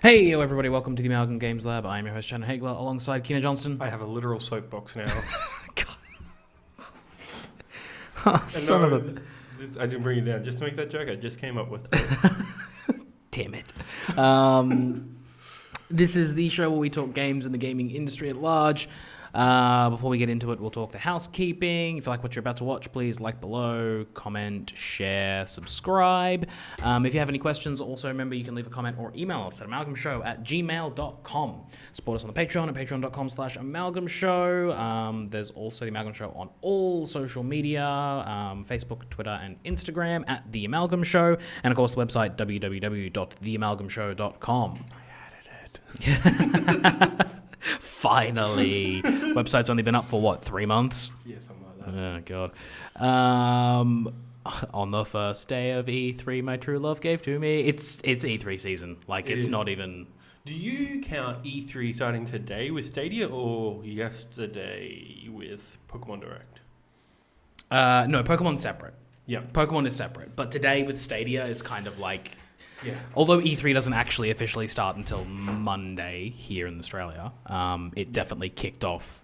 Hey, yo, everybody, welcome to the Amalgam Games Lab. I'm your host, Shannon Hagler, alongside Keena Johnston. I have a literal soapbox now. God. Son of a... I didn't bring it down just to make that joke. I just came up with it. Damn it. This is the show where we talk games and the gaming industry at large. Before we get into it, we'll talk to housekeeping. If you like what you're about to watch, please like below, comment, share, subscribe. If you have any questions, also remember you can leave a comment or email us at amalgamshow@gmail.com. Support us on the Patreon at patreon.com/amalgamshow. There's also the Amalgam Show on all social media, Facebook, Twitter, and Instagram at The Amalgam Show. And of course, the website www.theamalgamshow.com. I added it. Finally. Website's only been up for, what, 3 months? Yeah, something like that. Oh, God. On the first day of E3, my true love gave to me. It's E3 season. Like, it's not even... Do you count E3 starting today with Stadia or yesterday with Pokemon Direct? No, Pokemon's separate. Yeah. Pokemon is separate. But today with Stadia is kind of like... Yeah. Although E3 doesn't actually officially start until Monday here in Australia, it definitely kicked off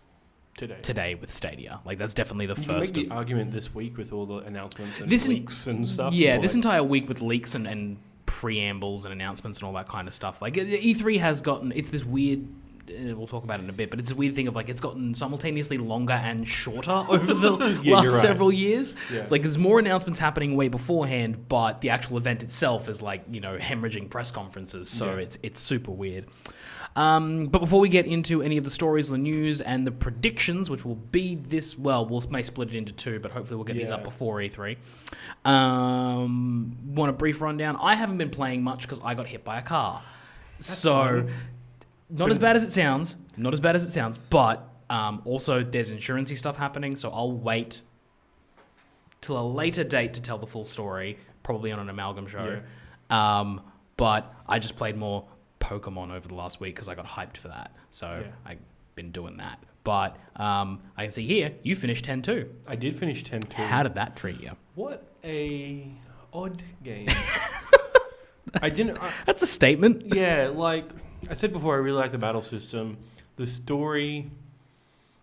today with Stadia. Like, that's definitely the first. You make the argument this week with all the announcements and leaks and stuff. Yeah, this entire week with leaks and preambles and announcements and all that kind of stuff. Like, E3 has gotten, it's this weird, we'll talk about it in a bit, but it's a weird thing of, like, it's gotten simultaneously longer and shorter over the last several years. Yeah. It's like there's more announcements happening way beforehand, but the actual event itself is like, you know, hemorrhaging press conferences, so it's super weird. But before we get into any of the stories or the news and the predictions, which will be this, well, may split it into two, but hopefully we'll get these up before E3. Want a brief rundown? I haven't been playing much because I got hit by a car. That's fun. Not as bad as it sounds, but also there's insurance-y stuff happening, so I'll wait till a later date to tell the full story, probably on an Amalgam show. Yeah. But I just played more Pokemon over the last week because I got hyped for that, so I've been doing that. But I can see here, you finished 10-2. I did finish 10-2. How did that treat you? What a odd game. That's a statement. Yeah, like... I said before, I really like the battle system. The story,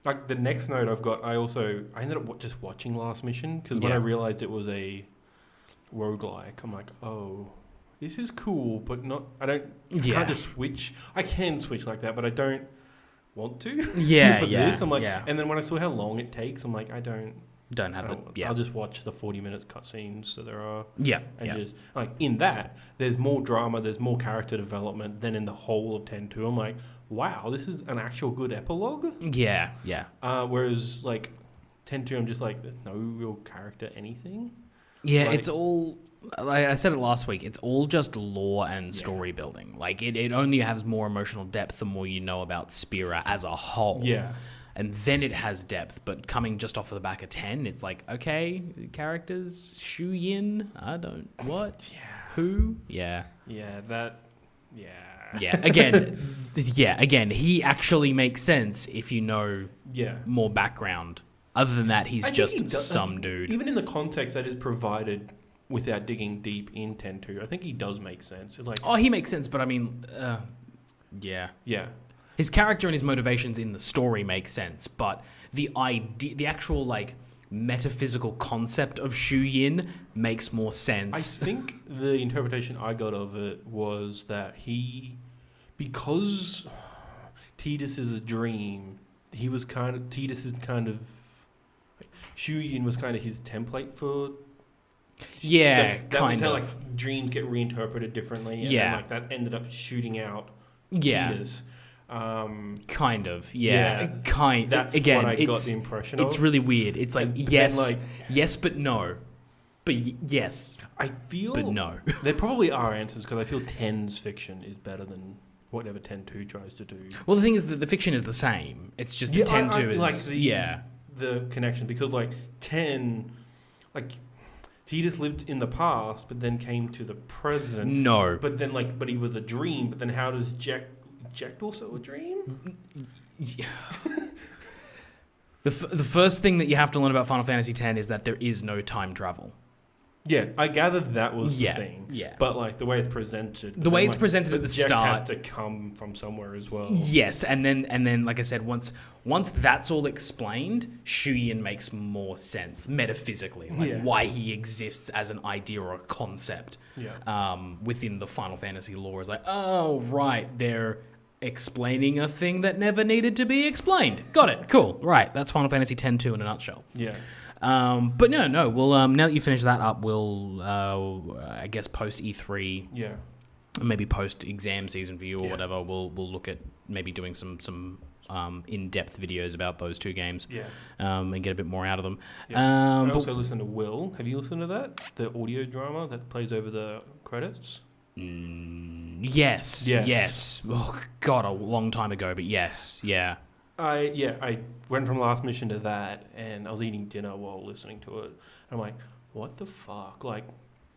like the next note I've got, I ended up just watching Last Mission, because when I realized it was a roguelike, I'm like, oh, this is cool, but I can't just switch. I can switch like that, but I don't want to. This. I'm like, and then when I saw how long it takes, I'm like, I'll just watch the 40-minute cutscenes that there are. Just like in that, there's more drama, there's more character development than in the whole of 10-2. I'm like, wow, this is an actual good epilogue. Yeah. Whereas like 10-2, I'm just like, there's no real character anything. Yeah, like, it's all. Like I said it last week, it's all just lore and story building. Like it only has more emotional depth the more you know about Spira as a whole. Yeah. And then it has depth, but coming just off of the back of 10, it's like, okay, characters, Shu Yin, what? Yeah. Who? Yeah. Yeah, again, he actually makes sense if you know more background. Other than that, he's just some dude. Even in the context that is provided without digging deep in 10-2, I think he does make sense. It's like, he makes sense, but I mean, yeah. His character and his motivations in the story make sense, but the actual like metaphysical concept of Shu Yin makes more sense. I think the interpretation I got of it was that because Tidus is a dream, Shu Yin was kind of his template for. That was how like dreams get reinterpreted differently, and then, like that ended up shooting out Tidus. Kind of. That's again, what I got the impression of. It's really weird. It's like, yes, but no. But yes. I feel... But no. There probably are answers, because I feel 10's fiction is better than whatever 10-2 tries to do. Well, the thing is that the fiction is the same. It's just that 10-2 is... Like the connection, because like 10... Like... He just lived in the past, but then came to the present. No. But then but he was a dream, but then how does Jack also a dream? The first thing that you have to learn about Final Fantasy X is that there is no time travel. Yeah, I gathered that was Yeah, the thing. yeah. But like the way it's presented, The way it's presented at the Jack start has to come from somewhere as well. Yes, and then like I said, once that's all explained, Shuyin makes more sense metaphysically, like why he exists as an idea or a concept. Within the Final Fantasy lore is like, oh right, they're explaining a thing that never needed to be explained. Got it. Cool. Right, that's Final Fantasy X-2 in a nutshell. Yeah. But no. Well, now that you finish that up, we'll I guess post E3. Yeah. Maybe post exam season for you or whatever. We'll look at maybe doing some in-depth videos about those two games. Yeah. And get a bit more out of them. Yeah. I also listened to Will. Have you listened to that? The audio drama that plays over the credits? Yes. Oh God, a long time ago, but yes, yeah. I went from last mission to that, and I was eating dinner while listening to it. And I'm like, what the fuck? Like,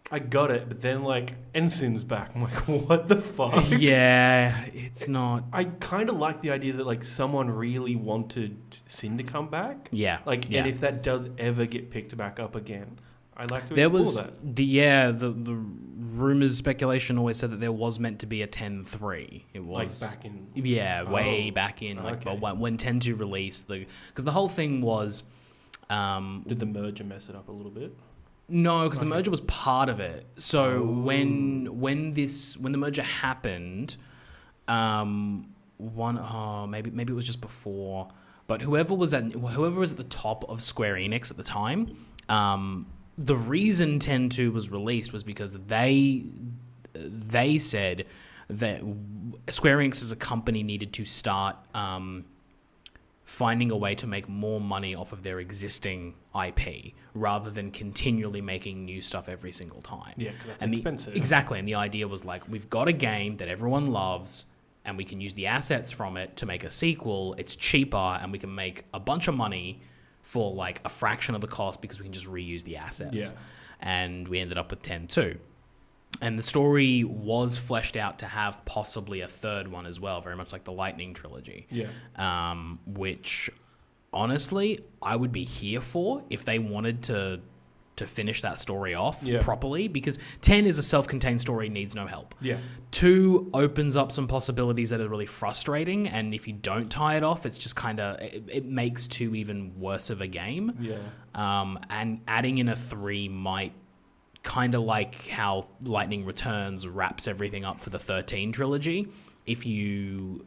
I got it, but then like Ensign's back. I'm like, what the fuck? Yeah, it's not. I kind of like the idea that like someone really wanted Sin to come back. Yeah, Like, and if that does ever get picked back up again, I'd like to there explore was that. the rumors, speculation always said that there was meant to be a 10-3. It was like back in way back in when 10-2 released because the whole thing was. Did the merger mess it up a little bit? No, because the merger was part of it. So when the merger happened, maybe it was just before, but whoever was at the top of Square Enix at the time, the reason 10-2 was released was because they said that Square Enix as a company needed to start finding a way to make more money off of their existing IP rather than continually making new stuff every single time. Yeah, because that's expensive. Exactly, and the idea was like, we've got a game that everyone loves and we can use the assets from it to make a sequel. It's cheaper and we can make a bunch of money for like a fraction of the cost because we can just reuse the assets. Yeah. And we ended up with 10-2. And the story was fleshed out to have possibly a third one as well, very much like the Lightning trilogy. Yeah. Which, honestly, I would be here for if they wanted to finish that story off properly, because 10 is a self-contained story, needs no help. Yeah. 2 opens up some possibilities that are really frustrating, and if you don't tie it off, it's just kind of, it makes 2 even worse of a game. Yeah. And adding in a 3 might, kind of like how Lightning Returns wraps everything up for the 13 trilogy. If you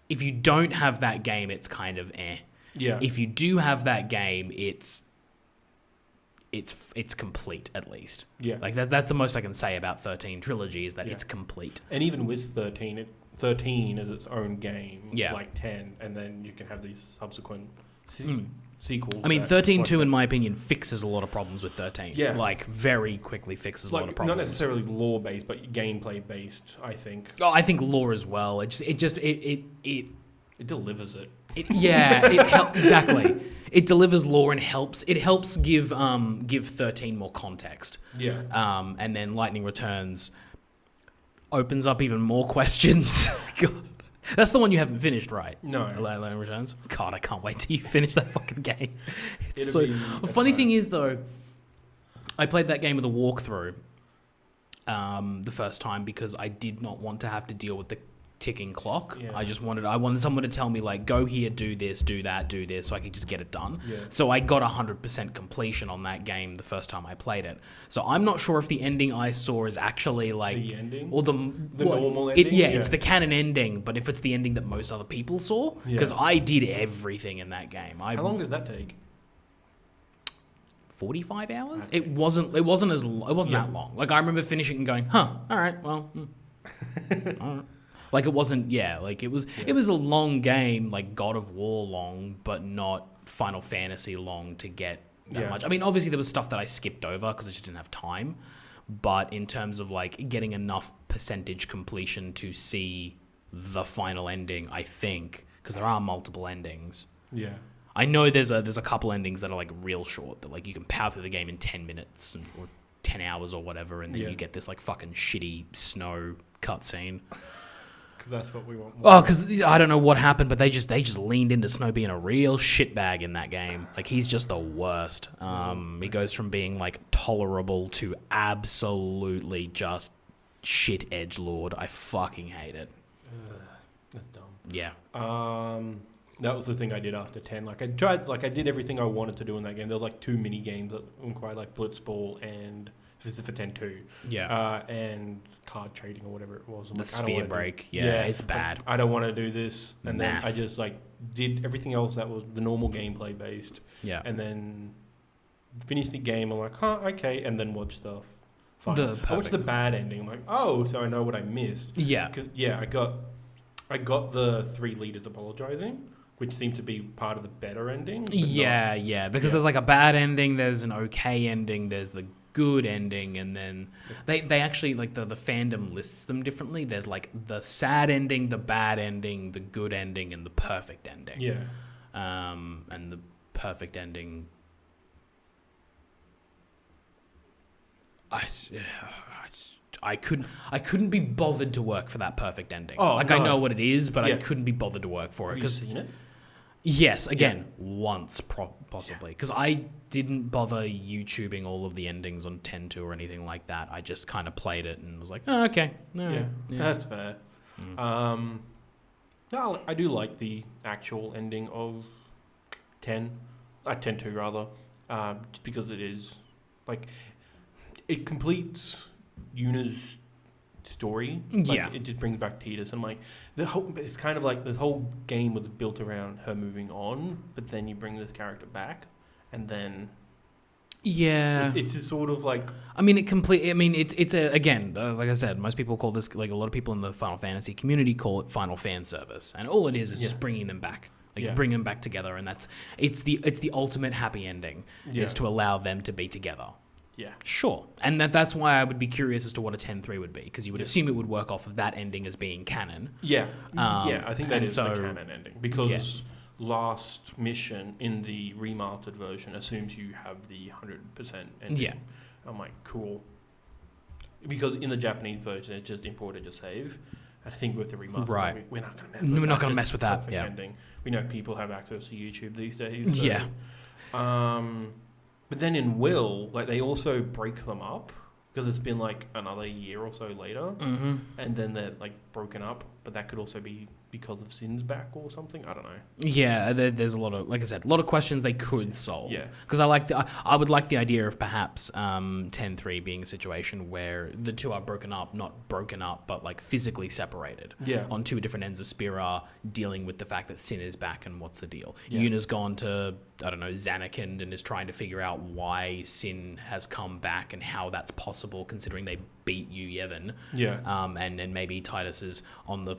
don't have that game, it's kind of eh. Yeah. If you do have that game, it's complete, at least. Yeah. Like that's the most I can say about 13 trilogy is that it's complete. And even with 13, 13 is its own game, Yeah. like 10, and then you can have these subsequent sequels. I mean, that- 13.2, in my opinion, fixes a lot of problems with 13. Yeah. Like, very quickly fixes a lot of problems. Not necessarily lore-based, but gameplay-based, I think. Oh, I think lore as well. It delivers it. Exactly. It delivers lore and helps. It helps give 13 more context. Yeah. And then Lightning Returns opens up even more questions. God. That's the one you haven't finished, right? No. Lightning Returns. God, I can't wait till you finish that fucking game. It's It'll be the funny thing is though, I played that game with a walkthrough the first time because I did not want to have to deal with the ticking clock. Yeah. I wanted someone to tell me like, go here, do this, do that, do this, so I could just get it done. Yeah. So I got 100% completion on that game the first time I played it. So I'm not sure if the ending I saw is actually like The ending? or the normal ending? It's the canon ending, but if it's the ending that most other people saw, because I did everything in that game. How long did that take? 45 hours? Okay. It wasn't that long. Like I remember finishing and going, all right, well, all right. Like it wasn't, like it was a long game, like God of War long, but not Final Fantasy long to get that much. I mean, obviously there was stuff that I skipped over because I just didn't have time. But in terms of like getting enough percentage completion to see the final ending, I think, because there are multiple endings. Yeah. I know there's a couple endings that are like real short, that like you can power through the game in 10 minutes or 10 hours or whatever, and then you get this like fucking shitty snow cutscene. Because that's what we want. Oh, because I don't know what happened, but they just leaned into Snow being a real shitbag in that game. Like, he's just the worst. He goes from being, like, tolerable to absolutely just shit edgelord. I fucking hate it. That's dumb. Yeah. That was the thing I did after 10. Like, I did everything I wanted to do in that game. There were, like, 2 mini games that required, like, Blitzball and... This is for 10-2. Yeah. And card trading or whatever it was. The sphere break. Yeah, it's bad. Like, I don't want to do this. And Math. then I just, like, did everything else that was the normal gameplay based. Yeah. And then finished the game. I'm like, okay. And then watched the final. I watched the bad ending. I'm like, oh, so I know what I missed. Yeah. Yeah, I got the 3 leaders apologizing, which seemed to be part of the better ending. Yeah. Because there's, like, a bad ending. There's an okay ending. There's the good ending, and then they actually, like, the fandom lists them differently. There's, like, the sad ending, the bad ending, the good ending, and the perfect ending. Yeah. And the perfect ending, I couldn't be bothered to work for that perfect ending. I know what it is, but I couldn't be bothered to work for it. Have you seen it? Yes, again, once possibly, because I didn't bother YouTubing all of the endings on 10-2 or anything like that. I just kind of played it and was like, oh, okay. Yeah, that's fair. No, I do like the actual ending of 10-2 rather, just because it is, like, it completes Yuna's story. Like, it just brings back Tidus, and like it's kind of like this whole game was built around her moving on, but then you bring this character back, and then it's just sort of like, it's again, like I said, most people call this, like, a lot of people in the Final Fantasy community call it final fan service, and all it is just bringing them back. Like, bring them back together, and it's the ultimate happy ending is to allow them to be together. Yeah. Sure. And that's why I would be curious as to what a 10-3 would be, because you would assume it would work off of that ending as being canon. Yeah. I think that is the canon ending, because last mission in the remastered version assumes you have the 100% ending. Yeah. I'm like, cool. Because in the Japanese version, it's just imported your save. And I think with the remastered, right. we're not going to mess with that. Yeah. Ending. We know people have access to YouTube these days. So, yeah. But then in Will, like, they also break them up, because it's been like another year or so later, and then they're, like, broken up. But that could also be because of Sin's back or something. I don't know. Yeah, there's a lot of, like I said, a lot of questions they could solve. Yeah. Because I would like the idea of perhaps 10-3 being a situation where the two are not broken up, but, like, physically separated. Yeah. On 2 different ends of Spira, dealing with the fact that Sin is back and what's the deal. Yeah. Yuna's gone to, I don't know, Zanarkand and is trying to figure out why Sin has come back and how that's possible, considering they beat Yu Yevon. Yeah. And maybe Titus is on the,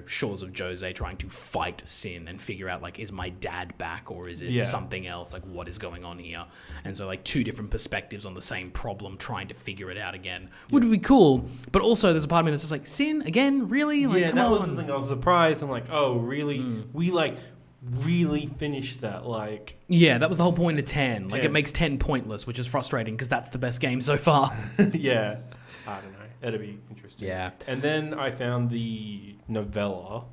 shores of Jose trying to fight Sin and figure out, like, is my dad back or is it something else? Like, what is going on here? And so, like, 2 different perspectives on the same problem, trying to figure it out again would be cool. But also, there's a part of me that's just like, Sin again, really? Like, come on. Was the thing. I was surprised. I'm like, oh, really? We, like, really finished that, like... Yeah, that was the whole point of 10. Like, it makes 10 pointless, which is frustrating because that's the best game so far. Yeah. I don't know. That'd be interesting. Yeah. And then I found the novella,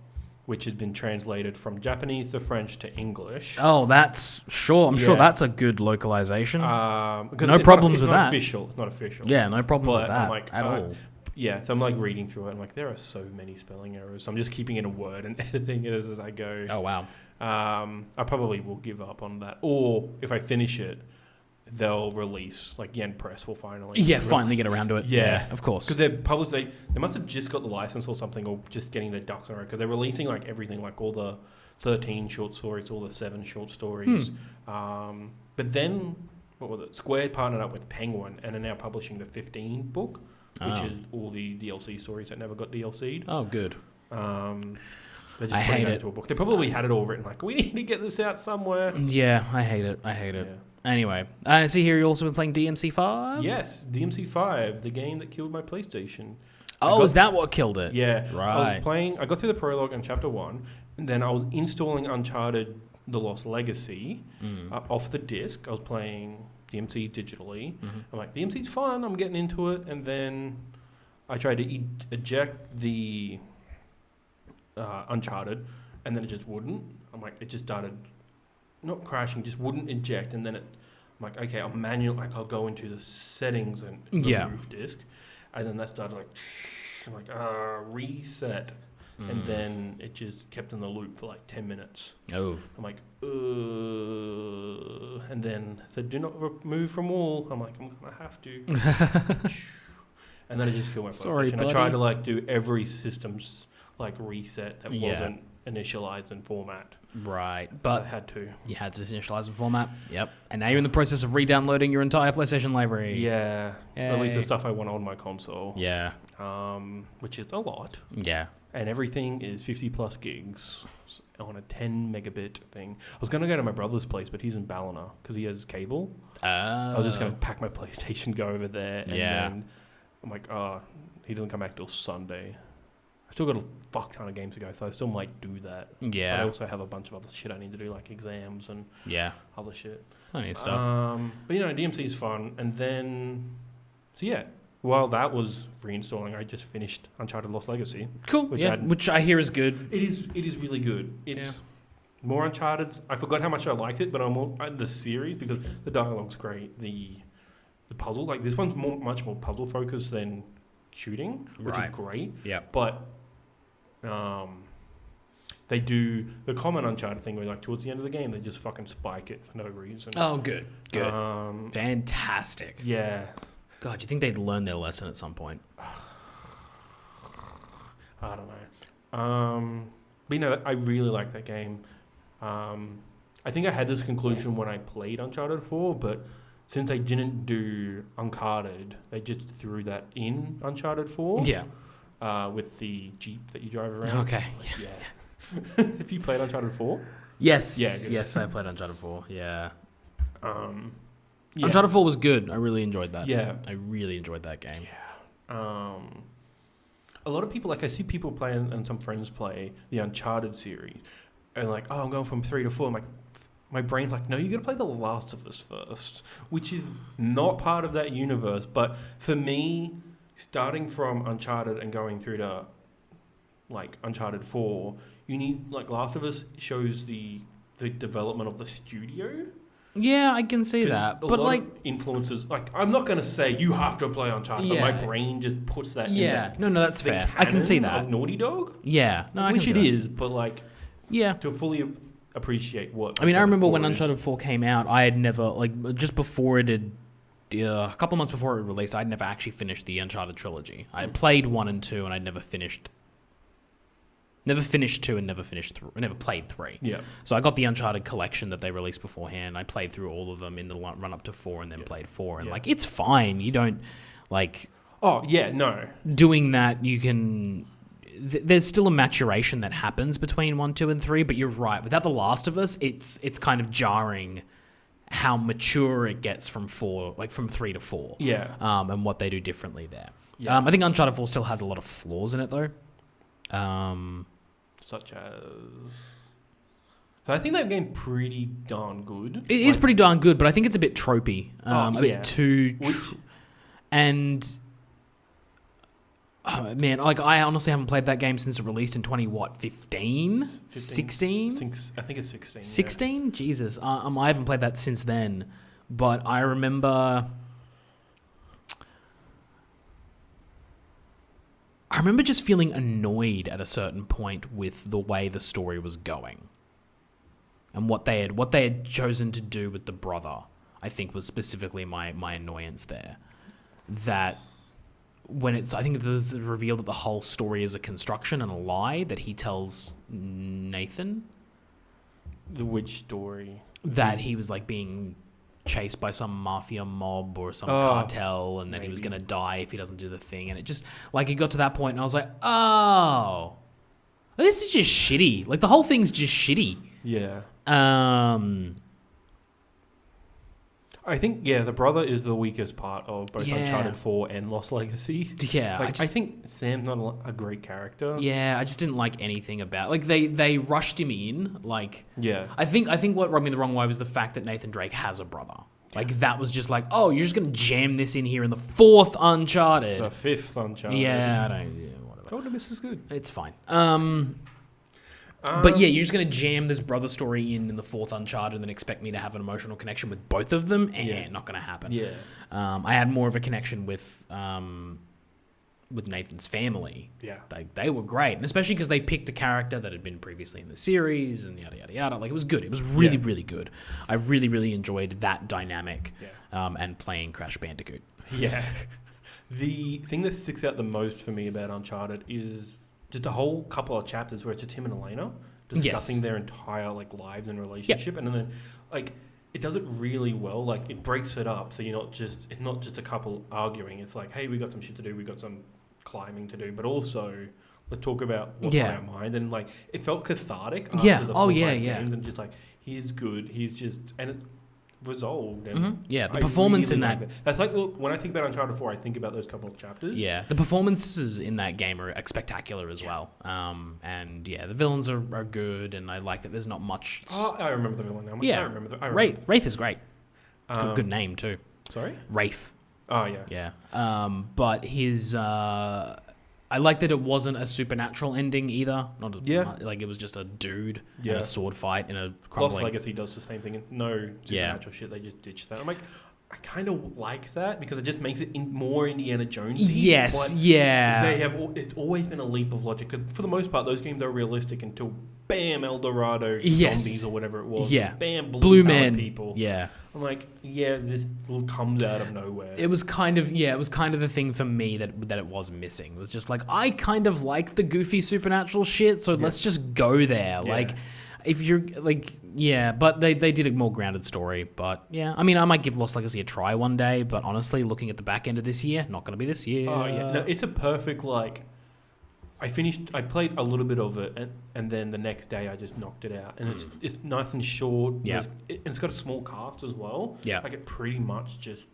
which has been translated from Japanese to French to English. Oh, that's... Sure. I'm sure that's a good localization. No problems with that. It's not official. Yeah, no problems with that at all. Yeah, so I'm, like, reading through it. I'm like, there are so many spelling errors. So I'm just keeping it in Word and editing it as I go. Oh, wow. I probably will give up on that. Or if I finish it, they'll release, like, Yen Press will finally... Yeah, finally get around to it. Yeah, of course. Because they're published... They must have just got the license or something, or just getting their ducks in a row, because they're releasing, like, everything, like all the 13 short stories, all the 7 short stories. But then, what was it? Squared partnered up with Penguin and are now publishing the 15 book, which is all the DLC stories that never got DLC'd. Oh, good. They just I hate it. Into a book. They probably had it all written, like, we need to get this out somewhere. Yeah, I hate it. Yeah. Anyway, I see here you also been playing DMC5? Yes, DMC5, the game that killed my PlayStation. Oh, is that what killed it? Yeah. Right. I got through the prologue in Chapter 1, and then I was installing Uncharted The Lost Legacy off the disc. I was playing DMC digitally. I'm like, DMC's fun, I'm getting into it, and then I tried to eject the Uncharted, and then it just wouldn't. I'm like, it just started not crashing, just wouldn't eject, and then I'm like, okay, I'll go into the settings and remove disk, and then that started like, I'm like, reset. And then it just kept in the loop for like 10 minutes. Oh. I'm like, and then it said, do not remove from all. I'm like, I'm going to have to. And then I just killed my PlayStation. I tried to like do every system's like reset that wasn't initialized in format. Right. But I had to. You had to initialize in format. Yep. And now you're in the process of re-downloading your entire PlayStation library. Yeah. Yay. At least the stuff I want on my console. Yeah. Which is a lot. Yeah. And everything is 50 plus gigs on a 10 megabit thing. I was going to go to my brother's place, but he's in Ballina because he has cable. I was just going to pack my PlayStation, go over there. And then I'm like, he doesn't come back till Sunday. I still got a fuck ton of games to go, so I still might do that. Yeah. But I also have a bunch of other shit I need to do, like exams and other shit. Plenty of stuff. But, DMC is fun. And then, while that was reinstalling, I just finished Uncharted Lost Legacy. Cool. Which I hear is good. It is really good. It's more Uncharted. I forgot how much I liked it, but I'm more the series because the dialogue's great. The puzzle, like this one's much more puzzle focused than shooting, which is great. Yeah. But they do the common Uncharted thing where like towards the end of the game they just fucking spike it for no reason. Oh, good. Fantastic. Yeah. God, do you think they'd learn their lesson at some point? I don't know. But I really like that game. I think I had this conclusion when I played Uncharted 4, but since they didn't do Uncharted, they just threw that in Uncharted 4. Yeah. With the Jeep that you drive around. Okay. Yeah. Have you played Uncharted 4? Yes. Yeah. Yes, I played Uncharted 4. Yeah. Uncharted 4 was good. I really enjoyed that. Yeah. I really enjoyed that game. Yeah. A lot of people, like I see people play and some friends play the Uncharted series and like, I'm going from 3 to 4. I'm like, my brain's like, no, you got to play The Last of Us first, which is not part of that universe. But for me, starting from Uncharted and going through to like Uncharted 4, you need like Last of Us shows the development of the studio. Yeah, I can see that. But like influences, like I'm not going to say you have to play Uncharted, but my brain just puts that in. Yeah, no, that's fair. I can see that. Of Naughty Dog. Yeah, no, I can see that. Which it is, but like, to fully appreciate what. I mean, I remember when Uncharted 4 came out, I had never like just before it had. A couple months before it released, I'd never actually finished the Uncharted trilogy. I had played 1 and 2, and I'd never finished 2 and never played 3. Yeah. So I got the Uncharted collection that they released beforehand. I played through all of them in the run up to 4 and then played 4. And like, it's fine. You don't like... Oh, yeah, no. Doing that, you can... There's still a maturation that happens between 1, 2, and 3, but you're right. Without The Last of Us, it's kind of jarring how mature it gets from 4, like from 3 to 4. Yeah. And what they do differently there. Yeah. I think Uncharted 4 still has a lot of flaws in it, though. Such as... So I think that game pretty darn good. It is pretty darn good, but I think it's a bit tropey. A bit too... And... Oh, man, like I honestly haven't played that game since it released in 15? 16? I think it's 16. 16? Yeah. Jesus. I haven't played that since then. But I remember... just feeling annoyed at a certain point with the way the story was going. And what they had chosen to do with the brother, I think was specifically my annoyance there. That... I think there's revealed that the whole story is a construction and a lie that he tells Nathan. Which story? That he was like being chased by some mafia mob or some cartel, and that he was going to die if he doesn't do the thing. And it just like it got to that point, and I was like, oh, this is just shitty. Like the whole thing's just shitty. Yeah. I think, the brother is the weakest part of both Uncharted 4 and Lost Legacy. Yeah. Like, I think Sam's not a great character. Yeah, I just didn't like anything about... Like, they rushed him in, like... Yeah. I think what rubbed me the wrong way was the fact that Nathan Drake has a brother. Like, that was just like, oh, you're just going to jam this in here in the 4th Uncharted. The 5th Uncharted. Yeah, I don't... Yeah, whatever. Golden Mist is good. It's fine. But yeah, you're just going to jam this brother story in the fourth Uncharted and then expect me to have an emotional connection with both of them? Not going to happen. Yeah. I had more of a connection with Nathan's family. Yeah. They were great. And especially because they picked a character that had been previously in the series and yada, yada, yada. Like, it was good. It was really, really good. I really, really enjoyed that dynamic and playing Crash Bandicoot. Yeah. The thing that sticks out the most for me about Uncharted is just a whole couple of chapters where it's just him and Elena discussing their entire lives and relationship, and then it does it really well. Like, it breaks it up, so it's not just a couple arguing. It's like, hey, we got some shit to do, we got some climbing to do, but also let's talk about what's on our mind. And it felt cathartic after the full games, and just he's good, he's just, and it resolved. And the performance in that. That's when I think about Uncharted 4, I think about those couple of chapters. Yeah, the performances in that game are spectacular as well. And the villains are good, and I like that there's not much. I remember the villain now. Yeah, I remember Wraith is great. Good name too. Sorry? Wraith. Oh, yeah. Yeah. But his. I like that it wasn't a supernatural ending either. It was just a dude and a sword fight in a crumbling. Lost Legacy does the same thing. No supernatural shit. They just ditched that. I'm like, I kind of like that because it just makes it more Indiana Jonesy. Yes, They have. It's always been a leap of logic because for the most part, those games are realistic until bam, El Dorado zombies or whatever it was. Yeah, bam, blue men people. Yeah. I'm like, this comes out of nowhere. It was kind of the thing for me that it was missing. It was just I kind of like the goofy supernatural shit, so let's just go there. Yeah. If you're but they did a more grounded story. But I mean, I might give Lost Legacy a try one day, but honestly, looking at the back end of this year, not going to be this year. Oh yeah, no, it's a perfect I played a little bit of it, and then the next day I just knocked it out. And it's nice and short. Yeah. And it's got a small cast as well. Yeah. It pretty much just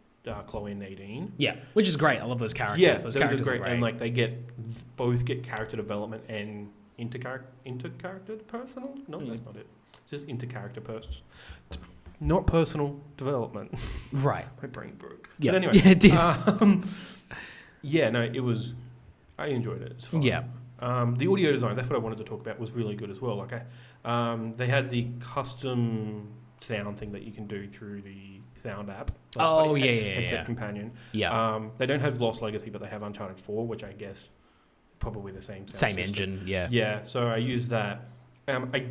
Chloe and Nadine. Yeah, which is great. I love those characters. Yeah, those characters are great. And they both get character development and inter-character personal? No, that's not it. It's just inter-character not personal development. Right. My brain broke. Yeah. But anyway. Yeah, it did. It was... I enjoyed it. It's fun. Yeah. The audio design, that's what I wanted to talk about, was really good as well. They had the custom sound thing that you can do through the sound app. Headset Companion. Yeah. They don't have Lost Legacy, but they have Uncharted 4, which I guess probably the same system. engine. Yeah. Yeah. So I used that. I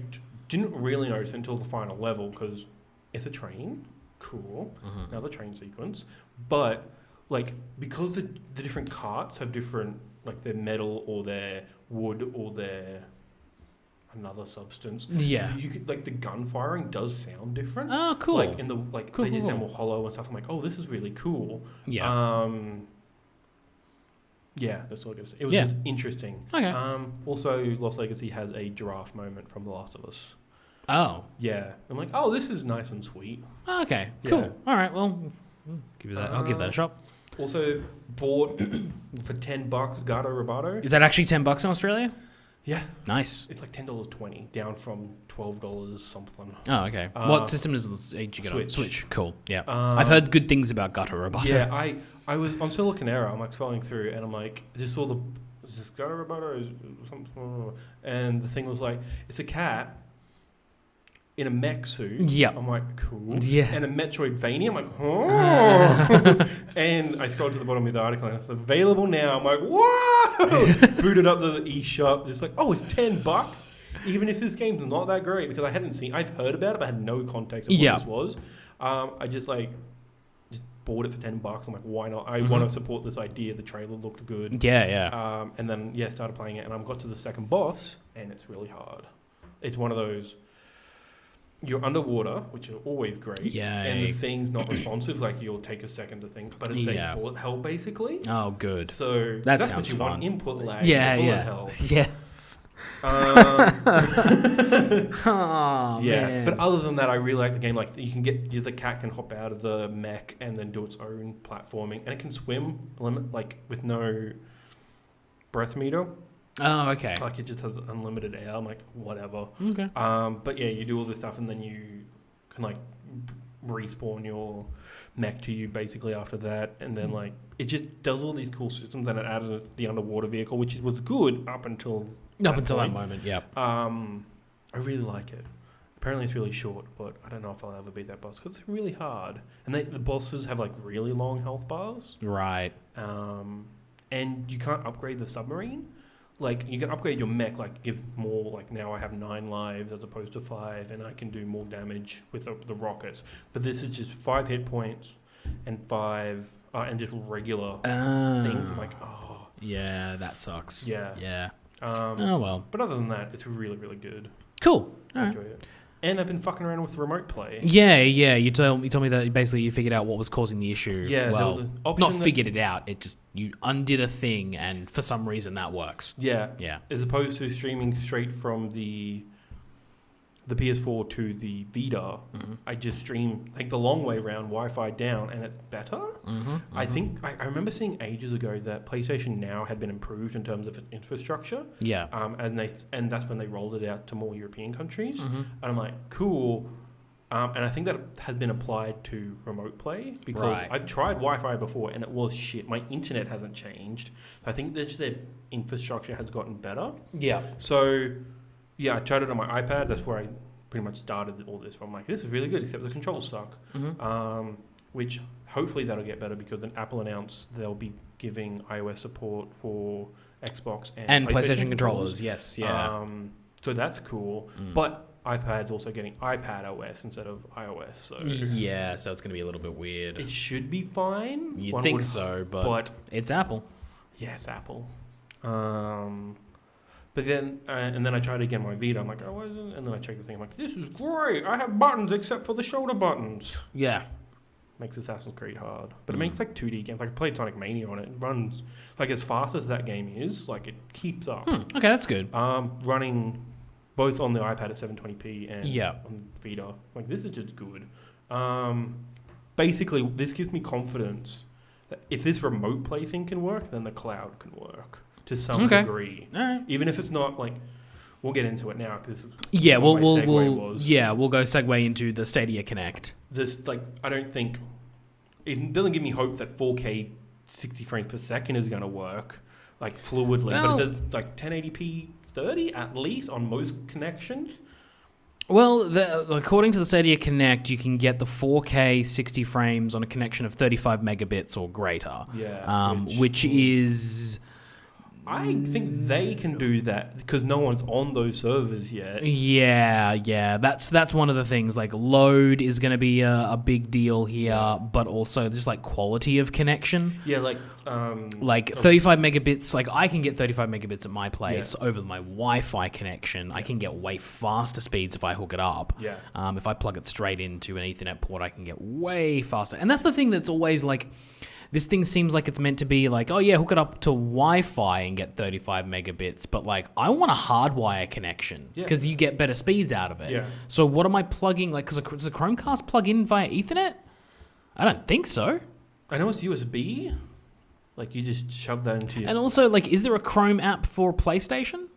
didn't really notice until the final level because it's a train. Cool. Mm-hmm. Another train sequence, but because the different carts have different. Their metal or their wood or their another substance. Yeah. You could, the gun firing does sound different. Oh, cool. They just sound more hollow and stuff. I'm like, oh, this is really cool. Yeah. That's all I gotta say. It was just interesting. Okay. Also, Lost Legacy has a giraffe moment from The Last of Us. Oh. Yeah. I'm like, oh, this is nice and sweet. Oh, okay. Cool. Yeah. All right. Well, I'll give that a shot. Also bought for $10 Gato Roboto. Is that actually $10 in Australia? Yeah. Nice. It's $10.20, down from $12 something. Oh, okay. What system did you get on? Switch. Switch. Cool. Yeah. I've heard good things about Gato Roboto. Yeah, I was on Silicon Era. I'm scrolling through, and I'm I just saw is this Gato Roboto? And the thing was it's a cat in a mech suit. Yeah. I'm cool. Yeah. And a Metroidvania. I'm oh. And I scrolled to the bottom of the article and it's available now. I'm whoa! Booted up the eShop. Just oh, it's $10. Even if this game's not that great, because I'd heard about it, but I had no context of what this was. I just bought it for $10. I'm why not? I want to support this idea. The trailer looked good. Yeah. And then started playing it, and I got to the second boss, and it's really hard. It's one of those. You're underwater, which are always great. Yeah. And the thing's not responsive, you'll take a second to think. But it's a bullet hell, basically. Oh, good. So that that's sounds what you fun. want. Input lag. Yeah. Hell. Yeah. Oh, yeah. Man. But other than that, I really like the game. You can the cat can hop out of the mech and then do its own platforming. And it can swim, with no breath meter. Oh, okay. It just has unlimited air. I'm whatever. Okay. But yeah, you do all this stuff and then you can respawn your mech to you basically after that. And then it just does all these cool systems and it added the underwater vehicle, which was good up until that moment, yeah. I really like it. Apparently it's really short, but I don't know if I'll ever beat that boss because it's really hard. And the bosses have like really long health bars. Right. And you can't upgrade the submarine. Like, you can upgrade your mech, like, give more, like, now I have 9 lives as opposed to 5, and I can do more damage with the rockets. But this is just 5 hit points and 5, and just regular things. I'm like, oh. Yeah, that sucks. Yeah. Yeah. Oh, well. But other than that, it's really, really good. Cool. I enjoy it. And I've been fucking around with remote play. Yeah. You told me that basically you figured out what was causing the issue. Yeah. Well, not figured it out. It just, you undid a thing, and for some reason that works. Yeah. Yeah. As opposed to streaming straight from the PS4 to the Vita, I just stream like the long way around, Wi-Fi down, and it's better. I think I remember seeing ages ago that PlayStation Now had been improved in terms of its infrastructure. Yeah. And that's when they rolled it out to more European countries. And I'm like, cool. And I think that has been applied to remote play because I've tried Wi-Fi before and it was shit. My internet hasn't changed. So I think that their infrastructure has gotten better. Yeah. So yeah, I tried it on my iPad. That's where I pretty much started all this from. Like, this is really good, except the controls suck. Which hopefully that'll get better because then Apple announced they'll be giving iOS support for Xbox and PlayStation controllers. Yes, yeah. So that's cool. But iPad's also getting iPad OS instead of iOS. So yeah, so it's going to be a little bit weird. It should be fine. You'd think so, but it's Apple. Yeah, it's Apple. But then, and then I tried again my Vita. I'm like, oh, and then I checked the thing. I'm like, this is great. I have buttons except for the shoulder buttons. Yeah. Makes Assassin's Creed hard. But it makes like 2D games. Like, I played Sonic Mania on it. It runs, like, as fast as that game is, like, it keeps up. Okay, that's good. Running both on the iPad at 720p and on Vita. Like, this is just good. Basically, this gives me confidence that if this remote play thing can work, then the cloud can work. To some degree, even if it's not like, we'll get into it now because we'll go segue into the Stadia Connect. This I don't think it doesn't give me hope that 4K 60 frames per second is going to work like fluidly, but it does like 1080p 30 at least on most connections. Well, according to the Stadia Connect, you can get the 4K 60 frames on a connection of 35 megabits or greater. Yeah, which is. I think they can do that because no one's on those servers yet. Yeah. That's one of the things. Like, load is going to be a big deal here, but also just like quality of connection. Yeah, like 35 megabits. Like, I can get 35 megabits at my place over my Wi-Fi connection. Yeah. I can get way faster speeds if I hook it up. Yeah. If I plug it straight into an Ethernet port, I can get way faster. And that's the thing that's always like. This thing seems like it's meant to be like, oh yeah, hook it up to Wi-Fi and get 35 megabits. But like, I want a hardwire connection because you get better speeds out of it. Yeah. So what am I plugging? Like, does a Chromecast plug in via Ethernet? I don't think so. I know it's USB. Like, you just shove that into your... And also, like, is there a Chrome app for PlayStation?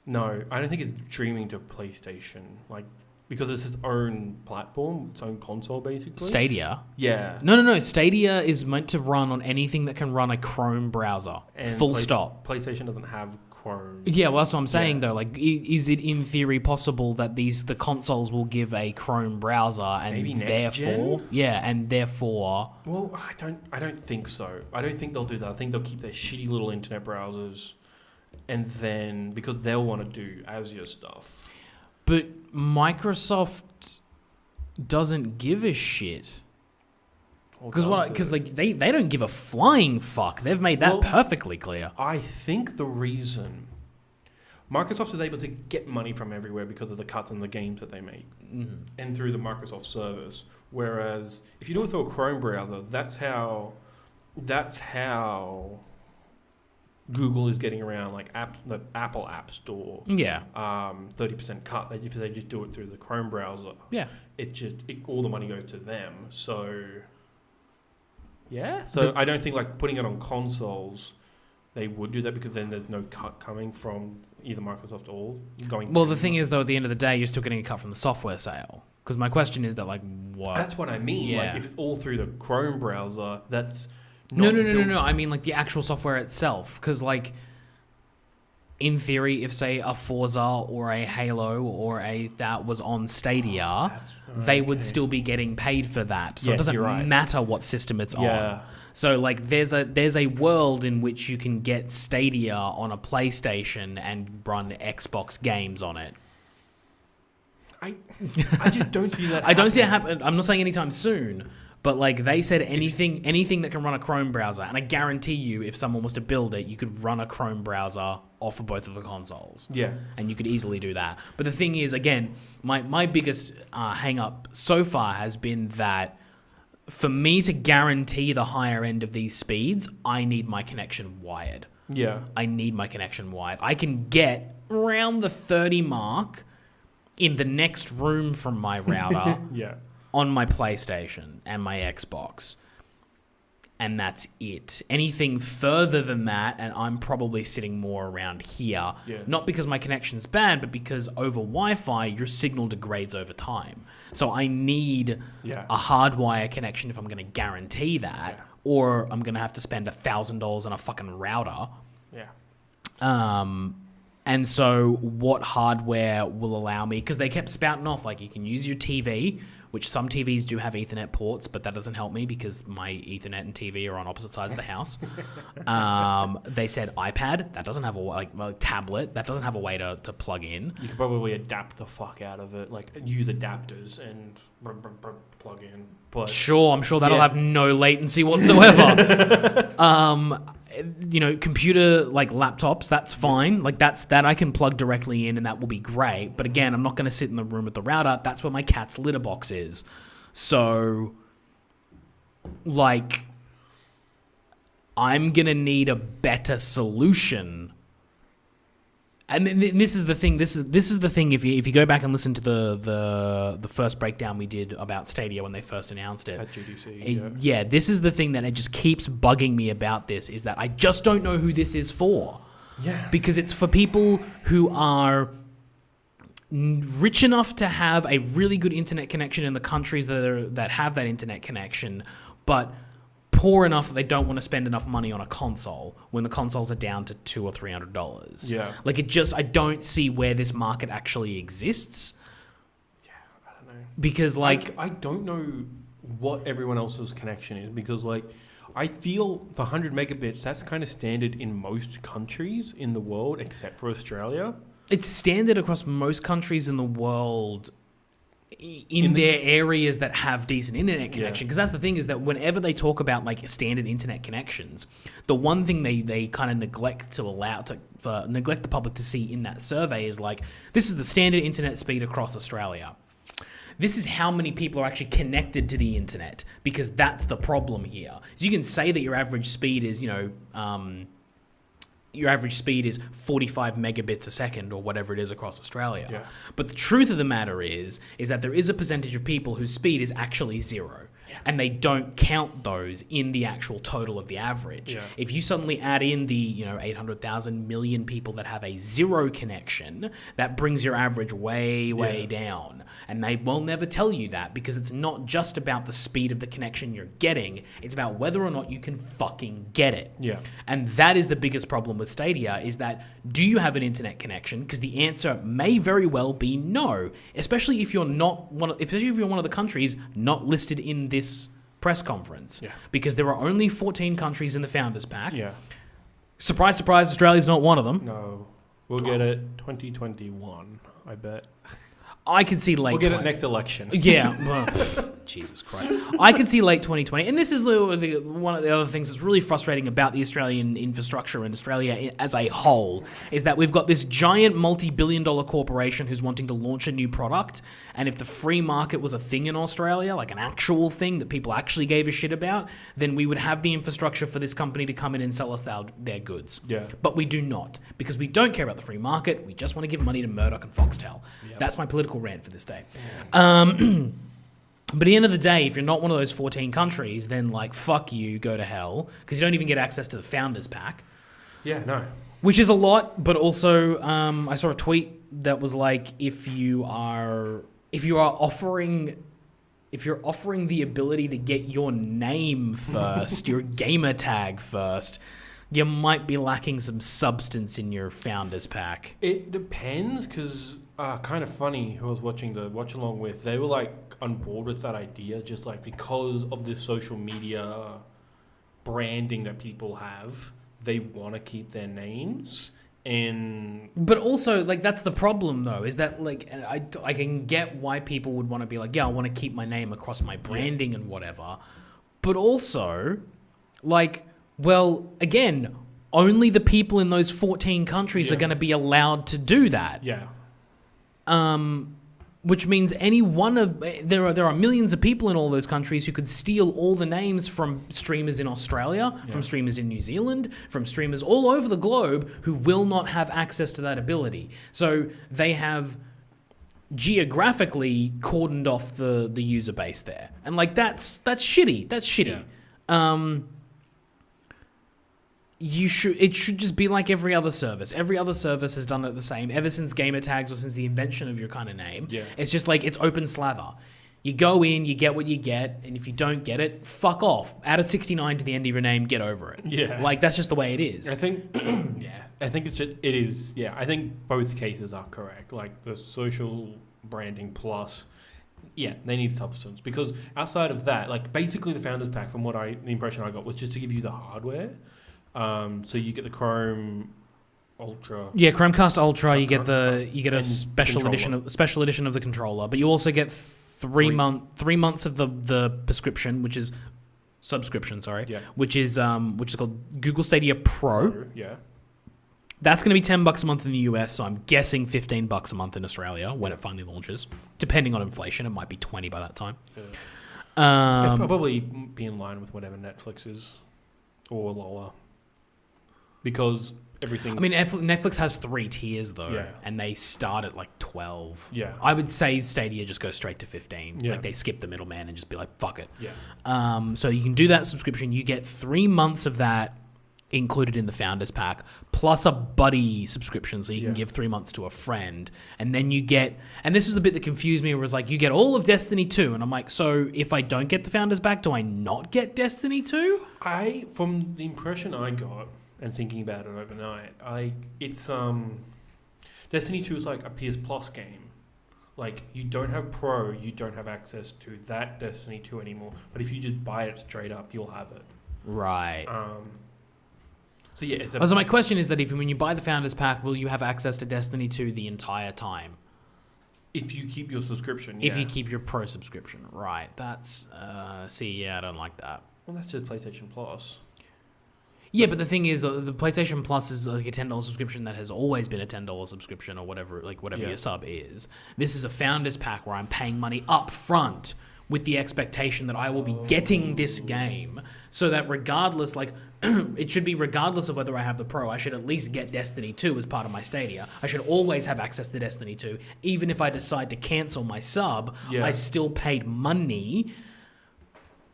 No, I don't think it's streaming to PlayStation. Like... Because it's its own platform, its own console, basically. Stadia? Yeah. No. Stadia is meant to run on anything that can run a Chrome browser. And full stop. PlayStation doesn't have Chrome. Yeah, well, that's what I'm saying, though. Like, is it in theory possible that the consoles will give a Chrome browser and maybe therefore... Yeah, and therefore... Well, I don't think so. I don't think they'll do that. I think they'll keep their shitty little internet browsers and then... Because they'll want to do Azure stuff. But Microsoft doesn't give a shit. Because like they don't give a flying fuck. They've made that perfectly clear. I think the reason Microsoft is able to get money from everywhere because of the cuts in the games that they make and through the Microsoft service. Whereas if you do it through a Chrome browser, that's how Google is getting around like the Apple App Store. Yeah. 30% cut. If they just do it through the Chrome browser. Yeah. All the money goes to them. So yeah. So I don't think like putting it on consoles, they would do that because then there's no cut coming from either Microsoft or going. Well, the thing is though, at the end of the day, you're still getting a cut from the software sale. Because my question is that like what? That's what I mean. Yeah. Like if it's all through the Chrome browser, that's. No. I mean, like, the actual software itself. Because, like, in theory, if say a Forza or a Halo or a that was on Stadia, they would still be getting paid for that. So it doesn't matter what system it's on. So like there's a world in which you can get Stadia on a PlayStation and run Xbox games on it. I just don't see that. I don't see it happen. I'm not saying anytime soon, but like they said, anything that can run a Chrome browser, and I guarantee you, if someone was to build it, you could run a Chrome browser off of both of the consoles. Yeah, and you could easily do that. But the thing is, again, my biggest hang up so far has been that for me to guarantee the higher end of these speeds, I need my connection wired. Yeah, I need my connection wired. I can get around the 30 mark in the next room from my router. Yeah. On my PlayStation and my Xbox. And that's it. Anything further than that, and I'm probably sitting more around here. Yeah. Not because my connection's bad, but because over Wi-Fi, your signal degrades over time. So I need a hardwire connection if I'm going to guarantee that, or I'm going to have to spend $1,000 on a fucking router. Yeah. And so what hardware will allow me, because they kept spouting off, like you can use your TV, which some TVs do have Ethernet ports, but that doesn't help me because my Ethernet and TV are on opposite sides of the house. They said iPad, that doesn't have a tablet, that doesn't have a way to plug in. You could probably adapt the fuck out of it, like use adapters and plug in. But sure, I'm sure that'll have no latency whatsoever. Computer like laptops, that's fine. Like that I can plug directly in and that will be great. But again, I'm not going to sit in the room with the router. That's where my cat's litter box is. So like I'm going to need a better solution. And this is the thing. This is the thing. If you go back and listen to the first breakdown we did about Stadia when they first announced it at GDC, this is the thing that it just keeps bugging me about this, is that I just don't know who this is for. Yeah, because it's for people who are rich enough to have a really good internet connection in the countries that have that internet connection, but poor enough that they don't want to spend enough money on a console when the consoles are down to $200 or $300. Yeah. Like I don't see where this market actually exists. Yeah, I don't know. Because like I don't know what everyone else's connection is, because like I feel the 100 megabits, that's kind of standard in most countries in the world except for Australia. It's standard across most countries in the world in their areas that have decent internet connection. Because that's the thing, is that whenever they talk about like standard internet connections, the one thing they kind of neglect the public to see in that survey is like, this is the standard internet speed across Australia. This is how many people are actually connected to the internet, because that's the problem here. So you can say that your average speed is, your average speed is 45 megabits a second or whatever it is across Australia. Yeah. But the truth of the matter is that there is a percentage of people whose speed is actually zero. Yeah. And they don't count those in the actual total of the average. Yeah. If you suddenly add in the 800,000 million people that have a zero connection, that brings your average way down. And they will never tell you that, because it's not just about the speed of the connection you're getting, it's about whether or not you can fucking get it. Yeah. And that is the biggest problem with Stadia, is that, do you have an internet connection? Because the answer may very well be no, especially if you're one of the countries not listed in this press conference. Yeah. Because there are only 14 countries in the Founders Pack. Yeah. Surprise, surprise, Australia's not one of them. No. We'll get it 2021, I bet. I can see late. We'll get it next election. Yeah. Well, Jesus Christ. I can see late 2020. And this is one of the other things that's really frustrating about the Australian infrastructure and Australia as a whole, is that we've got this giant multi-billion-dollar corporation who's wanting to launch a new product. And if the free market was a thing in Australia, like an actual thing that people actually gave a shit about, then we would have the infrastructure for this company to come in and sell us their goods. Yeah. But we do not, because we don't care about the free market. We just want to give money to Murdoch and Foxtel. Yep. That's my political rant for this day. But at the end of the day, if you're not one of those 14 countries, then like, fuck you, go to hell, because you don't even get access to the Founders Pack. Yeah, no. Which is a lot, but also I saw a tweet that was like, if you're offering the ability to get your name first, your gamer tag first, you might be lacking some substance in your founders pack. It depends, because kind of funny who I was watching the watch along with, they were like on board with that idea, just like because of this social media branding that people have, they want to keep their names. But also, like, that's the problem though, is that like I can get why people would want to be like, yeah, I want to keep my name across my branding and whatever, but also, like, well, again, only the people in those 14 countries are going to be allowed to do that. Yeah. Which means any one of there are millions of people in all those countries who could steal all the names from streamers in Australia, from streamers in New Zealand, from streamers all over the globe who will not have access to that ability. So they have geographically cordoned off the user base there, and like that's shitty. That's shitty. Yeah. It should just be like every other service. Every other service has done it the same ever since gamer tags or since the invention of your kind of name. Yeah. It's just like it's open slather. You go in, you get what you get, and if you don't get it, fuck off. Add a 69 to the end of your name, get over it. Yeah. Like that's just the way it is. I think I think it is. Yeah, I think both cases are correct. Like the social branding plus, yeah, they need substance, because outside of that, like basically the founders pack, from the impression I got, was just to give you the hardware. So you get the Chrome Ultra. Yeah, Chromecast Ultra. You get a special controller. edition of the controller, but you also get 3 months of the prescription, which is subscription. Sorry, which is called Google Stadia Pro. Yeah, that's going to be $10 a month in the US. So I'm guessing $15 a month in Australia when it finally launches. Depending on inflation, it might be 20 by that time. Yeah. It'll probably be in line with whatever Netflix is, or lower. Because everything... I mean, Netflix has 3 tiers, though, and they start at, like, 12. Yeah. I would say Stadia just goes straight to 15. Yeah. Like, they skip the middleman and just be like, fuck it. Yeah. So you can do that subscription. You get 3 months of that included in the Founders Pack, plus a buddy subscription, so you can give 3 months to a friend. And then you get... And this was the bit that confused me, where it was like, you get all of Destiny 2. And I'm like, so if I don't get the Founders Pack, do I not get Destiny 2? From the impression I got... and thinking about it overnight, it's Destiny 2 is like a PS Plus game. Like, you don't have Pro, you don't have access to that Destiny 2 anymore. But if you just buy it straight up, you'll have it. Right. So yeah, so my question is that when you buy the Founders Pack, will you have access to Destiny 2 the entire time? If you keep your subscription, If you keep your Pro subscription, right? That's I don't like that. Well, that's just PlayStation Plus. Yeah, but the thing is, the PlayStation Plus is like a $10 subscription that has always been a $10 subscription, or whatever your sub is. This is a Founders Pack where I'm paying money up front with the expectation that I will be getting this game, so that regardless, like, it should be regardless of whether I have the Pro, I should at least get Destiny 2 as part of my Stadia. I should always have access to Destiny 2. Even if I decide to cancel my sub, I still paid money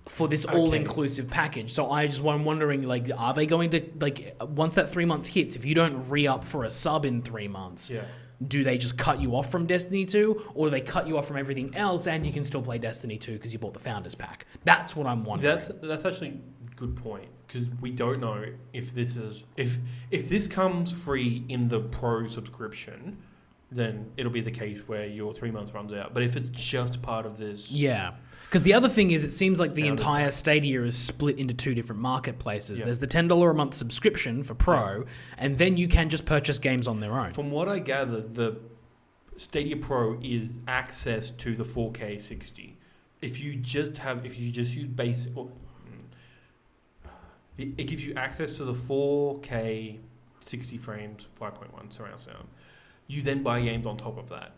for this all-inclusive package. So I'm wondering, like, are they going to, like, once that 3 months hits, if you don't re-up for a sub in 3 months, do they just cut you off from Destiny 2, or do they cut you off from everything else and you can still play Destiny 2 because you bought the Founders Pack? That's what I'm wondering. That's actually a good point, because we don't know if this is... If this comes free in the Pro subscription, then it'll be the case where your 3 months runs out. But if it's just part of this... Yeah. Because the other thing is, it seems like the entire Stadia is split into 2 different marketplaces. There's the $10 a month subscription for Pro, and then you can just purchase games on their own. From what I gather, the Stadia Pro is access to the 4K 60. If you just use basic, it gives you access to the 4K 60 frames, 5.1 surround sound. You then buy games on top of that,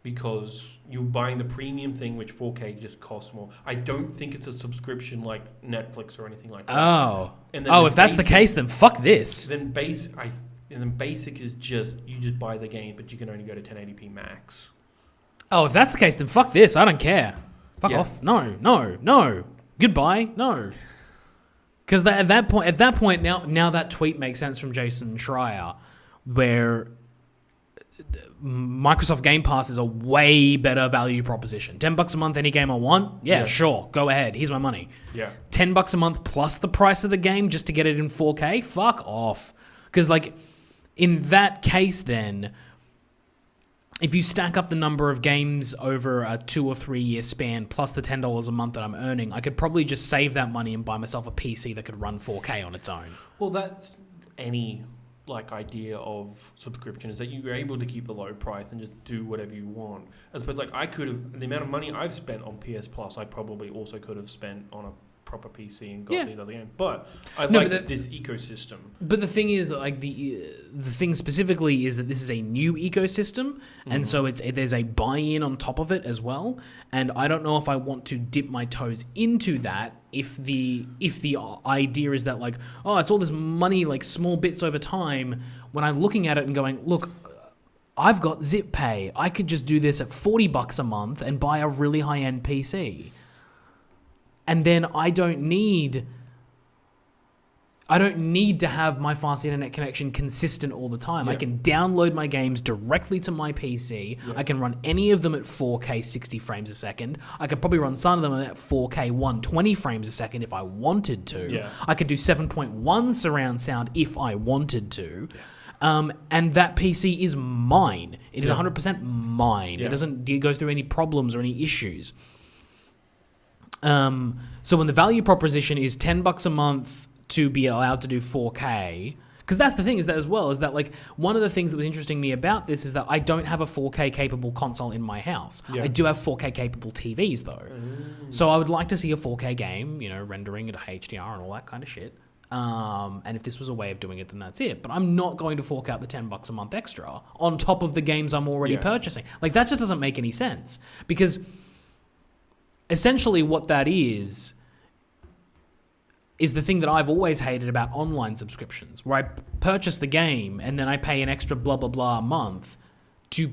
because you're buying the premium thing, which 4K just costs more. I don't think it's a subscription like Netflix or anything like that. Oh. If that's the case, then fuck this. Then basic is just, you just buy the game, but you can only go to 1080p max. Oh, if that's the case, then fuck this. I don't care. Fuck off. No. Goodbye. No. Because at that point, now that tweet makes sense from Jason Schreier, where Microsoft Game Pass is a way better value proposition. $10 a month, any game I want? Yeah, sure. Go ahead. Here's my money. Yeah. $10 a month plus the price of the game just to get it in 4K? Fuck off. Because, like, in that case, then, if you stack up the number of games over a 2 or 3 year span plus the $10 a month that I'm earning, I could probably just save that money and buy myself a PC that could run 4K on its own. Well, that's any idea of subscription, is that you're able to keep the low price and just do whatever you want. As opposed, like, I could have, the amount of money I've spent on PS Plus, I probably also could have spent on a proper PC and got these other games. But I this ecosystem. But the thing is, like, the thing specifically is that this is a new ecosystem, and so there's a buy-in on top of it as well. And I don't know if I want to dip my toes into that if the idea is that, like, oh, it's all this money, like small bits over time, when I'm looking at it and going, look, I've got Zip Pay. I could just do this at $40 a month and buy a really high-end PC. And then I don't need to have my fast internet connection consistent all the time. I can download my games directly to my PC. I can run any of them at 4K 60 frames a second. I could probably run some of them at 4K 120 frames a second if I wanted to. I could do 7.1 surround sound if I wanted to. And that PC is mine. It is 100% mine. It doesn't go through any problems or any issues. So when the value proposition is $10 a month to be allowed to do 4K, because that's the thing is that like one of the things that was interesting to me about this is that I don't have a 4K capable console in my house. I do have 4K capable TVs though. So I would like to see a 4K game, rendering at HDR and all that kind of shit. And if this was a way of doing it, then that's it. But I'm not going to fork out the $10 a month extra on top of the games I'm already purchasing. Like, that just doesn't make any sense, because essentially what that is the thing that I've always hated about online subscriptions, where I purchase the game and then I pay an extra blah, blah, blah a month to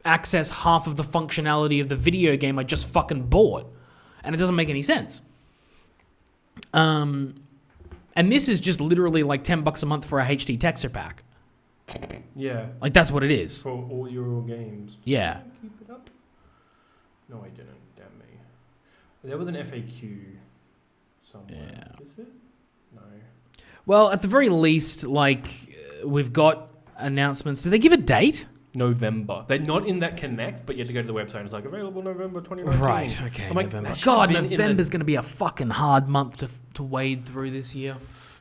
access half of the functionality of the video game I just fucking bought. And it doesn't make any sense. And this is just literally like $10 a month for a HD texture pack. Yeah. Like, that's what it is. For all your games. Yeah. Keep it up? No, I didn't. Damn me. There was an FAQ somewhere. Yeah. Is it? No. Well, at the very least, like, we've got announcements. Did they give a date? November. They're not in that Connect, but you have to go to the website and it's like, available November 2019. Right, okay. I'm like, November. God, November's going to be a fucking hard month to wade through this year.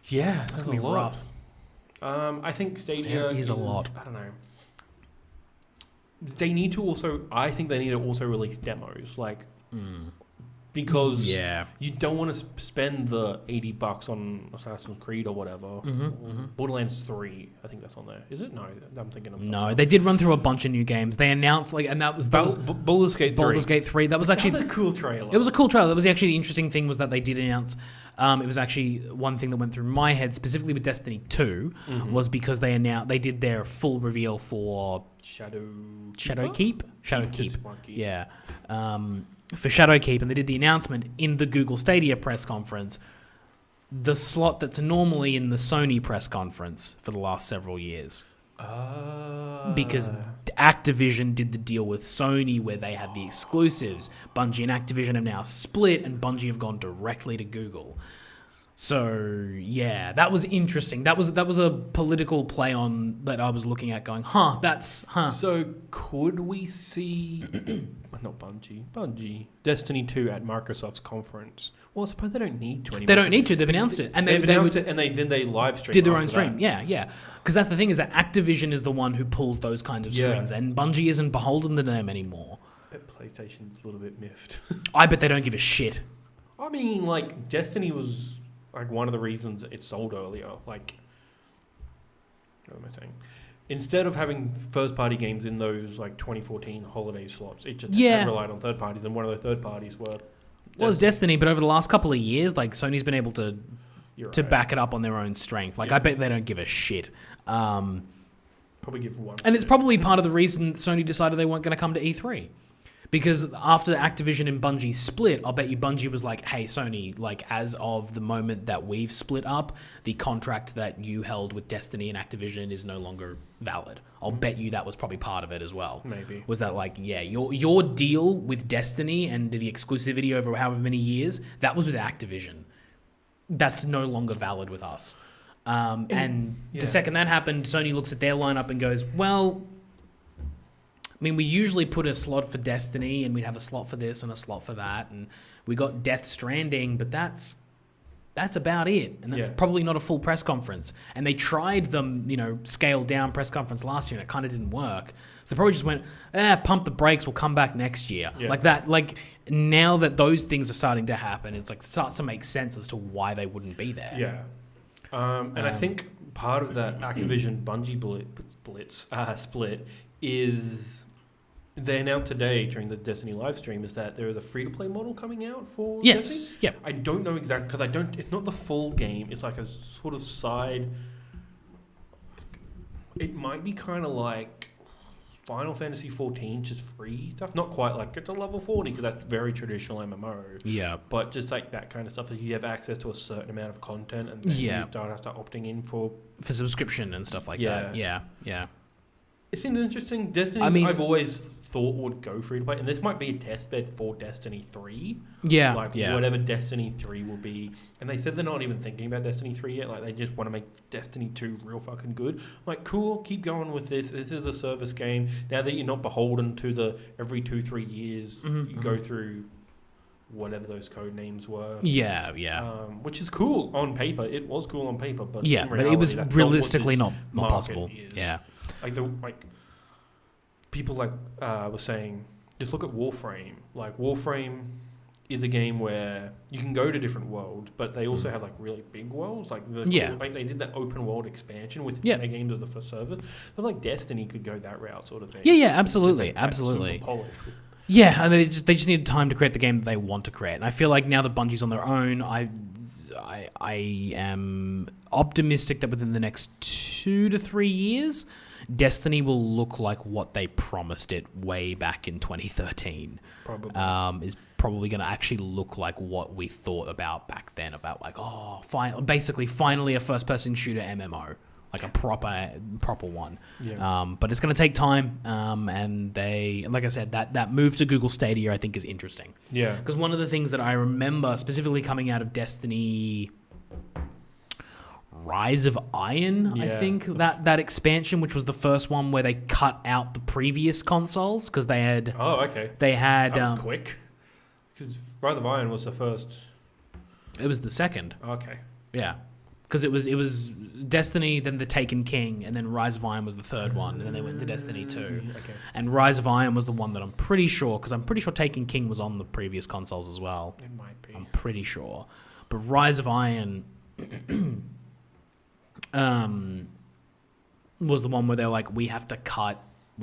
Yeah, that's going to be rough. I think Stadia is a lot. I don't know. I think they need to also release demos, like, because you don't want to spend the $80 on Assassin's Creed or whatever. Borderlands 3, I think that's on there. Is it? No, I'm thinking of something else. They did run through a bunch of new games. They announced, like, and that was Baldur's Gate 3. Baldur's Gate 3. That was actually a cool trailer. It was a cool trailer. That was actually the interesting thing, was that they did announce. It was actually one thing that went through my head, specifically with Destiny 2, was because they did their full reveal for Shadowkeep. Yeah. For Shadowkeep, and they did the announcement in the Google Stadia press conference, the slot that's normally in the Sony press conference for the last several years. Because Activision did the deal with Sony where they had the exclusives. Bungie and Activision have now split, and Bungie have gone directly to Google. So yeah, that was interesting. That was a political play on that I was looking at, going, So could we see not Bungie, Destiny 2 at Microsoft's conference? Well, I suppose they don't need to anymore. They don't need to. They've announced it, and they've announced it, and they live stream. Did their own stream. Yeah. Because that's the thing, is that Activision is the one who pulls those kind of strings, and Bungie isn't beholden to them anymore. I bet PlayStation's a little bit miffed. I bet they don't give a shit. I mean, like, Destiny was like one of the reasons it sold earlier. Like, what am I saying? Instead of having first-party games in those, like, 2014 holiday slots, it just relied on third parties, and one of those third parties was Destiny. But over the last couple of years, like, Sony's been able to back it up on their own strength. Like, I bet they don't give a shit. Probably give one. And it's probably part of the reason Sony decided they weren't going to come to E3. Because after Activision and Bungie split, I'll bet you Bungie was like, hey, Sony, like, as of the moment that we've split up, the contract that you held with Destiny and Activision is no longer valid. I'll bet you that was probably part of it as well. Maybe. Was that like, yeah, your deal with Destiny and the exclusivity over however many years, that was with Activision. That's no longer valid with us. And the second that happened, Sony looks at their lineup and goes, well, I mean, we usually put a slot for Destiny and we'd have a slot for this and a slot for that. And we got Death Stranding, but that's about it. And that's probably not a full press conference. And they tried them, scaled down press conference last year and it kind of didn't work. So they probably just went, pump the brakes, we'll come back next year. Yeah. Like that. Like now that those things are starting to happen, it's like starts to make sense as to why they wouldn't be there. Yeah. And I think part of that Activision Bungie split is they announced today during the Destiny live stream is that there is a free-to-play model coming out for Destiny. Yeah. I don't know exactly because it's not the full game. It's like a sort of side. It might be kind of like Final Fantasy 14, just free stuff. Not quite like it's a level 40 because that's very traditional MMO. Yeah. But just like that kind of stuff that you have access to a certain amount of content and then you don't have to opting in for subscription and stuff like that. Yeah. It's an interesting Destiny. I've always thought would go free to play, and this might be a test bed for Destiny 3. Whatever Destiny 3 will be. And they said they're not even thinking about Destiny 3 yet. Like they just want to make Destiny 2 real fucking good. Like, cool, keep going with this. This is a service game. Now that you're not beholden to the every 2-3 years you go through whatever those code names were. Which is cool on paper. It was cool on paper, but in reality, it was realistically not possible. Yeah. People were saying, just look at Warframe. Like Warframe is a game where you can go to different worlds, but they also have like really big worlds. Like they did that open world expansion with their games of the first server. So like Destiny could go that route, sort of thing. Absolutely. Yeah, and they just needed time to create the game that they want to create. And I feel like now that Bungie's on their own, I am optimistic that within the next 2 to 3 years, Destiny will look like what they promised it way back in 2013. Probably. Is probably going to actually look like what we thought about back then, about like, finally a first-person shooter MMO. Like a proper one. Yeah. But it's going to take time. And like I said, that move to Google Stadia, I think, is interesting. Yeah. Because one of the things that I remember specifically coming out of Destiny Rise of Iron, I think, that expansion, which was the first one where they cut out the previous consoles because they had... Oh, okay. They had... That was quick. Because Rise of Iron was the first... It was the second. Okay. Yeah. Because it was Destiny, then the Taken King, and then Rise of Iron was the third one, and then they went to Destiny 2. Okay. And Rise of Iron was the one that I'm pretty sure Taken King was on the previous consoles as well. It might be. I'm pretty sure. But Rise of Iron was the one where they're like, we're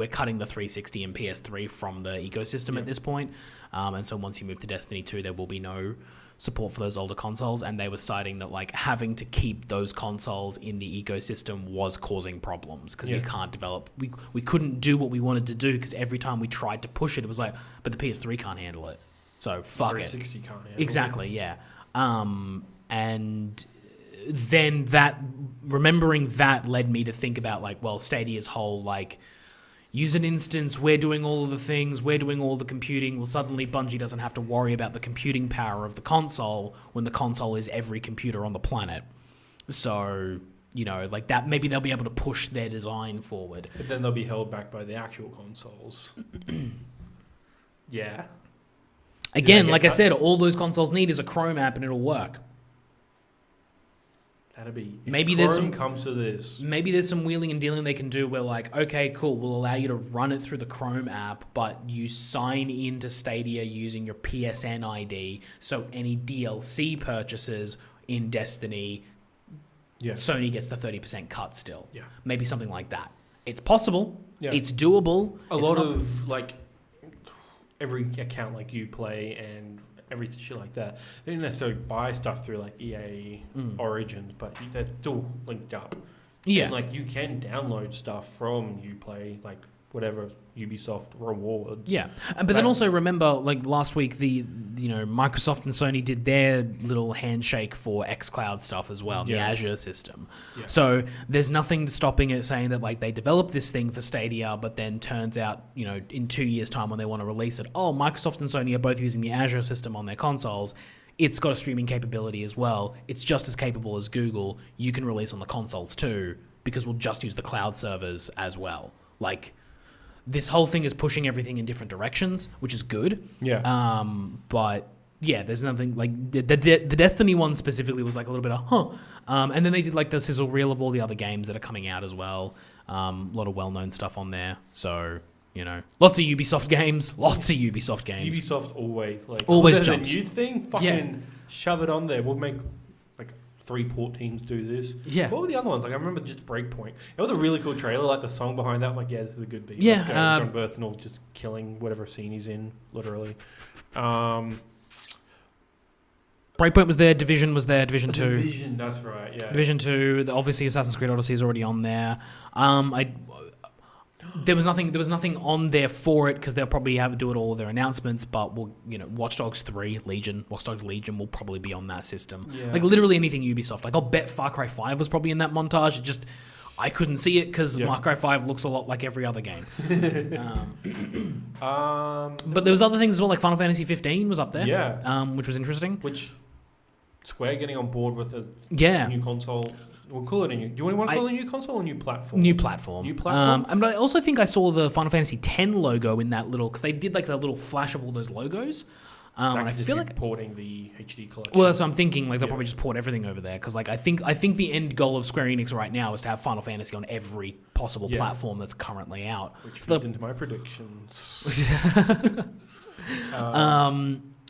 cutting the 360 and PS3 from the ecosystem at this point. And so once you move to Destiny 2, there will be no support for those older consoles, and they were citing that like having to keep those consoles in the ecosystem was causing problems because you can't develop. We couldn't do what we wanted to do because every time we tried to push it, it was like, but the PS3 can't handle it. So fuck it. 360 can't handle exactly, it. Yeah. And then remembering that led me to think about like, well, Stadia's whole like, use an instance, we're doing all of the things, we're doing all the computing. Well, suddenly Bungie doesn't have to worry about the computing power of the console when the console is every computer on the planet. So, like that, maybe they'll be able to push their design forward. But then they'll be held back by the actual consoles. Yeah. Again, like I said, all those consoles need is a Chrome app and it'll work. That'd be... Maybe comes to this. Maybe there's some wheeling and dealing they can do where like, okay, cool, we'll allow you to run it through the Chrome app, but you sign into Stadia using your PSN ID, so any DLC purchases in Destiny, Sony gets the 30% cut still. Yeah. Maybe something like that. It's possible. Yeah. It's doable. A lot of like every account like Uplay and everything shit like that. They didn't necessarily buy stuff through like EA Origins, but they're still linked up. Yeah. And like you can download stuff from Uplay, like whatever Ubisoft rewards. Yeah, but then also remember, like last week, Microsoft and Sony did their little handshake for xCloud stuff as well, the Azure system. Yeah. So there's nothing stopping it saying that like they developed this thing for Stadia, but then turns out, in 2 years' time when they want to release it, Microsoft and Sony are both using the Azure system on their consoles. It's got a streaming capability as well. It's just as capable as Google. You can release on the consoles too, because we'll just use the cloud servers as well. Like, this whole thing is pushing everything in different directions, which is good. Yeah. But yeah, there's nothing like the Destiny one specifically was like a little bit of and then they did like the sizzle reel of all the other games that are coming out as well. A lot of well-known stuff on there. So lots of Ubisoft games. Ubisoft always there's jumps. a new thing. Fucking shove it on there. We'll make 3 port teams do this. Yeah. What were the other ones? Like I remember just Breakpoint. It was a really cool trailer. Like the song behind that. I'm like, yeah, this is a good beat. Yeah. Let's go. John Berthnell just killing whatever scene he's in, literally. Breakpoint was there. Division was there. Division 2. Division, that's right. Yeah. Division 2. Obviously, Assassin's Creed Odyssey is already on there. There was nothing on there for it because they'll probably do it all of their announcements. But Watch Dogs 3 Watch Dogs Legion will probably be on that system. Yeah. Like literally anything Ubisoft. Like I'll bet Far Cry 5 was probably in that montage. It just I couldn't see it because Far Cry 5 looks a lot like every other game. But there was other things as well. Like Final Fantasy 15 was up there. Yeah. Which was interesting. Which Square getting on board with a new console. We'll call it a new. Do you want to call it a new console or new platform? New platform. And I also think I saw the Final Fantasy X logo in that little because they did like that little flash of all those logos. And I feel like porting the HD collection. Well, that's what I'm thinking. Like they'll probably just port everything over there because like I think the end goal of Square Enix right now is to have Final Fantasy on every possible platform that's currently out. Which feeds into my predictions.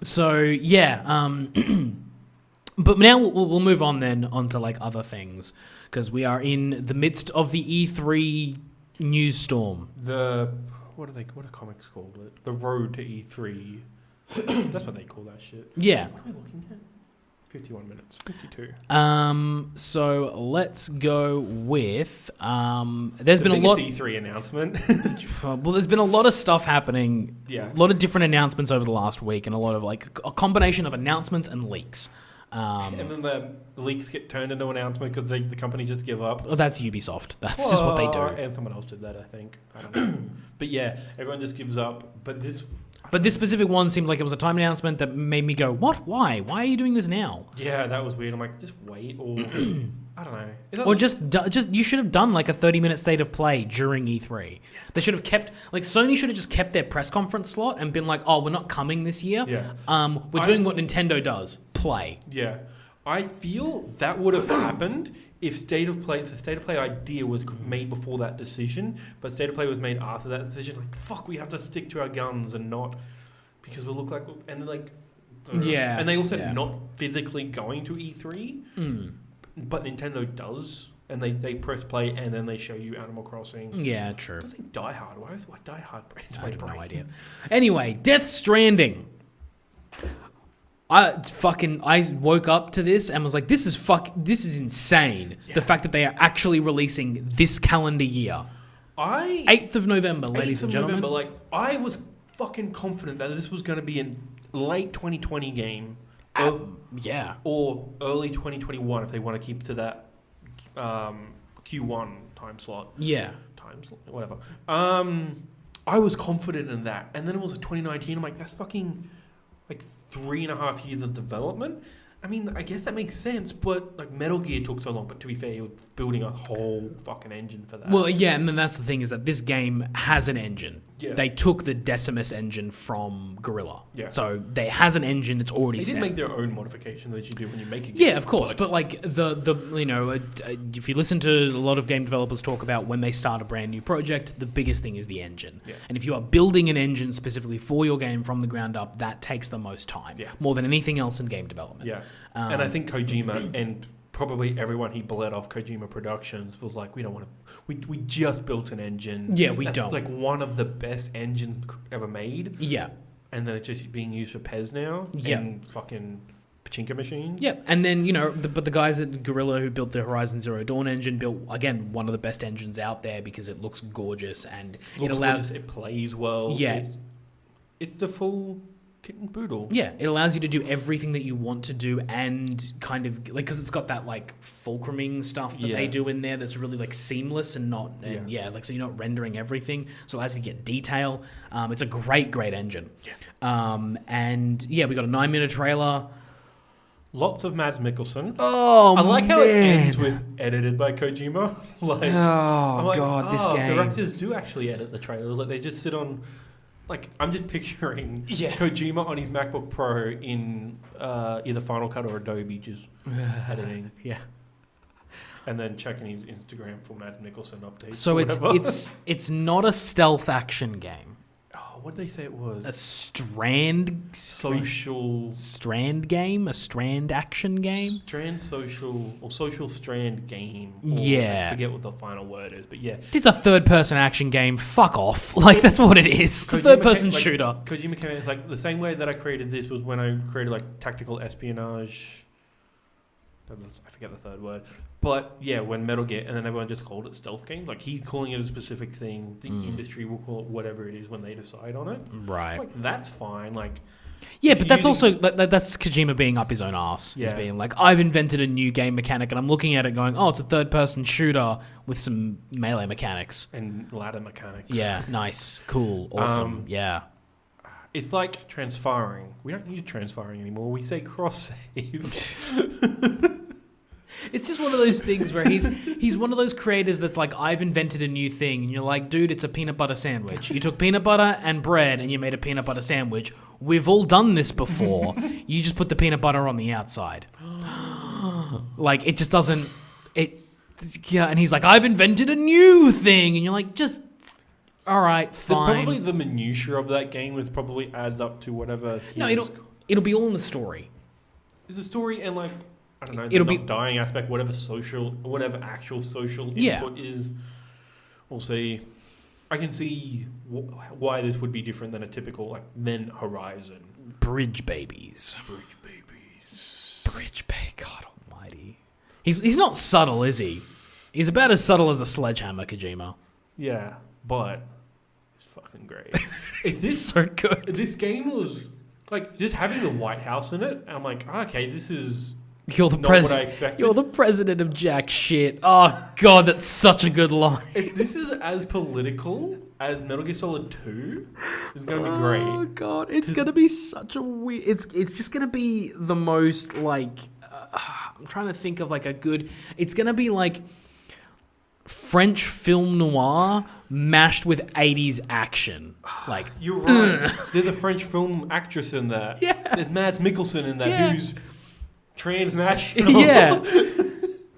So yeah. But now we'll move on then onto like other things because we are in the midst of the E3 news storm. What are comics called? The road to E3. That's what they call that shit. Yeah. What am I looking at? 51 minutes. 52. So let's go with there's been a lot E3 announcement. Well, there's been a lot of stuff happening. Yeah. A lot of different announcements over the last week and a lot of like a combination of announcements and leaks. And then the leaks get turned into announcement because the company just give up. Well, that's Ubisoft. That's just what they do. And someone else did that, I think. I don't know. But yeah, everyone just gives up. But this specific one seemed like it was a time announcement that made me go, what? Why? Why are you doing this now? Yeah, that was weird. I'm like, just wait or... I don't know. Or just you should have done like a 30-minute state of play during E3. They should have kept... Like, Sony should have just kept their press conference slot and been like, we're not coming this year. Yeah. We're doing what Nintendo does. Play. Yeah. I feel that would have happened if the State of Play idea was made before that decision, but State of Play was made after that decision. Like, fuck, we have to stick to our guns and not... Because we look like... And like... Yeah. And they also not physically going to E3. But Nintendo does, and they press play, and then they show you Animal Crossing. Yeah, true. Does it Die Hard? Why Die Hard? I have no idea. Anyway, Death Stranding. I woke up to this and was like, this is insane. Yeah. The fact that they are actually releasing this calendar year. 8th of November, ladies and gentlemen. November, like, I was fucking confident that this was going to be a late 2020 game. Yeah. Or early 2021 if they want to keep to that Q1 time slot. Yeah. Whatever. I was confident in that. And then it was 2019. I'm like, that's fucking like 3.5 years of development. I mean, I guess that makes sense, but like Metal Gear took so long. But to be fair, you're building a whole fucking engine for that. Well, yeah, and then that's the thing is that this game has an engine. Yeah. They took the Decimus engine from Guerrilla. Yeah. So they has an engine. It's already set. They did make their own modification that you do when you make a game. Yeah, of course. But like if you listen to a lot of game developers talk about when they start a brand new project, the biggest thing is the engine. Yeah. And if you are building an engine specifically for your game from the ground up, that takes the most time. Yeah. More than anything else in game development. Yeah. And I think Kojima and probably everyone he bled off Kojima Productions was like, we don't want to... We just built an engine. Yeah, we That's don't. like one of the best engines ever made. Yeah. And then it's just being used for PES now. Yeah. And fucking pachinko machines. Yeah, and then, you know, but the guys at Guerrilla who built the Horizon Zero Dawn engine built, again, one of the best engines out there because it looks gorgeous and it allows... It plays well. Yeah. It's the full kit and boodle. Yeah, it allows you to do everything that you want to do and kind of, like, because it's got that, like, fulcruming stuff that they do in there that's really, like, seamless and not, and like, so you're not rendering everything, so it allows you to get detail. It's a great engine. Yeah. And, yeah, we got a 9-minute trailer. Lots of Mads Mikkelsen. Oh, I like how it ends with edited by Kojima. Like, God, this game. Directors do actually edit the trailers. Like, they just sit on... Like, I'm just picturing Kojima on his MacBook Pro in either Final Cut or Adobe just editing. Yeah. And then checking his Instagram for Mads Mikkelsen updates. So it's not a stealth action game. Oh, what did they say it was? A strand game? A strand action game? Social strand game. Yeah. I forget what the final word is, but yeah. It's a third-person action game. Fuck off. Like, that's what it is. It's a third-person shooter. Kojima came in, like, the same way that I created this was when I created, like, tactical espionage. I forget the third word. But, yeah, when Metal Gear, and then everyone just called it stealth games. Like, he's calling it a specific thing. The industry will call it whatever it is when they decide on it. Right. Like, that's fine. Like... Yeah, but that's also... That's Kojima being up his own arse. Yeah. He's being like, I've invented a new game mechanic, and I'm looking at it going, oh, it's a third-person shooter with some melee mechanics. And ladder mechanics. Yeah, nice. Cool. Awesome. Yeah. It's like transfiring. We don't need transfiring anymore. We say cross-save. It's just one of those things where he's one of those creators that's like, I've invented a new thing. And you're like, dude, it's a peanut butter sandwich. You took peanut butter and bread and you made a peanut butter sandwich. We've all done this before. You just put the peanut butter on the outside. Like, it just doesn't... Yeah, and he's like, I've invented a new thing. And you're like, just... All right, fine. Probably the minutiae of that game which probably adds up to whatever... No, it'll be all in the story. Is the story and, like... I don't know, it'll the be dying aspect, whatever actual social input is. We'll see. I can see why this would be different than a typical, like, then Horizon. Bridge babies. God almighty. He's not subtle, is he? He's about as subtle as a sledgehammer, Kojima. Yeah, but it's fucking great. It's so good. This game was, like, just having the White House in it, I'm like, okay, this is... You're the president. You're the president of jack shit. Oh god, that's such a good line. If this is as political as Metal Gear Solid 2, it's gonna be great. Oh god, it's gonna be such a weird. It's just gonna be the most like. I'm trying to think of like a good. It's gonna be like French film noir mashed with 80s action. Like you're right. There's a French film actress in there. Yeah. There's Mads Mikkelsen in there who's transnational. Yeah.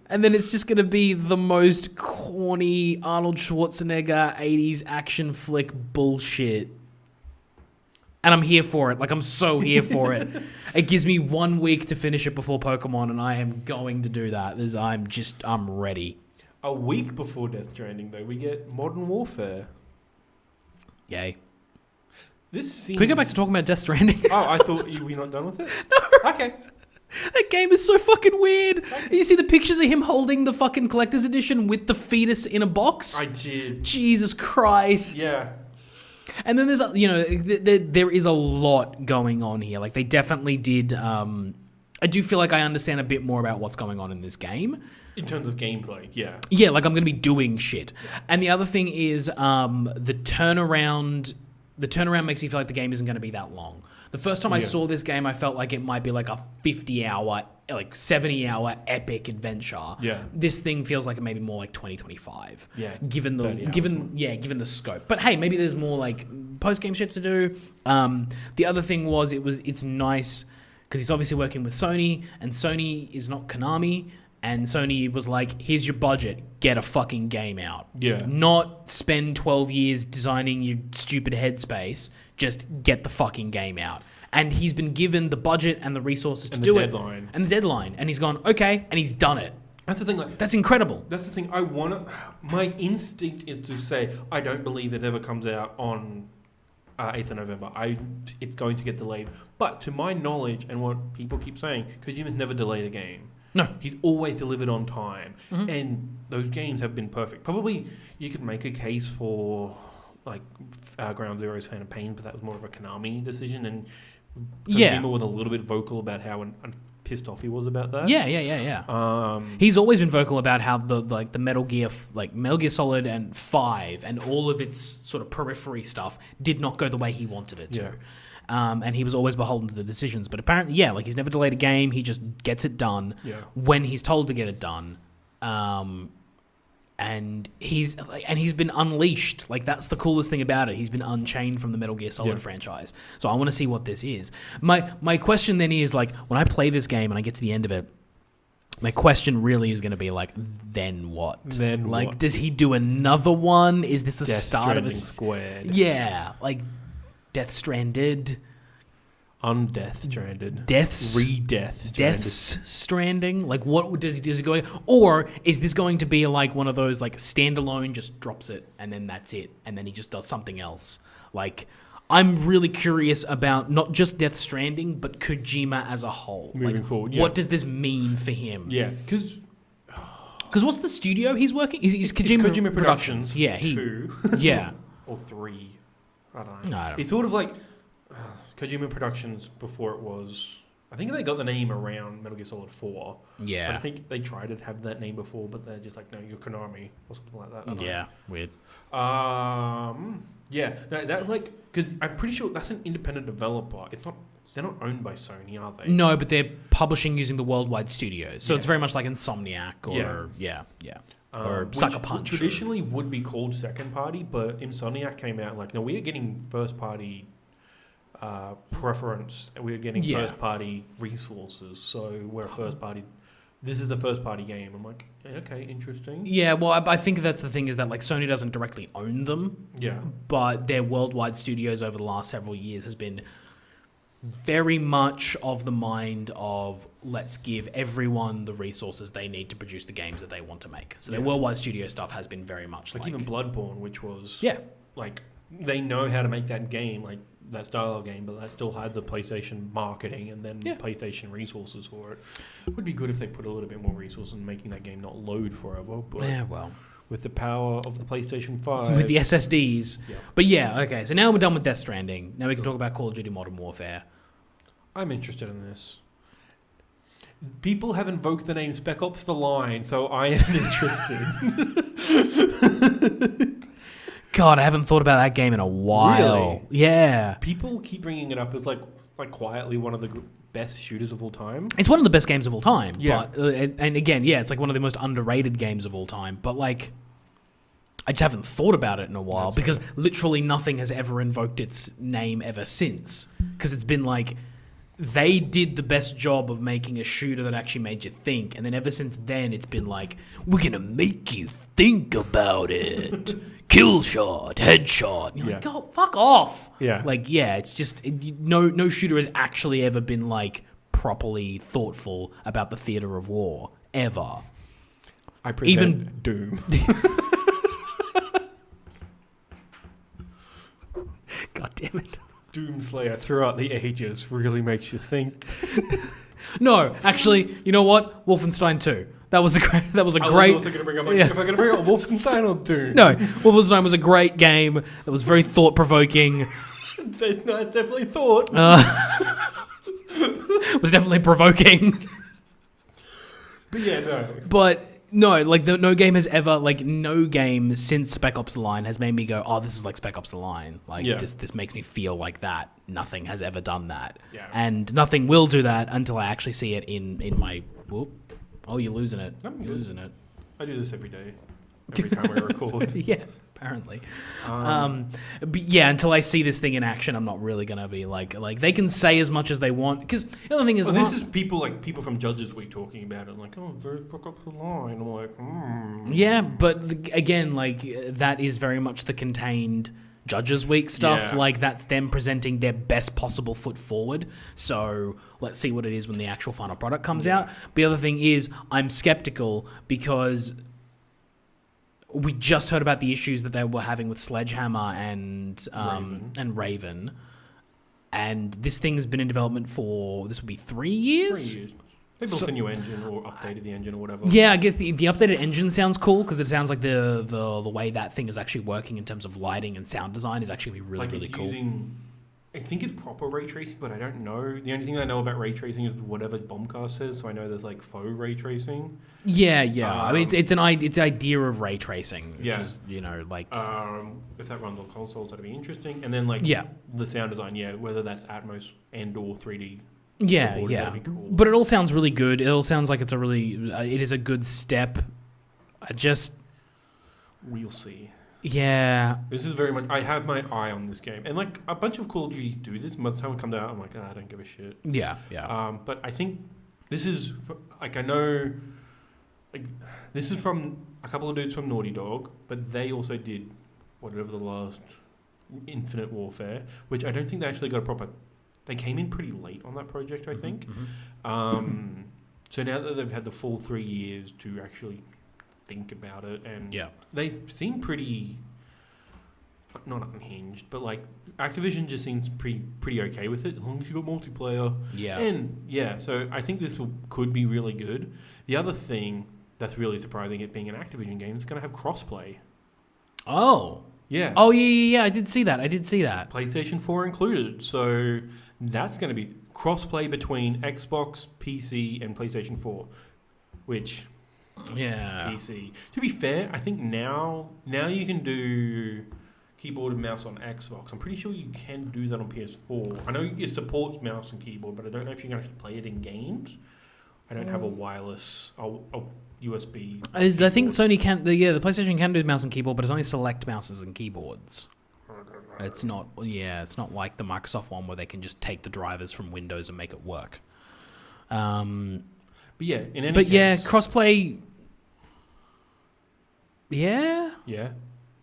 And then it's just going to be the most corny Arnold Schwarzenegger 80s action flick bullshit. And I'm here for it. Like, I'm so here for it. It gives me 1 week to finish it before Pokemon, and I am going to do that. I'm ready. A week before Death Stranding, though, we get Modern Warfare. Yay. Can we go back to talking about Death Stranding? Oh, I thought you were not done with it? No. Okay. That game is so fucking weird. Okay. You see the pictures of him holding the fucking collector's edition with the fetus in a box? I did. Jesus Christ. Yeah. And then there's, there is a lot going on here. Like, they definitely did... I do feel like I understand a bit more about what's going on in this game. In terms of gameplay, yeah. Yeah, like, I'm going to be doing shit. Yeah. And the other thing is the turnaround... The turnaround makes me feel like the game isn't going to be that long. The first time I saw this game, I felt like it might be like a 50-hour, like 70-hour epic adventure. Yeah. This thing feels like it may be more like 20-25. Yeah. Given the scope. But hey, maybe there's more like post-game shit to do. The other thing was it's nice because he's obviously working with Sony, and Sony is not Konami. And Sony was like, here's your budget, get a fucking game out. Yeah. Not spend 12 years designing your stupid headspace, just get the fucking game out. And he's been given the budget and the resources to do it. And the deadline. And he's gone, okay, and he's done it. That's the thing. Like, that's incredible. That's the thing. My instinct is to say, I don't believe it ever comes out on 8th of November. It's going to get delayed. But to my knowledge, and what people keep saying, Kojima's never delayed a game. No. He's always delivered on time. And those games have been perfect. Probably you could make a case for like Ground Zero's Phantom Pain, but that was more of a Konami decision. And Kojima was a little bit vocal about how pissed off he was about that. Yeah. He's always been vocal about how the Metal Gear, Metal Gear Solid and 5 and all of its sort of periphery stuff did not go the way he wanted it to. And he was always beholden to the decisions. But apparently, he's never delayed a game. He just gets it done when he's told to get it done. And he's been unleashed. Like, that's the coolest thing about it. He's been unchained from the Metal Gear Solid franchise. So I want to see what this is. My question then is, like, when I play this game and I get to the end of it, my question really is going to be like, then what? Like, does he do another one? Is this the start of a squared? Yeah, like Death Stranded. Undeath Stranded. Death's Stranding? Like, what does he go? Or is this going to be like one of those, like, standalone, just drops it, and then that's it, and then he just does something else? Like, I'm really curious about not just Death Stranding, but Kojima as a whole. Moving forward, what does this mean for him? Yeah, because what's the studio he's working? He's Kojima Productions. Yeah, 2. Yeah. Or 3. I don't know. No, I don't. It's sort of like Kojima Productions before it was... I think they got the name around Metal Gear Solid 4. Yeah. But I think they tried to have that name before, but they're just like, no, you're Konami or something like that. I don't know. Weird. Yeah, no, that like... Because I'm pretty sure that's an independent developer. It's not... They're not owned by Sony, are they? No, but they're publishing using the worldwide studios. So it's very much like Insomniac or... or Sucker Punch. Which traditionally would be called second party, but Insomniac came out like, no, we are getting first party preference, and we're getting first party resources, so we're a first party. This is the first party game. I'm like, okay, interesting. Yeah, well, I think that's the thing, is that like Sony doesn't directly own them. Yeah. But their worldwide studios over the last several years has been very much of the mind of, let's give everyone the resources they need to produce the games that they want to make. So their worldwide studio stuff has been very much like even Bloodborne, which was like, they know how to make that game, like that style of game, but that still had the PlayStation marketing and then PlayStation resources for it. It would be good if they put a little bit more resources in making that game not load forever. But with the power of the PlayStation 5, with the SSDs. But okay, so now we're done with Death Stranding. Now we can talk about Call of Duty Modern Warfare. I'm interested in this. People have invoked the name Spec Ops The Line, so I am interested. God, I haven't thought about that game in a while. Really? Yeah. People keep bringing it up as like quietly one of the best shooters of all time. It's one of the best games of all time. Yeah. But, and again, it's like one of the most underrated games of all time. But like, I just haven't thought about it in a while because literally nothing has ever invoked its name ever since. Because it's been like, they did the best job of making a shooter that actually made you think. And then ever since then, it's been like, we're going to make you think about it. Kill shot, headshot. And you're like, oh, fuck off. Yeah. Like, it's just, no shooter has actually ever been like properly thoughtful about the theater of war. Ever. I present Doom. God damn it. Doomslayer throughout the ages really makes you think. No, actually, you know what? Wolfenstein 2. That was a great. I was also going to bring up. Am I going to bring up Wolfenstein or Doom? No, Wolfenstein was a great game. That was very thought provoking. It's definitely thought. It was definitely provoking. But no. But no, like no game has ever, like no game since Spec Ops The Line has made me go, oh, this is like Spec Ops The Line. Like this makes me feel like that. Nothing has ever done that. Yeah. And nothing will do that until I actually see it in my. Whoop. Oh, you're losing it. You're losing it. I do this every day. Every time we record. Apparently. But until I see this thing in action, I'm not really gonna be like they can say as much as they want, because the other thing is, this is people from Judges Week talking about it, like, oh, very Spec Ops The Line. I'm like, Yeah, but again, like that is very much the contained Judges Week stuff. Yeah. Like that's them presenting their best possible foot forward. So let's see what it is when the actual final product comes out. The other thing is, I'm skeptical because we just heard about the issues that they were having with Sledgehammer and Raven. And this thing has been in development for, this will be 3 years? 3 years. They built a new engine or updated the engine or whatever. Yeah, I guess the updated engine sounds cool because it sounds like the way that thing is actually working in terms of lighting and sound design is actually really cool. I think it's proper ray tracing, but I don't know. The only thing I know about ray tracing is whatever Bombcast says, so I know there's like faux ray tracing. Yeah. I mean, it's the idea of ray tracing, which is, like... if that runs on consoles, that'd be interesting. And then, the sound design, whether that's Atmos and or 3D. Yeah. That'd be cool. But it all sounds really good. It all sounds like it's it is a good step. We'll see. Yeah. This is very much... I have my eye on this game. And, like, a bunch of Call of Duty do this. By the time it comes out, I'm like, I don't give a shit. Yeah. But I think this is... Like, I know... Like, this is from a couple of dudes from Naughty Dog, but they also did whatever the last Infinite Warfare, which I don't think they actually got a proper... They came in pretty late on that project, I think. Mm-hmm. So now that they've had the full 3 years to actually think about it, and they seem pretty... Not unhinged, but like Activision just seems pretty okay with it as long as you got multiplayer. Yeah. And so I think this could be really good. The other thing that's really surprising, it being an Activision game, is going to have crossplay. Oh. Yeah. Oh, yeah. I did see that. PlayStation 4 included. So that's going to be crossplay between Xbox, PC, and PlayStation 4, which... Yeah. PC. To be fair, I think now you can do keyboard and mouse on Xbox. I'm pretty sure you can do that on PS4. I know it supports mouse and keyboard, but I don't know if you can actually play it in games. I don't have a wireless, USB. I think Sony can. The PlayStation can do mouse and keyboard, but it's only select mouses and keyboards. It's not. Yeah, it's not like the Microsoft one where they can just take the drivers from Windows and make it work. But yeah, in any case, crossplay. Yeah.